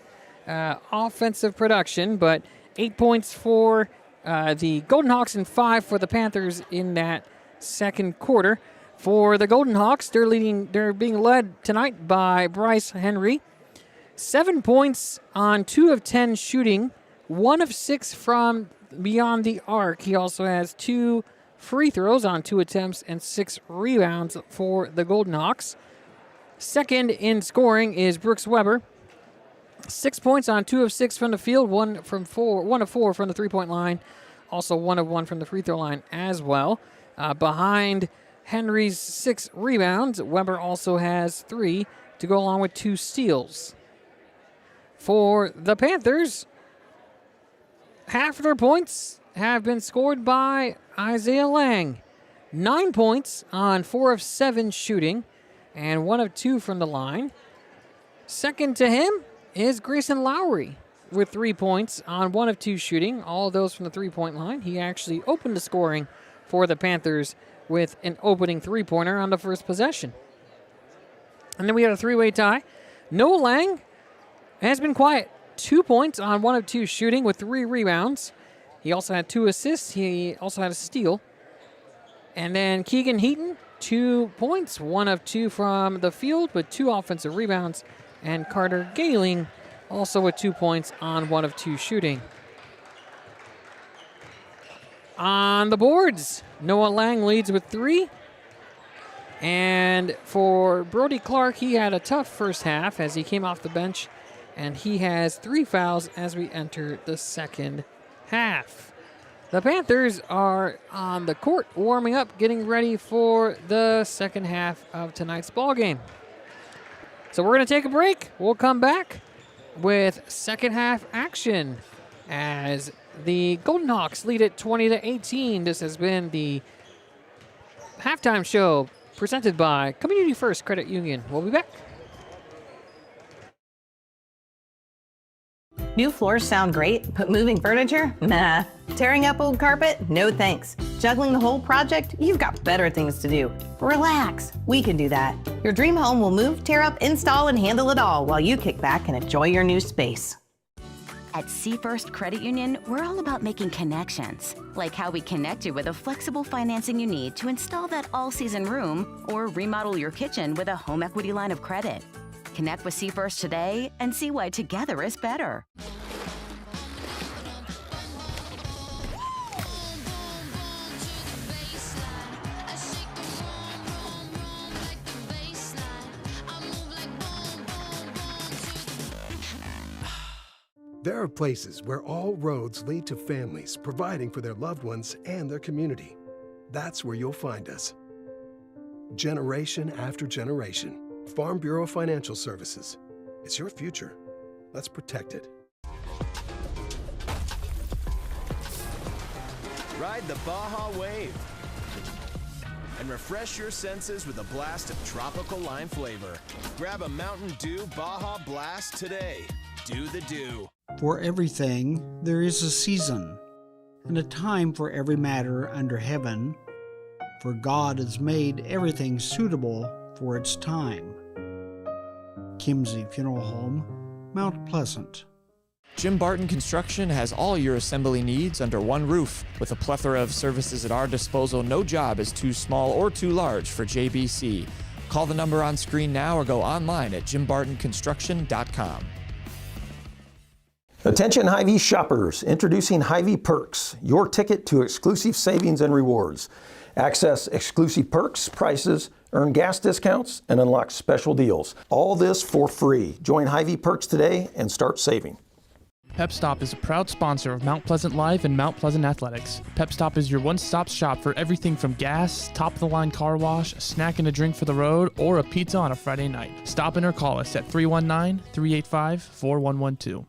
offensive production, but 8 points for the Golden Hawks and 5 for the Panthers in that second quarter. For the Golden Hawks, they're being led tonight by Bryce Henry. 7 points on 2 of 10 shooting, 1 of 6 from beyond the arc. He also has 2 free throws on 2 attempts and 6 rebounds for the Golden Hawks. Second in scoring is Brooks Weber. 6 points on 2 of 6 from the field, 1 of 4 from the three-point line, also 1 of 1 from the free throw line as well. Behind Henry's 6 rebounds, Weber also has 3 to go along with 2 steals. For the Panthers, half of their points have been scored by Isaiah Lang. 9 points on 4 of 7 shooting and 1 of 2 from the line. Second to him is Grayson Lowry with 3 points on 1 of 2 shooting, all of those from the three-point line. He actually opened the scoring for the Panthers with an opening three-pointer on the first possession. And then we had a three-way tie. Noah Lang has been quiet. 2 points on 1 of 2 shooting with 3 rebounds. He also had 2 assists. He also had a steal. And then Keegan Heaton, 2 points, 1 of 2 from the field with 2 offensive rebounds. And Carter Gayling also with 2 points on 1 of 2 shooting. On the boards, Noah Lang leads with 3. And for Brody Clark, he had a tough first half as he came off the bench, and he has 3 fouls as we enter the second half. The Panthers are on the court warming up, getting ready for the second half of tonight's ball game. So we're going to take a break. We'll come back with second half action as the Golden Hawks lead it 20-18. This has been the halftime show presented by Community First Credit Union. We'll be back. New floors sound great, but moving furniture? Nah. Tearing up old carpet? No thanks. Juggling the whole project? You've got better things to do. Relax. We can do that. Your dream home will move, tear up, install, and handle it all while you kick back and enjoy your new space. At First Credit Union, we're all about making connections, like how we connect you with a flexible financing you need to install that all-season room or remodel your kitchen with a home equity line of credit. Connect with First today and see why together is better. There are places where all roads lead to families providing for their loved ones and their community. That's where you'll find us. Generation after generation. Farm Bureau Financial Services. It's your future. Let's protect it. Ride the Baja Wave and refresh your senses with a blast of tropical lime flavor. Grab a Mountain Dew Baja Blast today. Do the dew. For everything there is a season, and a time for every matter under heaven, for God has made everything suitable for its time. Kimsey Funeral Home, Mount Pleasant. Jim Barton Construction has all your assembly needs under one roof. With a plethora of services at our disposal, no job is too small or too large for JBC. Call the number on screen now or go online at jimbartonconstruction.com. Attention Hy-Vee shoppers, introducing Hy-Vee Perks, your ticket to exclusive savings and rewards. Access exclusive perks, prices, earn gas discounts, and unlock special deals. All this for free. Join Hy-Vee Perks today and start saving. Pep Stop is a proud sponsor of Mount Pleasant Live and Mount Pleasant Athletics. Pep Stop is your one-stop shop for everything from gas, top-of-the-line car wash, a snack and a drink for the road, or a pizza on a Friday night. Stop in or call us at 319-385-4112.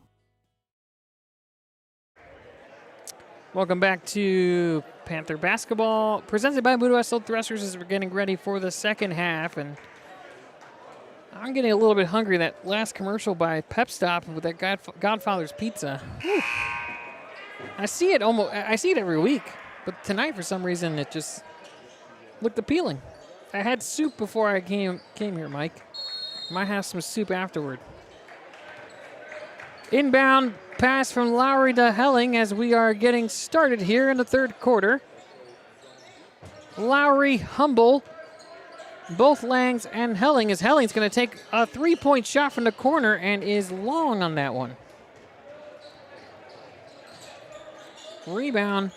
Welcome back to Panther basketball, presented by Midwest Threshers as we're getting ready for the second half. And I'm getting a little bit hungry. That last commercial by Pep Stop with that Godfather's Pizza. Whew. I see it every week, but tonight for some reason it just looked appealing. I had soup before I came here, Mike. Might have some soup afterward. Inbound pass from Lowry to Helling as we are getting started here in the third quarter. Lowry, Humble, both Langs and Helling, as Helling's going to take a three-point shot from the corner and is long on that one. Rebound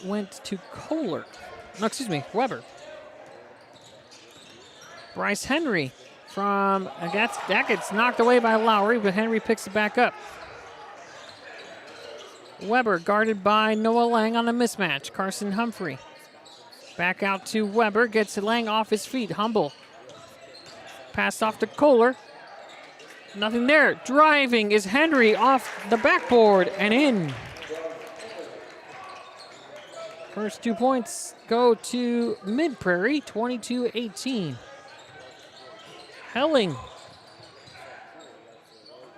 went to Kohler. No, excuse me, Weber. Bryce Henry from, that gets knocked away by Lowry, but Henry picks it back up. Weber guarded by Noah Lang on the mismatch. Carson Humphrey. Back out to Weber, gets Lang off his feet. Humble. Passed off to Kohler. Nothing there. Driving is Henry off the backboard and in. First 2 points go to Mid-Prairie, 22-18. Helling.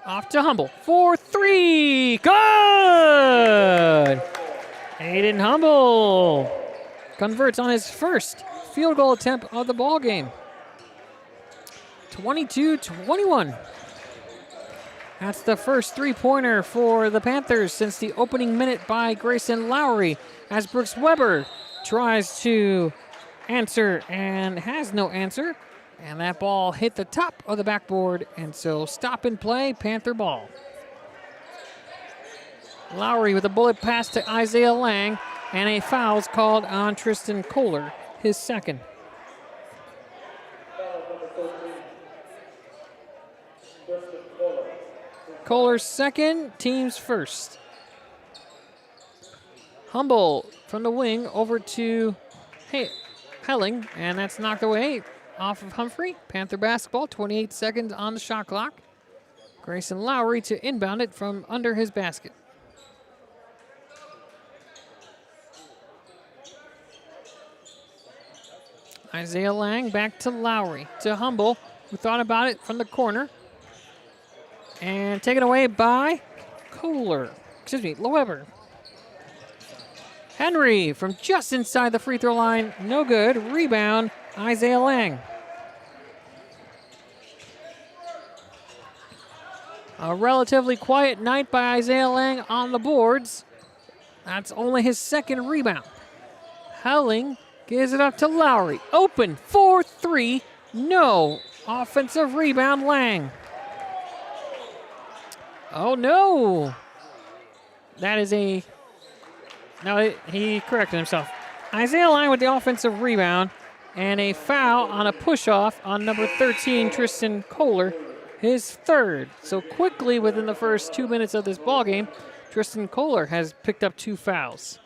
Off to Humble. 4-3. Good! Aiden Humble converts on his first field goal attempt of the ball game. 22-21. That's the first three-pointer for the Panthers since the opening minute by Grayson Lowry, as Brooks Weber tries to answer and has no answer. And that ball hit the top of the backboard, and so stop and play, Panther ball. Lowry with a bullet pass to Isaiah Lang, and a foul's called on Tristan Kohler, his second. Kohler's second, team's first. Humble from the wing over to Helling, and that's knocked away off of Humphrey. Panther basketball, 28 seconds on the shot clock. Grayson Lowry to inbound it from under his basket. Isaiah Lang back to Lowry, to Humble, who thought about it from the corner. And taken away by Weber. Henry from just inside the free throw line, no good. Rebound, Isaiah Lang. A relatively quiet night by Isaiah Lang on the boards. That's only his second rebound. Helling gives it up to Lowry. Open, 4-3, no. Offensive rebound, Lang. Oh, no. That is he corrected himself. Isaiah Lang with the offensive rebound and a foul on a push-off on number 13, Tristan Kohler, his third. So quickly within the first 2 minutes of this ballgame, Tristan Kohler has picked up 2 fouls.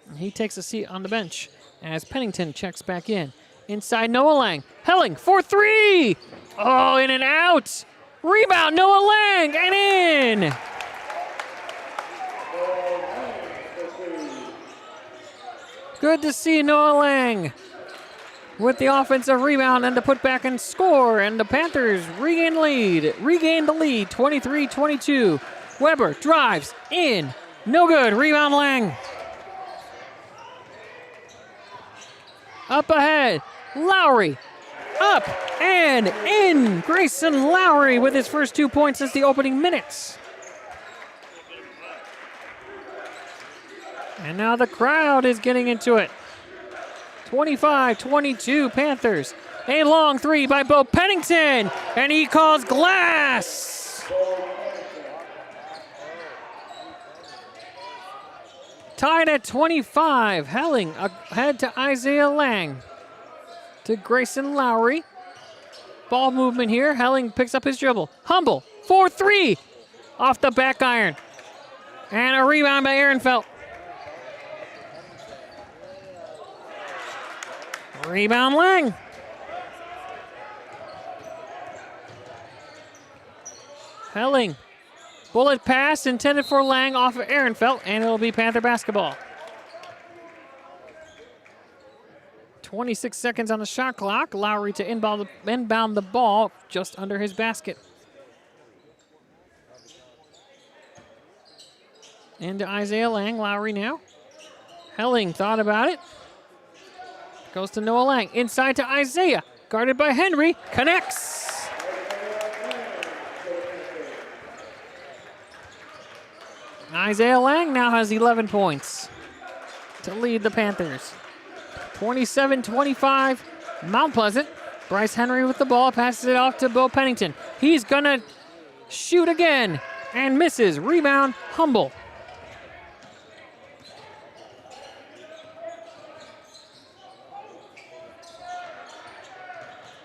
And he takes a seat on the bench as Pennington checks back in. Inside Noah Lang. Helling for 3! Oh, in and out! Rebound, Noah Lang, and in! Good to see Noah Lang with the offensive rebound and the putback and score, and the Panthers regain the lead, 23-22. Weber drives in, no good, rebound Lang. Up ahead, Lowry, up and in. Grayson Lowry with his first 2 points since the opening minutes. And now the crowd is getting into it. 25-22 Panthers. A long 3 by Bo Pennington, and he calls glass. Tied at 25. Helling ahead to Isaiah Lang. To Grayson Lowry. Ball movement here. Helling picks up his dribble. Humble, 4-3. Off the back iron. And a rebound by Ehrenfeld. Rebound Lang. Helling. Bullet pass intended for Lang off of Ehrenfeld, and it'll be Panther basketball. 26 seconds on the shot clock. Lowry to inbound the ball just under his basket. Into Isaiah Lang. Lowry now. Helling thought about it. Goes to Noah Lang. Inside to Isaiah. Guarded by Henry. Connects. Isaiah Lang now has 11 points to lead the Panthers. 27-25, Mount Pleasant. Bryce Henry with the ball, passes it off to Bo Pennington. He's gonna shoot again and misses. Rebound, Humble.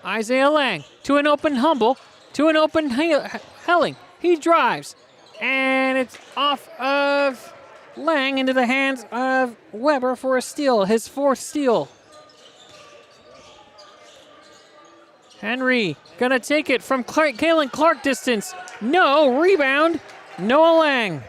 Isaiah Lang to an open Humble, to an open Helling. He drives, and it's off of Lang into the hands of Weber for a steal, his 4th steal. Henry gonna take it from Kalen Clark distance. No, rebound, Noah Lang.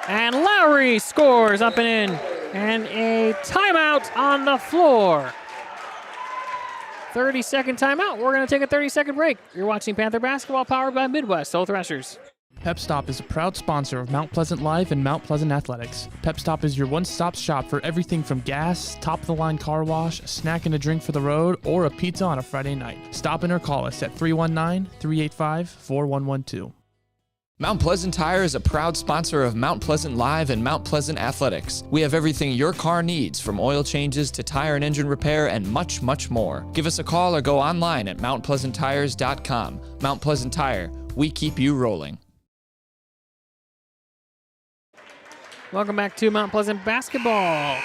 And Lowry scores up and in. And a timeout on the floor. 30-second timeout. We're going to take a 30-second break. You're watching Panther basketball powered by Midwest Soul Threshers. Pep Stop is a proud sponsor of Mount Pleasant Live and Mount Pleasant Athletics. Pep Stop is your one-stop shop for everything from gas, top-of-the-line car wash, a snack and a drink for the road, or a pizza on a Friday night. Stop in or call us at 319-385-4112. Mount Pleasant Tire is a proud sponsor of Mount Pleasant Live and Mount Pleasant Athletics. We have everything your car needs, from oil changes to tire and engine repair and much, much more. Give us a call or go online at mountpleasanttires.com. Mount Pleasant Tire, we keep you rolling. Welcome back to Mount Pleasant basketball,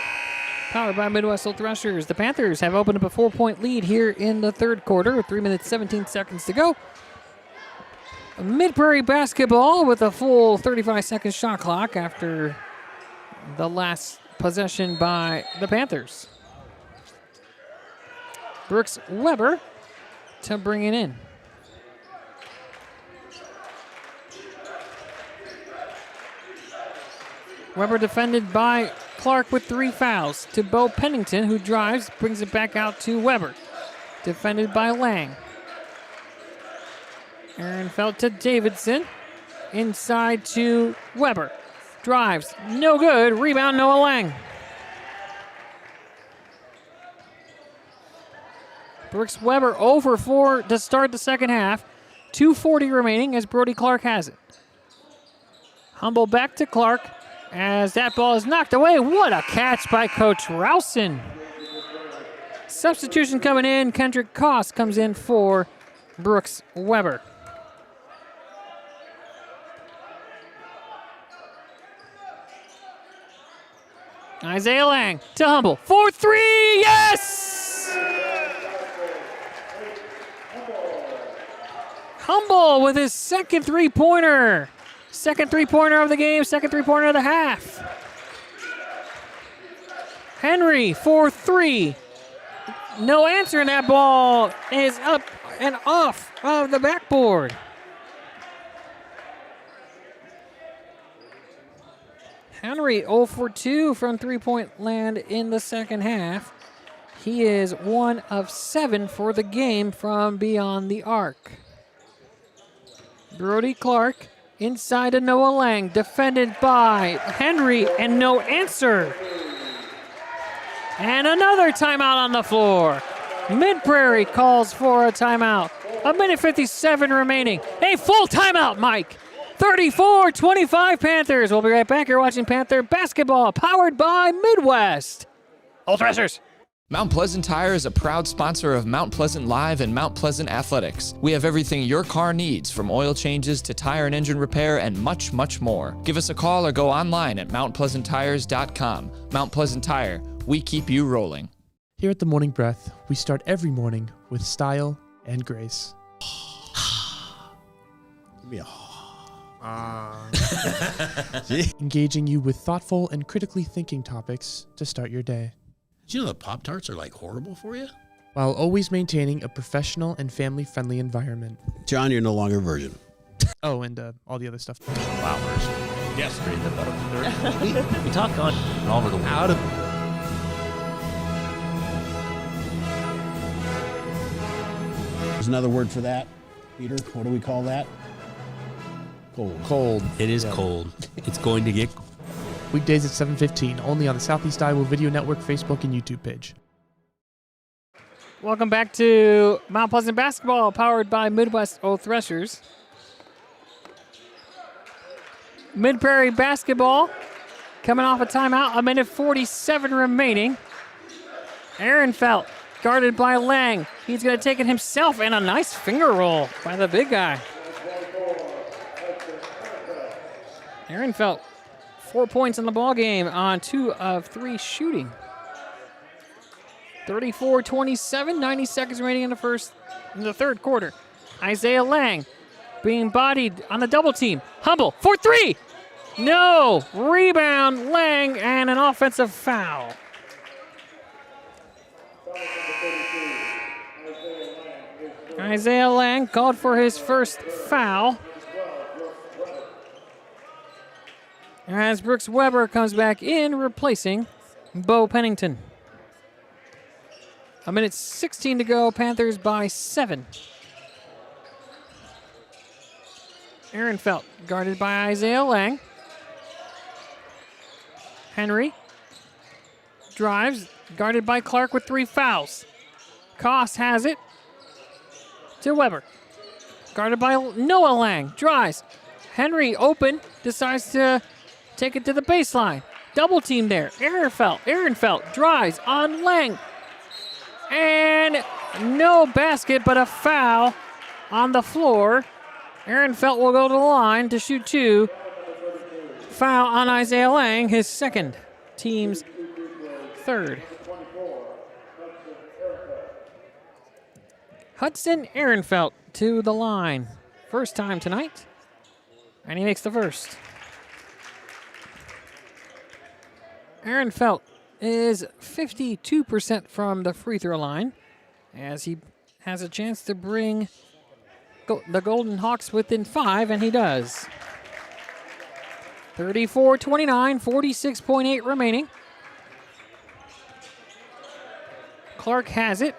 powered by Midwest Soul Threshers. The Panthers have opened up a 4-point lead here in the third quarter, 3 minutes, 17 seconds to go. Mid-Prairie basketball with a full 35-second shot clock after the last possession by the Panthers. Brooks Weber to bring it in. Weber defended by Clark with 3 fouls. To Bo Pennington, who drives, brings it back out to Weber. Defended by Lang. Ehrenfeld to Davidson. Inside to Weber. Drives, no good. Rebound, Noah Lang. Brooks Weber 0 for 4 to start the second half. 2:40 remaining as Brody Clark has it. Humble back to Clark as that ball is knocked away. What a catch by Coach Rowson. Substitution coming in. Kendrick Koss comes in for Brooks Weber. Isaiah Lang to Humble for three. Yes! Humble with his second three-pointer. Second three-pointer of the game, second three-pointer of the half. Henry for three. No answer, and that ball is up and off of the backboard. Henry 0 for 2 from three-point land in the second half. He is 1 of 7 for the game from beyond the arc. Brody Clark inside to Noah Lang, defended by Henry, and no answer. And another timeout on the floor. Mid-Prairie calls for a timeout. 1:57 remaining. A full timeout, Mike. 34-25 Panthers. We'll be right back. You're watching Panther basketball, powered by Midwest. Old Threshers. Mount Pleasant Tire is a proud sponsor of Mount Pleasant Live and Mount Pleasant Athletics. We have everything your car needs, from oil changes to tire and engine repair and much, much more. Give us a call or go online at mountpleasanttires.com. Mount Pleasant Tire, we keep you rolling. Here at the Morning Breath, we start every morning with style and grace. Give me a Engaging you with thoughtful and critically thinking topics to start your day, Did you know that Pop-Tarts are like horrible for you? while always maintaining a professional and family-friendly environment. John, you're no longer a virgin. Oh, and all the other stuff. Flowers. Yes. Read the book. We talk on all over the world. Out of There's another word for that. Peter, what do we call that? Cold. It is cold. It's going to get Weekdays at 7:15, only on the Southeast Iowa Video Network Facebook and YouTube page. Welcome back to Mount Pleasant basketball, powered by Midwest Old Threshers. Mid-Prairie basketball coming off a timeout, 1:47 remaining. Ehrenfeld guarded by Lang. He's going to take it himself, and a nice finger roll by the big guy. Ehrenfeld, 4 points in the ball game on 2 of 3 shooting. 34-27, 90 seconds remaining in the third quarter. Isaiah Lang being bodied on the double team. Humble for 3. No. Rebound, Lang, and an offensive foul. Isaiah Lang called for his first foul. As Brooks Weber comes back in, replacing Bo Pennington. 1:16 to go, Panthers by 7. Ehrenfeld guarded by Isaiah Lang. Henry drives, guarded by Clark with 3 fouls. Koss has it to Weber. Guarded by Noah Lang, drives. Henry open, decides to take it to the baseline. Double team there. Ehrenfeld drives on Lang. And no basket, but a foul on the floor. Ehrenfeld will go to the line to shoot 2. Foul on Isaiah Lang, his second, team's third. Hudson Ehrenfeld to the line. First time tonight. And he makes the first. Ehrenfeld is 52% from the free throw line, as he has a chance to bring the Golden Hawks within 5, and he does. 34-29, 46.8 remaining. Clark has it.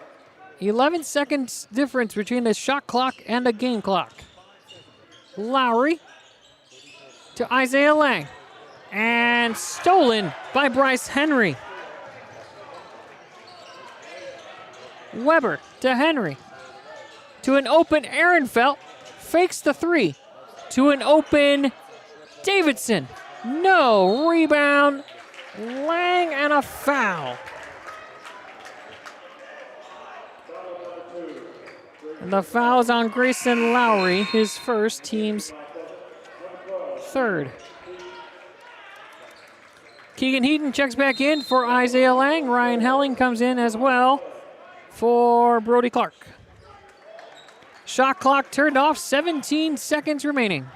11 seconds difference between the shot clock and the game clock. Lowry to Isaiah Lang. And stolen by Bryce Henry. Weber to Henry. To an open Ehrenfeld. Fakes the 3. To an open Davidson. No. Rebound. Lang, and a foul. And the foul is on Grayson Lowry, his first, team's third. Keegan Heaton checks back in for Isaiah Lang. Ryan Helling comes in as well for Brody Clark. Shot clock turned off, 17 seconds remaining.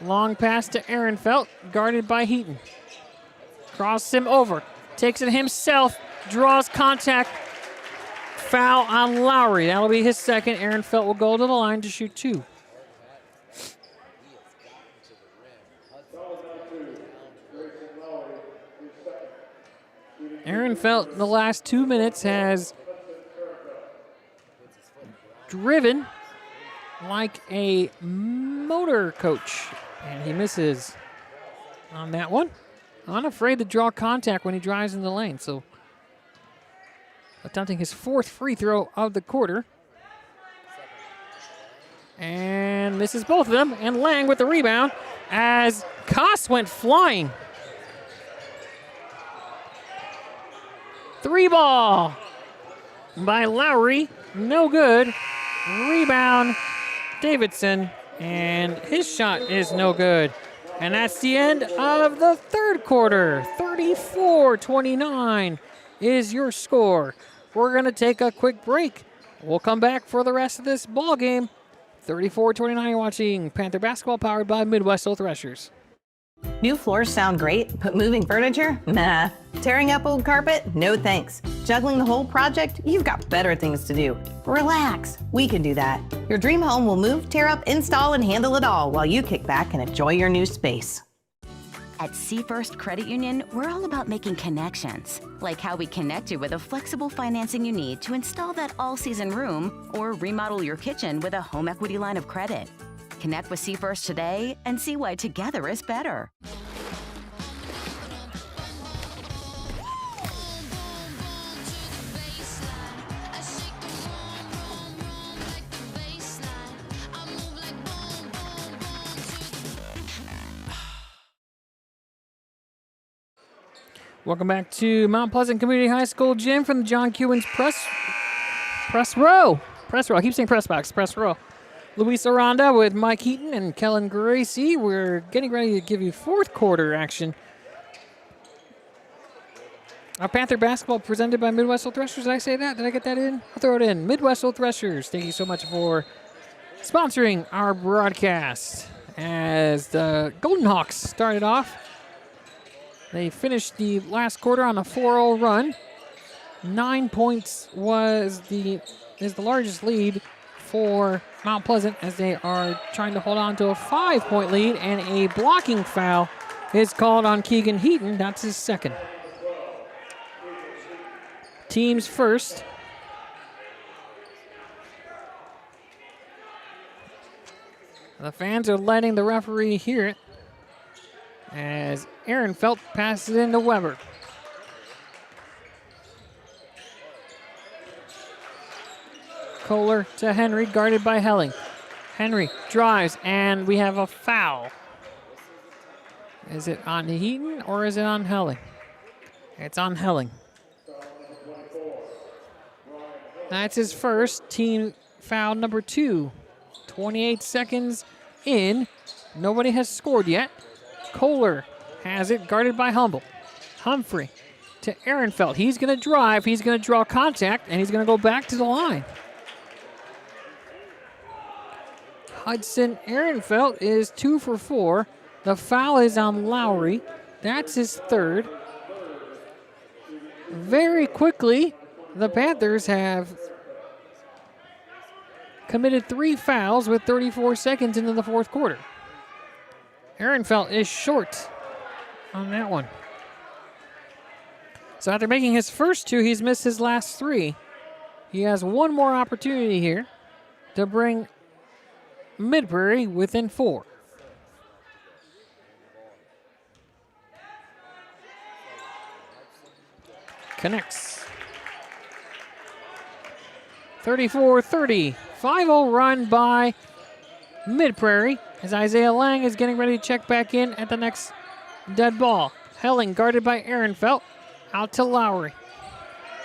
Long pass to Ehrenfeld, guarded by Heaton. Crosses him over, takes it himself, draws contact. Foul on Lowry. That'll be his second. Ehrenfeld will go to the line to shoot 2. Ehrenfeld in the last 2 minutes has driven like a motor coach. And he misses on that one. Unafraid to draw contact when he drives in the lane. So attempting his 4th free throw of the quarter. And misses both of them. And Lang with the rebound as Koss went flying. 3 ball by Lowry. No good. Rebound Davidson. And his shot is no good. And that's the end of the 3rd quarter. 34-29 is your score. We're going to take a quick break. We'll come back for the rest of this ball game. 34-29, you're watching Panther basketball powered by Midwest Threshers. New floors sound great, but moving furniture? Nah. Tearing up old carpet? No thanks. Juggling the whole project? You've got better things to do. Relax. We can do that. Your dream home will move, tear up, install, and handle it all while you kick back and enjoy your new space. At First Credit Union, we're all about making connections, like how we connect you with a flexible financing you need to install that all-season room or remodel your kitchen with a home equity line of credit. Connect with First today and see why together is better. Welcome back to Mount Pleasant Community High School gym from the John Cubans press row. I keep saying press box, press row. Luis Aranda with Mike Heaton and Kellen Gracie. We're getting ready to give you 4th quarter action. Panther basketball presented by Midwest Threshers. Did I say that? Did I get that in? I'll throw it in. Midwest Threshers, thank you so much for sponsoring our broadcast. As the Golden Hawks started off, they finished the last quarter on a 4-0 run. 9 points is the largest lead for Mount Pleasant as they are trying to hold on to a 5-point lead, and a blocking foul is called on Keegan Heaton. That's his 2nd. Teams first. The fans are letting the referee hear it as Ehrenfeld passes it into Weber. Kohler to Henry, guarded by Helling. Henry drives, and we have a foul. Is it on Heaton or is it on Helling? It's on Helling. That's his first, team foul number 2. 28 seconds in. Nobody has scored yet. Kohler has it, guarded by Humphrey to Ehrenfeld. He's going to drive, he's going to draw contact, and he's going to go back to the line. Hudson Ehrenfeld is 2 for 4. The foul is on Lowry. That's his 3rd. Very quickly, the Panthers have committed 3 fouls with 34 seconds into the 4th quarter. Ehrenfeld is short on that one. So after making his first 2, he's missed his last 3. He has one more opportunity here to bring Mid-Prairie within 4. Connects. 34-30. 5-0 run by Mid-Prairie as Isaiah Lang is getting ready to check back in at the next dead ball. Helling guarded by Ehrenfeld. Out to Lowry.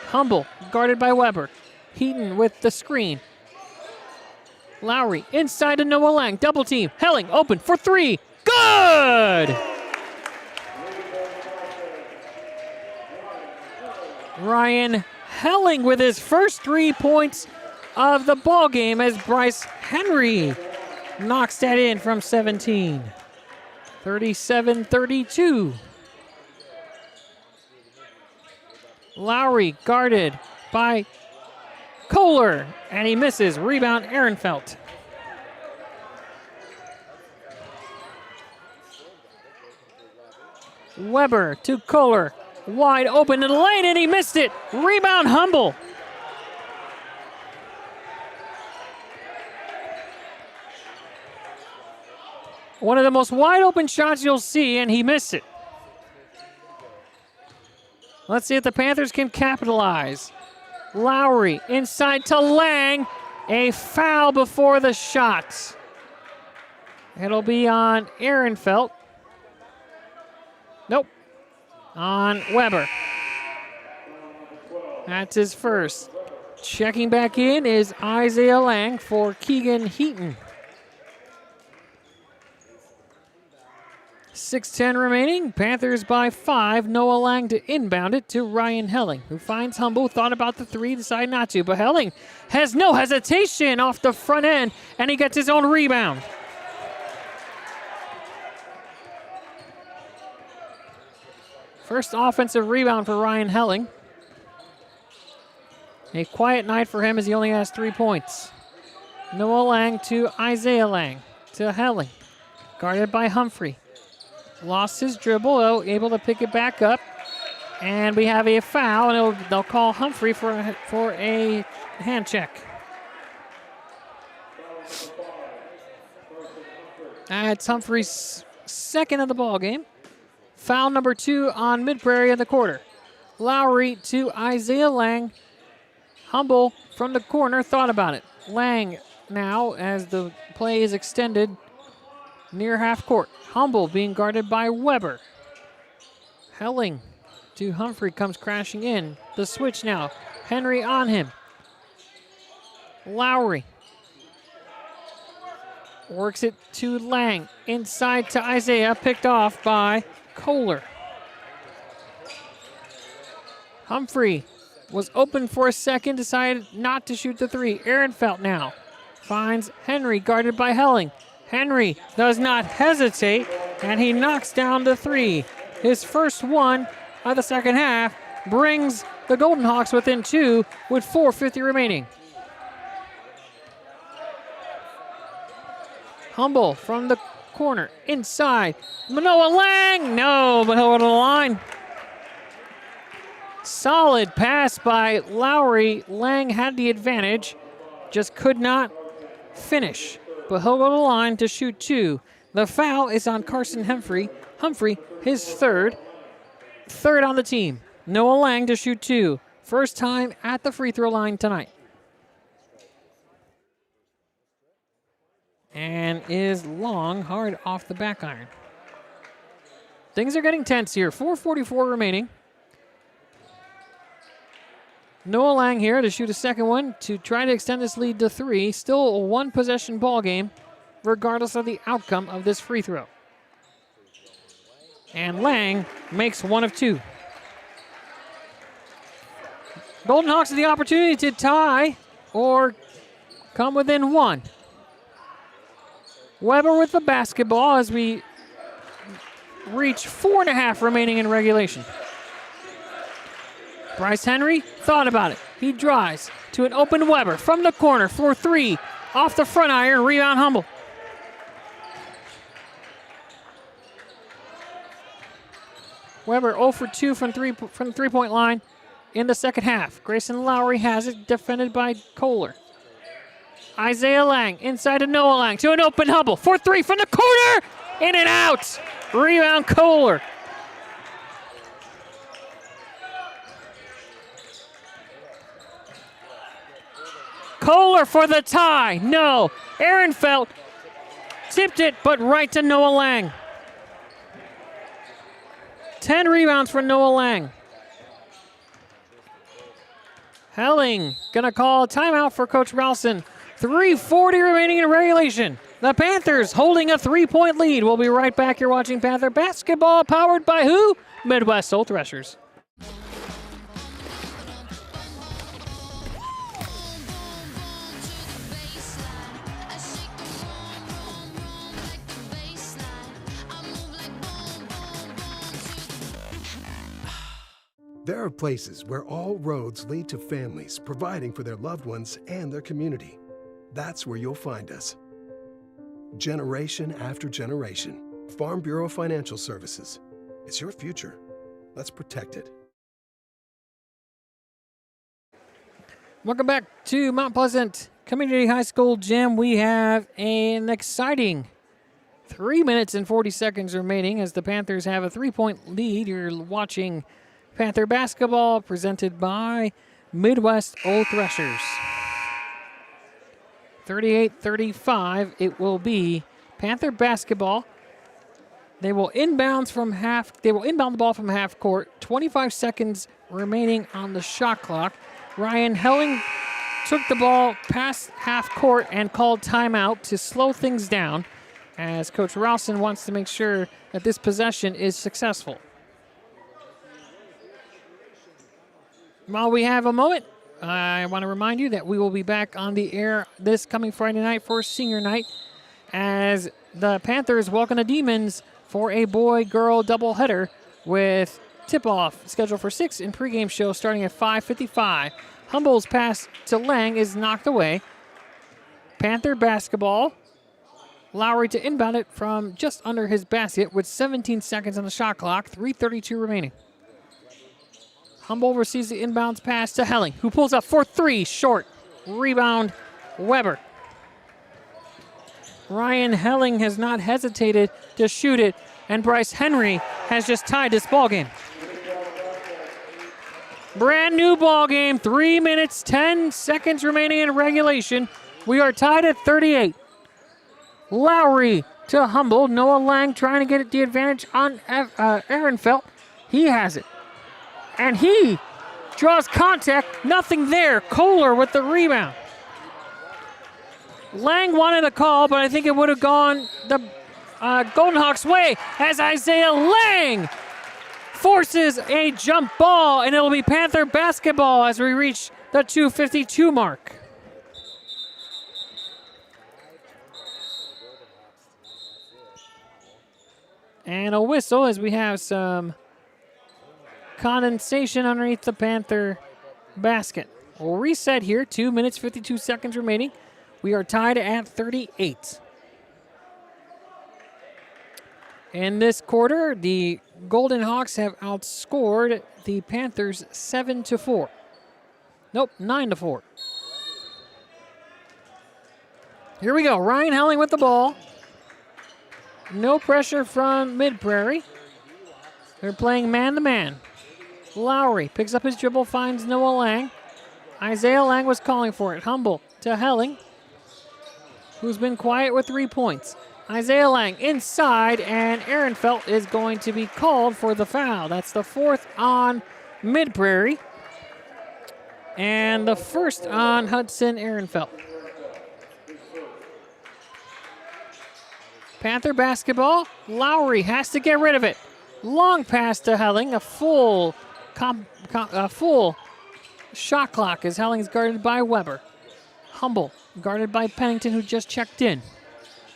Humble guarded by Weber. Heaton with the screen. Lowry inside to Noah Lang. Double team. Helling open for three. Good! Ryan Helling with his first 3 points of the ball game as Bryce Henry knocks that in from 17. 37-32. Lowry guarded by Kohler, and he misses. Rebound, Ehrenfeld. Weber to Kohler. Wide open in the lane, and he missed it. Rebound, Humble. One of the most wide open shots you'll see, and he missed it. Let's see if the Panthers can capitalize. Lowry inside to Lang. A foul before the shot. It'll be on Ehrenfeld. Nope. On Weber. That's his first. Checking back in is Isaiah Lang for Keegan Heaton. 6:10 remaining. Panthers by 5. Noah Lang to inbound it to Ryan Helling, who finds Humble. Thought about the three, decided not to. But Helling has no hesitation off the front end, and he gets his own rebound. First offensive rebound for Ryan Helling. A quiet night for him as he only has 3 points. Noah Lang to Isaiah Lang to Helling. Guarded by Humphrey. Lost his dribble, able to pick it back up. And we have a foul, and they'll call Humphrey for a hand check. That's Humphrey's second of the ball game. Foul number 2 on Mid-Prairie in the quarter. Lowry to Isaiah Lang. Humble from the corner thought about it. Lang now, as the play is extended near half court. Humble being guarded by Weber. Helling to Humphrey comes crashing in. The switch now. Henry on him. Lowry works it to Lang. Inside to Isaiah, picked off by Kohler. Humphrey was open for a second, decided not to shoot the three. Ehrenfeld now finds Henry, guarded by Helling. Henry does not hesitate, and he knocks down the three. His first one of the second half brings the Golden Hawks within 2 with 4:50 remaining. Humble from the corner, inside. Noah Lang, no, but over the line. Solid pass by Lowry. Lang had the advantage, just could not finish. But he'll go to the line to shoot 2. The foul is on Carson Humphrey. Humphrey, his third on the team. Noah Lang to shoot 2. First time at the free throw line tonight. And is long, hard off the back iron. Things are getting tense here. 4:44 remaining. Noah Lang here to shoot a second one to try to extend this lead to 3. Still a one-possession ball game, regardless of the outcome of this free throw. And Lang makes 1 of 2. Golden Hawks have the opportunity to tie or come within 1. Weber with the basketball as we reach 4.5 remaining in regulation. Bryce Henry thought about it. He drives to an open Weber from the corner for 3. Off the front iron, rebound Humble. Weber 0 for 2 from the three-point line in the second half. Grayson Lowry has it, defended by Kohler. Isaiah Lang inside to Noah Lang to an open Humble for 3 from the corner. In and out. Rebound Kohler. Kohler for the tie. No. Ehrenfeld tipped it, but right to Noah Lang. 10 rebounds for Noah Lang. Helling gonna call a timeout for Coach Ralston. 3:40 remaining in regulation. The Panthers holding a 3-point lead. We'll be right back. You're watching Panther basketball, powered by who? Midwest Old Threshers. There are places where all roads lead to families providing for their loved ones and their community. That's where you'll find us. Generation after generation. Farm Bureau Financial Services. It's your future. Let's protect it. Welcome back to Mount Pleasant Community High School Gym. We have an exciting 3 minutes and 40 seconds remaining as the Panthers have a 3-point lead. You're watching Panther basketball presented by Midwest Old Threshers. 38-35, it will be Panther basketball. They will inbound the ball from half court. 25 seconds remaining on the shot clock. Ryan Helling took the ball past half court and called timeout to slow things down, as Coach Ralston wants to make sure that this possession is successful. While we have a moment, I want to remind you that we will be back on the air this coming Friday night for senior night, as the Panthers welcome the Demons for a boy-girl doubleheader with tip-off scheduled for 6 and pregame show starting at 5:55. Humble's pass to Lang is knocked away. Panther basketball. Lowry to inbound it from just under his basket with 17 seconds on the shot clock, 3:32 remaining. Humble receives the inbounds pass to Helling, who pulls up for 3, short. Rebound, Weber. Ryan Helling has not hesitated to shoot it, and Bryce Henry has just tied this ball game. Brand new ball game, 3 minutes, 10 seconds remaining in regulation. We are tied at 38. Lowry to Humble. Noah Lang trying to get the advantage on Ehrenfeld. He has it. And he draws contact. Nothing there. Kohler with the rebound. Lang wanted a call, but I think it would have gone the Golden Hawks' way as Isaiah Lang forces a jump ball, and it'll be Panther basketball as we reach the 2:52 mark. And a whistle as we have some condensation underneath the Panther basket. We'll reset here. 2 minutes, 52 seconds remaining. We are tied at 38. In this quarter, the Golden Hawks have outscored the Panthers 7-4. Nope, 9-4. Here we go. Ryan Helling with the ball. No pressure from Mid-Prairie. They're playing man-to-man. Lowry picks up his dribble, finds Noah Lang. Isaiah Lang was calling for it. Humble to Helling, who's been quiet with 3 points. Isaiah Lang inside, and Ehrenfeld is going to be called for the foul. That's the 4th on Mid-Prairie, and the 1st on Hudson Ehrenfeld. Panther basketball. Lowry has to get rid of it. Long pass to Helling. A full shot clock as Helling's guarded by Weber. Humble guarded by Pennington, who just checked in.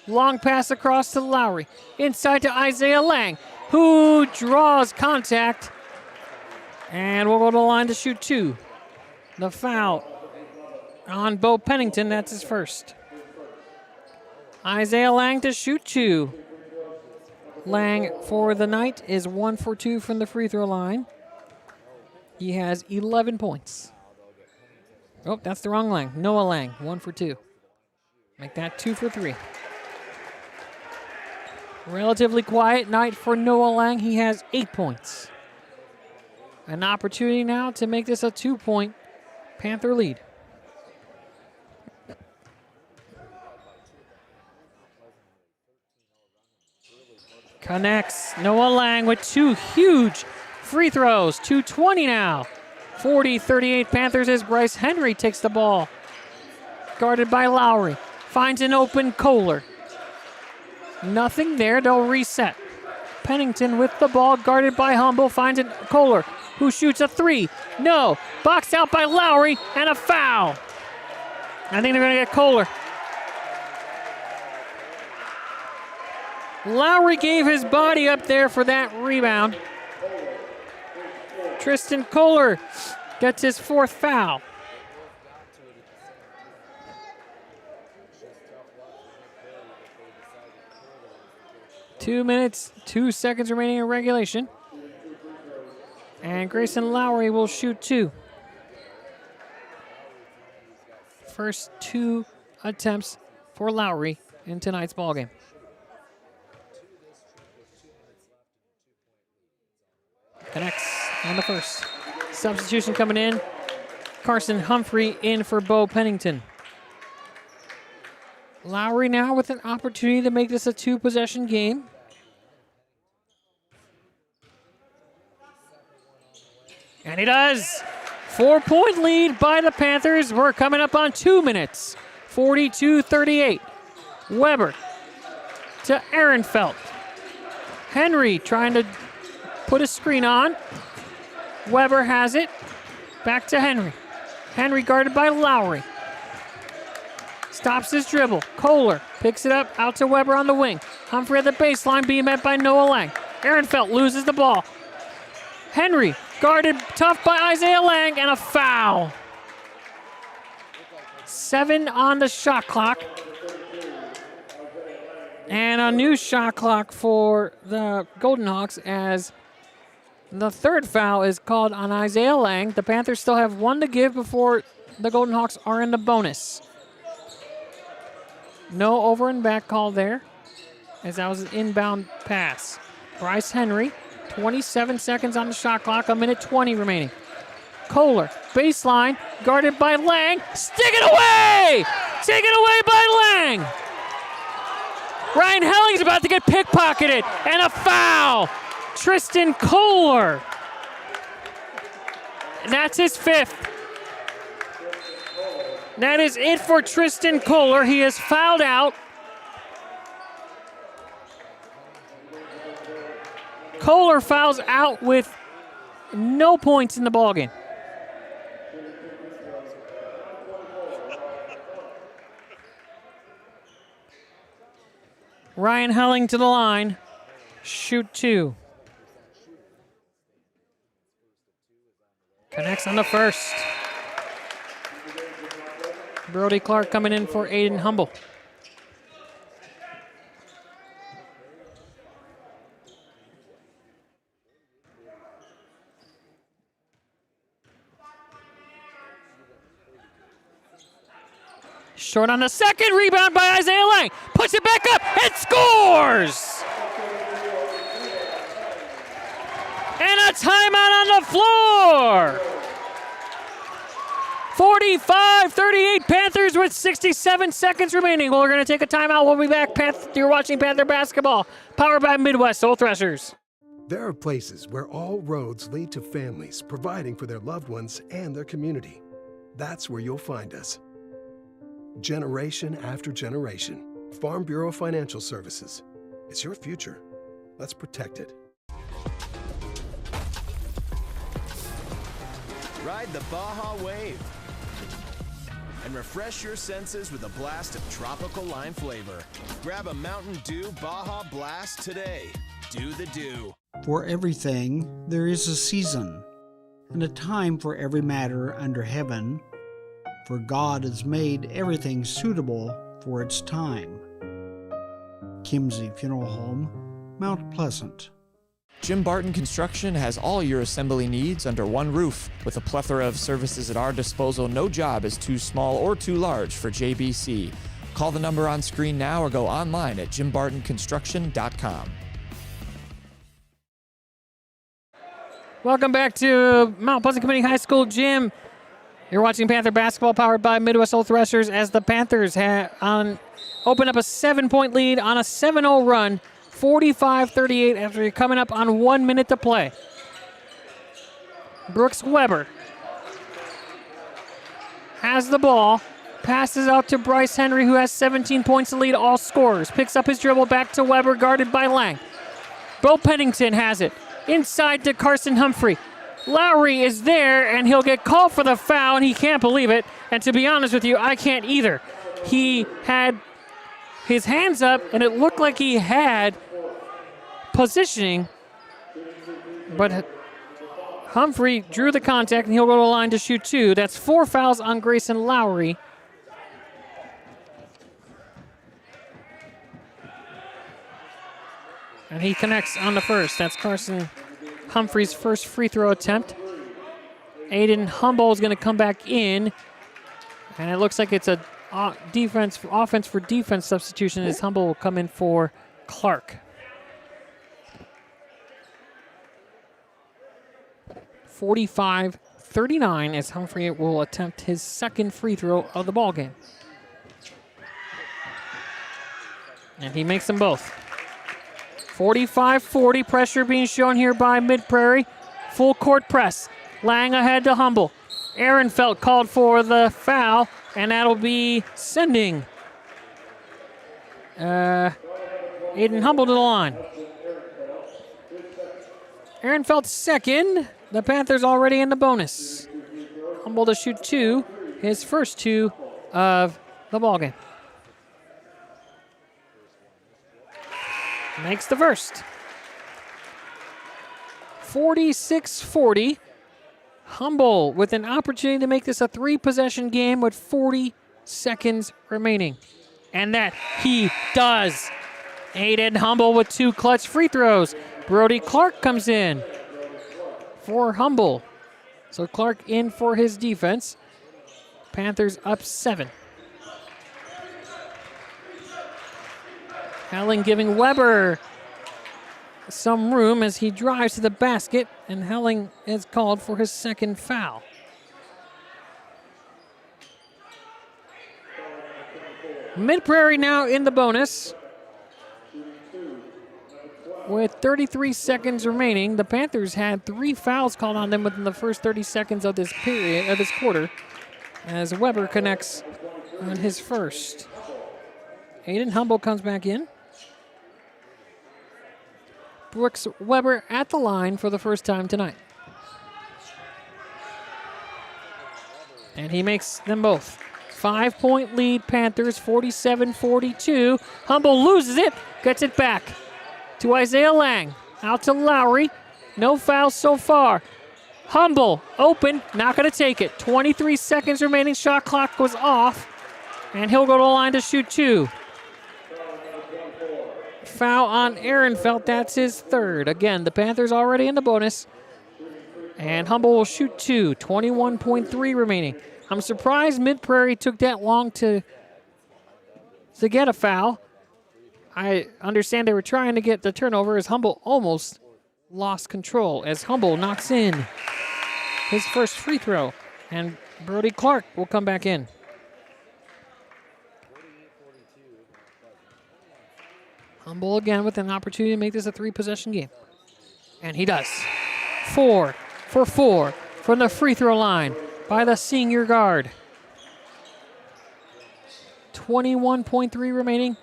Long pass across to Lowry. Inside to Isaiah Lang, who draws contact. And we'll go to the line to shoot 2. The foul on Bo Pennington. That's his first. Isaiah Lang to shoot 2. Lang for the night is 1 for 2 from the free throw line. He has 11 points. Oh, that's the wrong Lang. Noah Lang, 1 for 2. Make that 2 for 3. Relatively quiet night for Noah Lang. He has 8 points. An opportunity now to make this a 2-point Panther lead. Connects. Noah Lang with 2 huge free throws. 2:20 now. 40-38 Panthers as Bryce Henry takes the ball. guarded by Lowry. Finds an open Kohler. Nothing there, they'll reset. Pennington with the ball, guarded by Humble, finds it Kohler, who shoots a three. No, boxed out by Lowry, and a foul. I think they're gonna get Kohler. Lowry gave his body up there for that rebound. Tristan Kohler gets his fourth foul. Two minutes, 2 seconds remaining in regulation. And Grayson Lowry will shoot two. First two attempts for Lowry in tonight's ballgame. Connects on the first. Substitution coming in. Carson Humphrey in for Bo Pennington. Lowry now with an opportunity to make this a two-possession game. And he does. 4-point lead by the Panthers. We're coming up on 2 minutes. 42-38. Weber to Ehrenfeld. Henry trying to put a screen on. Weber has it. Back to Henry. Henry guarded by Lowry. Stops his dribble. Kohler picks it up out to Weber on the wing. Humphrey at the baseline being met by Noah Lang. Ehrenfeld loses the ball. Henry guarded tough by Isaiah Lang, and a foul. 7 on the shot clock. And a new shot clock for the Golden Hawks as the third foul is called on Isaiah Lang. The Panthers still have one to give before the Golden Hawks are in the bonus. No over and back call there, as that was an inbound pass. Bryce Henry, 27 seconds on the shot clock, 1:20 remaining. Kohler, baseline, guarded by Lang, stick it away! Taken away by Lang! Ryan Helling's about to get pickpocketed, and a foul! Tristan Kohler. And that's his fifth. That is it for Tristan Kohler. He is fouled out. Kohler fouls out with no points in the ballgame. Ryan Helling to the line. Shoot two. Connects on the first. Brody Clark coming in for Aiden Humble. Short on the second, rebound by Isaiah Lang. Puts it back up and scores! And a timeout on the floor! 45-38 Panthers with 67 seconds remaining. Well, we're going to take a timeout. We'll be back. You're watching Panther basketball, powered by Midwest Soul Threshers. There are places where all roads lead to families providing for their loved ones and their community. That's where you'll find us. Generation after generation. Farm Bureau Financial Services. It's your future. Let's protect it. Ride the Baja Wave and refresh your senses with a blast of tropical lime flavor. Grab a Mountain Dew Baja Blast today. Do the dew. For everything, there is a season, and a time for every matter under heaven, for God has made everything suitable for its time. Kimsey Funeral Home, Mount Pleasant. Jim Barton Construction has all your assembly needs under one roof. With a plethora of services at our disposal, no job is too small or too large for JBC. Call the number on screen now or go online at jimbartonconstruction.com. Welcome back to Mount Pleasant Community High School Gym. You're watching Panther basketball powered by Midwest Soul Threshers as the Panthers open up a 7-point lead on a 7-0 run. 45-38 after you're coming up on 1 minute to play. Brooks Weber has the ball, Passes out to Bryce Henry, who has 17 points to lead all scorers. Picks up his dribble back to Weber, guarded by Lang. Bo Pennington has it. Inside to Carson Humphrey. Lowry is there, and he'll get called for the foul, and he can't believe it. And to be honest with you, I can't either. He had his hands up, and it looked like he had positioning, but Humphrey drew the contact, and he'll go to the line to shoot 2. That's 4 fouls on Grayson Lowry. And he connects on the first. That's Carson Humphrey's first free throw attempt. Aiden Humboldt is going to come back in. And it looks like it's a offense for defense substitution as Humboldt will come in for Clark. 45-39 as Humphrey will attempt his second free throw of the ball game. And he makes them both. 45-40, pressure being shown here by Mid-Prairie. Full court press. Lang ahead to Humble. Ehrenfeld called for the foul, and that'll be sending Aiden Humble to the line. Ehrenfeld's second. The Panthers already in the bonus. Humble to shoot 2, his first 2 of the ballgame. Makes the first. 46-40. Humble with an opportunity to make this a 3-possession game with 40 seconds remaining. And that he does. Aiden Humble with 2 clutch free throws. Brody Clark comes in for Humble. So Clark in for his defense. Panthers up 7. Helling giving Weber some room as he drives to the basket, and Helling is called for his second foul. Mid-Prairie now in the bonus with 33 seconds remaining. The Panthers had 3 fouls called on them within the first 30 seconds of this period, of this quarter, as Weber connects on his first. Aiden Humble comes back in. Brooks Weber at the line for the first time tonight. And he makes them both. 5-point lead, Panthers, 47-42. Humble loses it, gets it back to Isaiah Lang. Out to Lowry. No fouls so far. Humble, open, not going to take it. 23 seconds remaining, shot clock was off. And he'll go to the line to shoot 2. Foul on Ehrenfeld, that's his third. Again, the Panthers already in the bonus. And Humble will shoot 2, 21.3 remaining. I'm surprised Mid-Prairie took that long to get a foul. I understand they were trying to get the turnover as Humble almost lost control as Humble knocks in his first free throw. And Brody Clark will come back in. Humble again with an opportunity to make this a 3-possession game. And he does. 4 for 4 from the free throw line by the senior guard. 21.3 remaining.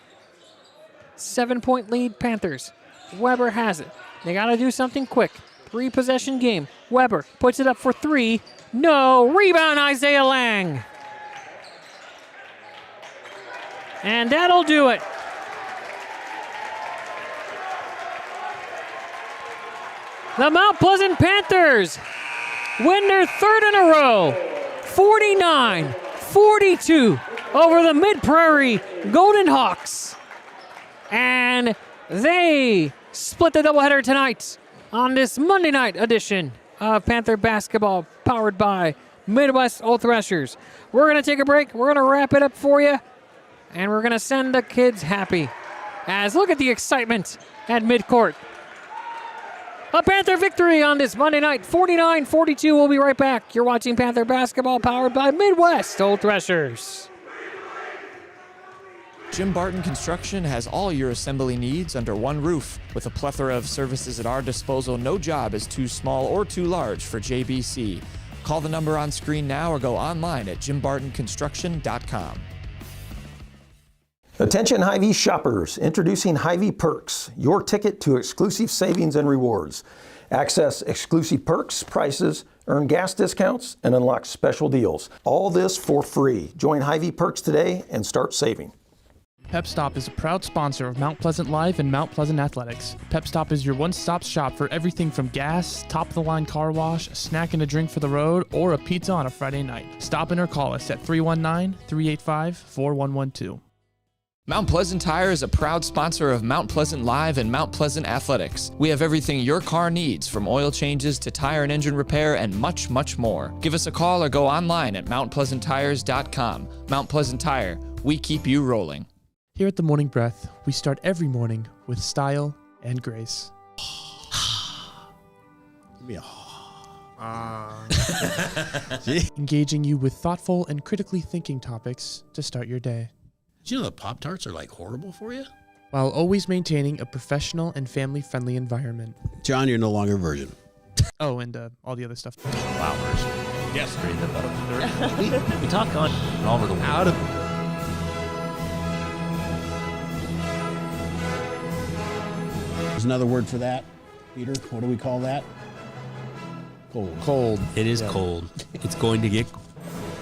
7-point lead, Panthers. Weber has it. They got to do something quick. 3-possession game. Weber puts it up for 3. No. Rebound, Isaiah Lang. And that'll do it. The Mount Pleasant Panthers win their third in a row, 49-42 over the Mid-Prairie Golden Hawks. And they split the doubleheader tonight on this Monday night edition of Panther Basketball, powered by Midwest Old Threshers. We're going to take a break. We're going to wrap it up for you, and we're going to send the kids happy. As look at the excitement at midcourt. A Panther victory on this Monday night, 49-42. We'll be right back. You're watching Panther Basketball, powered by Midwest Old Threshers. Jim Barton Construction has all your assembly needs under one roof. With a plethora of services at our disposal, no job is too small or too large for JBC. Call the number on screen now or go online at jimbartonconstruction.com. Attention Hy-Vee shoppers, introducing Hy-Vee Perks, your ticket to exclusive savings and rewards. Access exclusive perks, prices, earn gas discounts, and unlock special deals. All this for free. Join Hy-Vee Perks today and start saving. Pep Stop is a proud sponsor of Mount Pleasant Live and Mount Pleasant Athletics. Pep Stop is your one-stop shop for everything from gas, top-of-the-line car wash, a snack and a drink for the road, or a pizza on a Friday night. Stop in or call us at 319-385-4112. Mount Pleasant Tire is a proud sponsor of Mount Pleasant Live and Mount Pleasant Athletics. We have everything your car needs, from oil changes to tire and engine repair and much, much more. Give us a call or go online at mountpleasanttires.com. Mount Pleasant Tire, we keep you rolling. Here at The Morning Breath, we start every morning with style and grace. Engaging you with thoughtful and critically thinking topics to start your day. Did you know that Pop-Tarts are like horrible for you? While always maintaining a professional and family-friendly environment. John, you're no longer a virgin. Oh, and all the other stuff. Flowers. Yes, green the bottom. We talk on all over the world. Out of There's another word for that, Peter. What do we call that? Cold. It is cold. It's going to get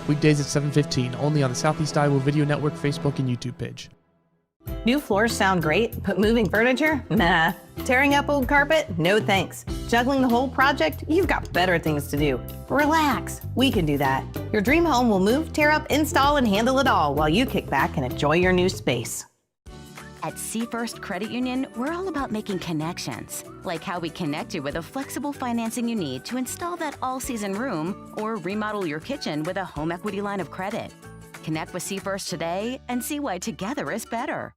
Weekdays at 7:15, only on the Southeast Iowa Video Network Facebook and YouTube page. New floors sound great, but moving furniture? Nah. Tearing up old carpet? No thanks. Juggling the whole project? You've got better things to do. Relax. We can do that. Your dream home will move, tear up, install, and handle it all while you kick back and enjoy your new space. At First Credit Union, we're all about making connections, like how we connect you with a flexible financing you need to install that all-season room or remodel your kitchen with a home equity line of credit. Connect with First today and see why together is better.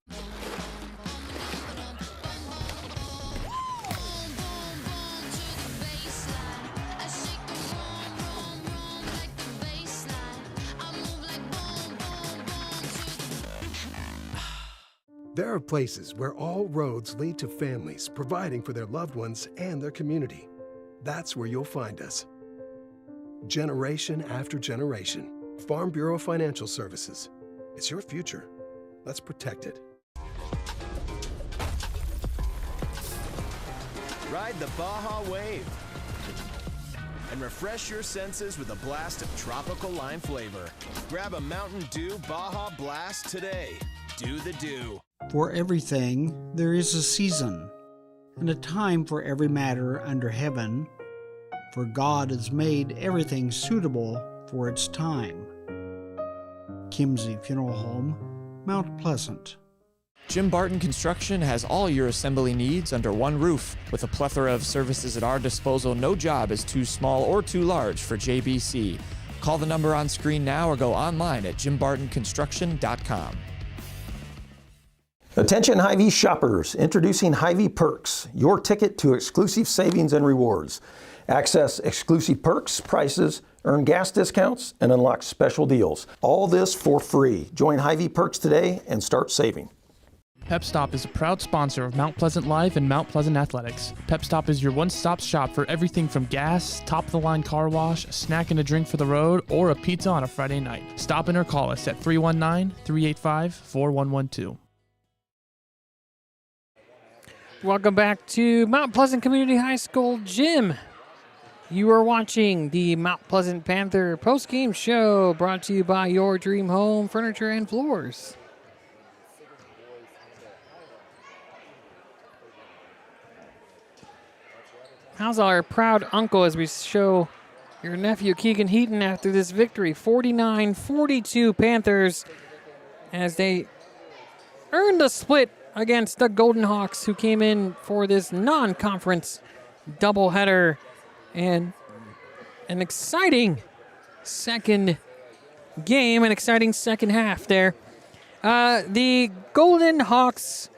There are places where all roads lead to families providing for their loved ones and their community. That's where you'll find us. Generation after generation. Farm Bureau Financial Services. It's your future. Let's protect it. Ride the Baja Wave and refresh your senses with a blast of tropical lime flavor. Grab a Mountain Dew Baja Blast today. Do the dew. For everything there is a season, and a time for every matter under heaven, for God has made everything suitable for its time. Kimsey Funeral Home, Mount Pleasant. Jim Barton Construction has all your assembly needs under one roof. With a plethora of services at our disposal, no job is too small or too large for JBC. Call the number on screen now or go online at jimbartonconstruction.com. Attention Hy-Vee shoppers, introducing Hy-Vee Perks, your ticket to exclusive savings and rewards. Access exclusive perks, prices, earn gas discounts, and unlock special deals. All this for free. Join Hy-Vee Perks today and start saving. Pep Stop is a proud sponsor of Mount Pleasant Live and Mount Pleasant Athletics. Pep Stop is your one-stop shop for everything from gas, top-of-the-line car wash, a snack and a drink for the road, or a pizza on a Friday night. Stop in or call us at 319-385-4112. Welcome back to Mount Pleasant Community High School Gym. You are watching the Mount Pleasant Panther post-game show brought to you by Your Dream Home Furniture and Floors. How's our proud uncle as we show your nephew Keegan Heaton after this victory? 49-42 Panthers as they earned the split against the Golden Hawks, who came in for this non-conference doubleheader, and an exciting second game, an exciting second half there. The Golden Hawks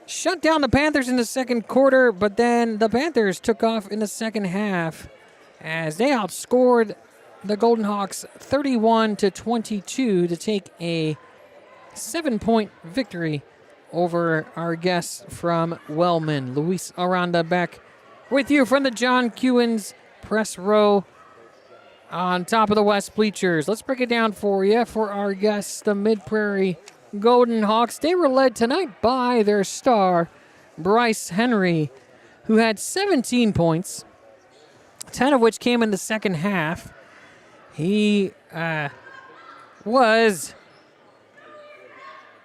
shut down the Panthers in the second quarter, but then the Panthers took off in the second half as they outscored the Golden Hawks 31-22 to take a 7-point victory over our guests from Wellman. Luis Aranda back with you from the John Kewins press row. on top of the West bleachers. Let's break it down for you for our guests, the Mid-Prairie Golden Hawks. They were led tonight by their star, Bryce Henry, who had 17 points, 10 of which came in the second half. He was,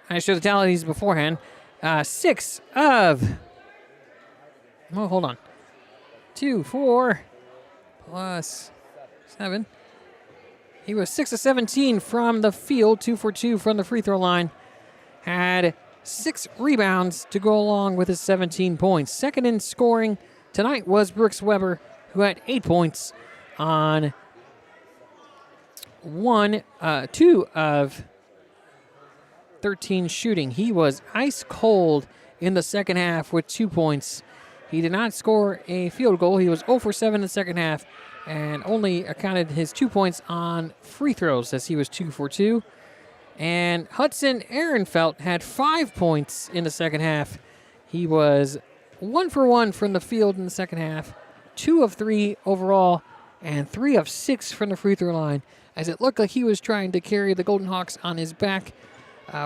I should have tallied these beforehand, 6 of, oh, hold on, 2, 4, plus 7. He was 6 of 17 from the field, 2 for 2 from the free throw line. Had 6 rebounds to go along with his 17 points. Second in scoring tonight was Brooks Weber, who had 8 points on 2 of 13 shooting. He was ice cold in the second half with 2 points. He did not score a field goal. He was 0 for 7 in the second half and only accounted his 2 points on free throws as he was 2 for 2. And Hudson Ehrenfeld had 5 points in the second half. He was 1 for 1 from the field in the second half, 2 of 3 overall, and 3 of 6 from the free throw line, as it looked like he was trying to carry the Golden Hawks on his back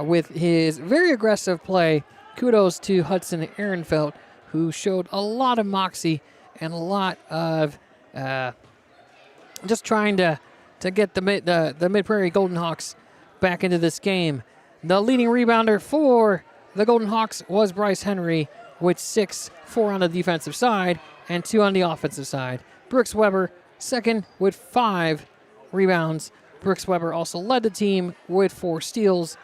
with his very aggressive play. Kudos to Hudson Ehrenfeld, who showed a lot of moxie and a lot of just trying to get the Mid-Prairie Golden Hawks back into this game. The leading rebounder for the Golden Hawks was Bryce Henry with 6, 4 on the defensive side and 2 on the offensive side. Brooks Weber second with 5 rebounds. Brooks Weber also led the team with 4 steals.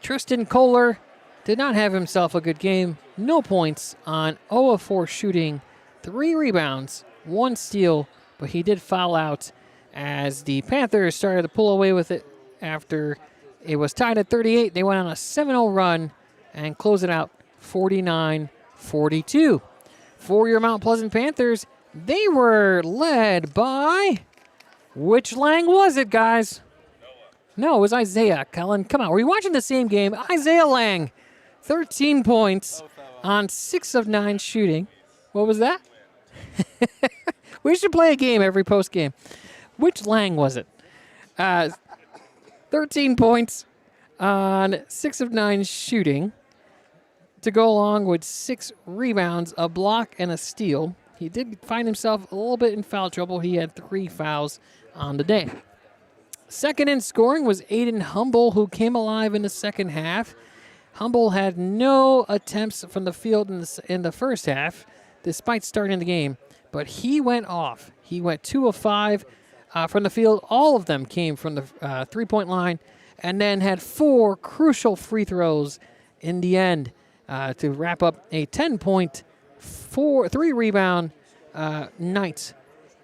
Tristan Kohler did not have himself a good game. No points on 0 of 4 shooting, 3 rebounds, 1 steal, but he did foul out as the Panthers started to pull away with it after it was tied at 38. They went on a 7-0 run and closed it out 49-42. For your Mount Pleasant Panthers, they were led by, which Lang was it, guys? No, it was Isaiah. Kellen, come on. Were you watching the same game? Isaiah Lang, 13 points on 6 of 9 shooting. What was that? We should play a game every post game. Which Lang was it? 13 points on 6 of 9 shooting to go along with 6 rebounds, a block, and a steal. He did find himself a little bit in foul trouble. He had 3 fouls on the day. Second in scoring was Aiden Humble, who came alive in the second half. Humble had no attempts from the field in the first half, despite starting the game, but he went off. He went 2 of 5 from the field. All of them came from the three-point line, and then had 4 crucial free throws in the end to wrap up a 10-point, 3-rebound night.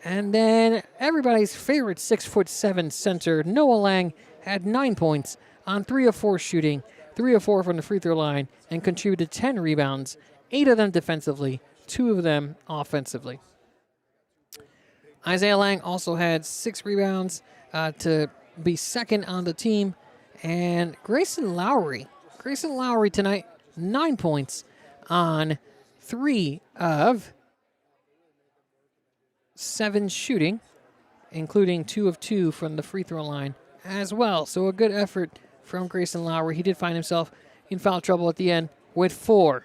And then everybody's favorite 6'7" center, Noah Lang, had 9 points on 3 of 4 shooting, 3 of 4 from the free throw line, and contributed 10 rebounds, 8 of them defensively, 2 of them offensively. Isaiah Lang also had 6 rebounds to be second on the team. And Grayson Lowry tonight, 9 points on 3 of 7 shooting, including 2 of 2 from the free throw line as well. So a good effort from Grayson Lowry. He did find himself in foul trouble at the end with 4.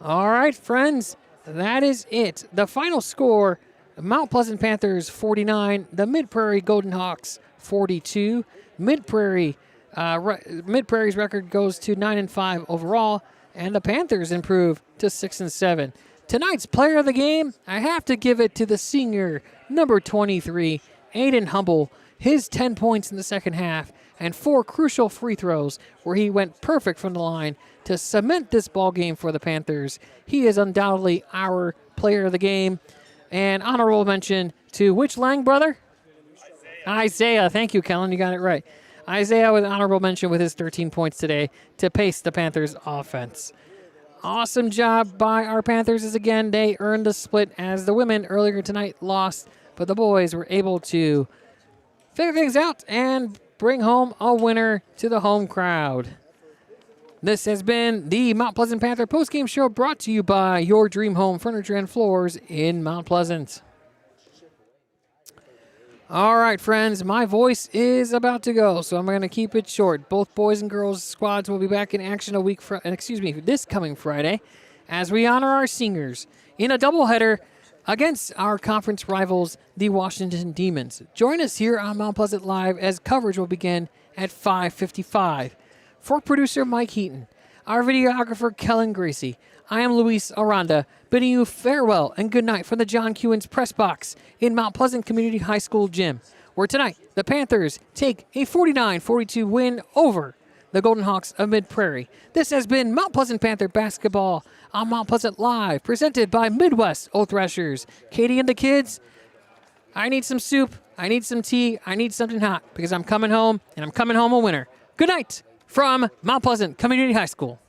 All right, friends, that is it. The final score, Mount Pleasant Panthers 49, the Mid-Prairie Golden Hawks 42. Mid-Prairie's record goes to 9-5 overall, and the Panthers improve to 6-7. Tonight's player of the game, I have to give it to the senior, number 23, Aiden Humble. His 10 points in the second half and 4 crucial free throws where he went perfect from the line to cement this ball game for the Panthers. He is undoubtedly our player of the game. And honorable mention to which Lang brother? Isaiah. Thank you, Kellen. You got it right. Isaiah with honorable mention with his 13 points today to pace the Panthers' offense. Awesome job by our Panthers as again they earned the split as the women earlier tonight lost, but the boys were able to figure things out and bring home a winner to the home crowd. This has been the Mount Pleasant Panther postgame show brought to you by your Dream Home Furniture and Floors in Mount Pleasant. All right, friends, my voice is about to go, so I'm going to keep it short. Both boys and girls squads will be back in action this coming Friday, as we honor our seniors in a doubleheader against our conference rivals, the Washington Demons. Join us here on Mount Pleasant Live as coverage will begin at 5:55. For producer Mike Heaton, our videographer Kellen Gracie, I am Luis Aranda, bidding you farewell and good night from the John Kewins Press Box in Mount Pleasant Community High School Gym, where tonight the Panthers take a 49-42 win over the Golden Hawks of Mid-Prairie. This has been Mount Pleasant Panther basketball on Mount Pleasant Live, presented by Midwest Old Thrashers. Katie and the kids, I need some soup, I need some tea, I need something hot, because I'm coming home, and I'm coming home a winner. Good night from Mount Pleasant Community High School.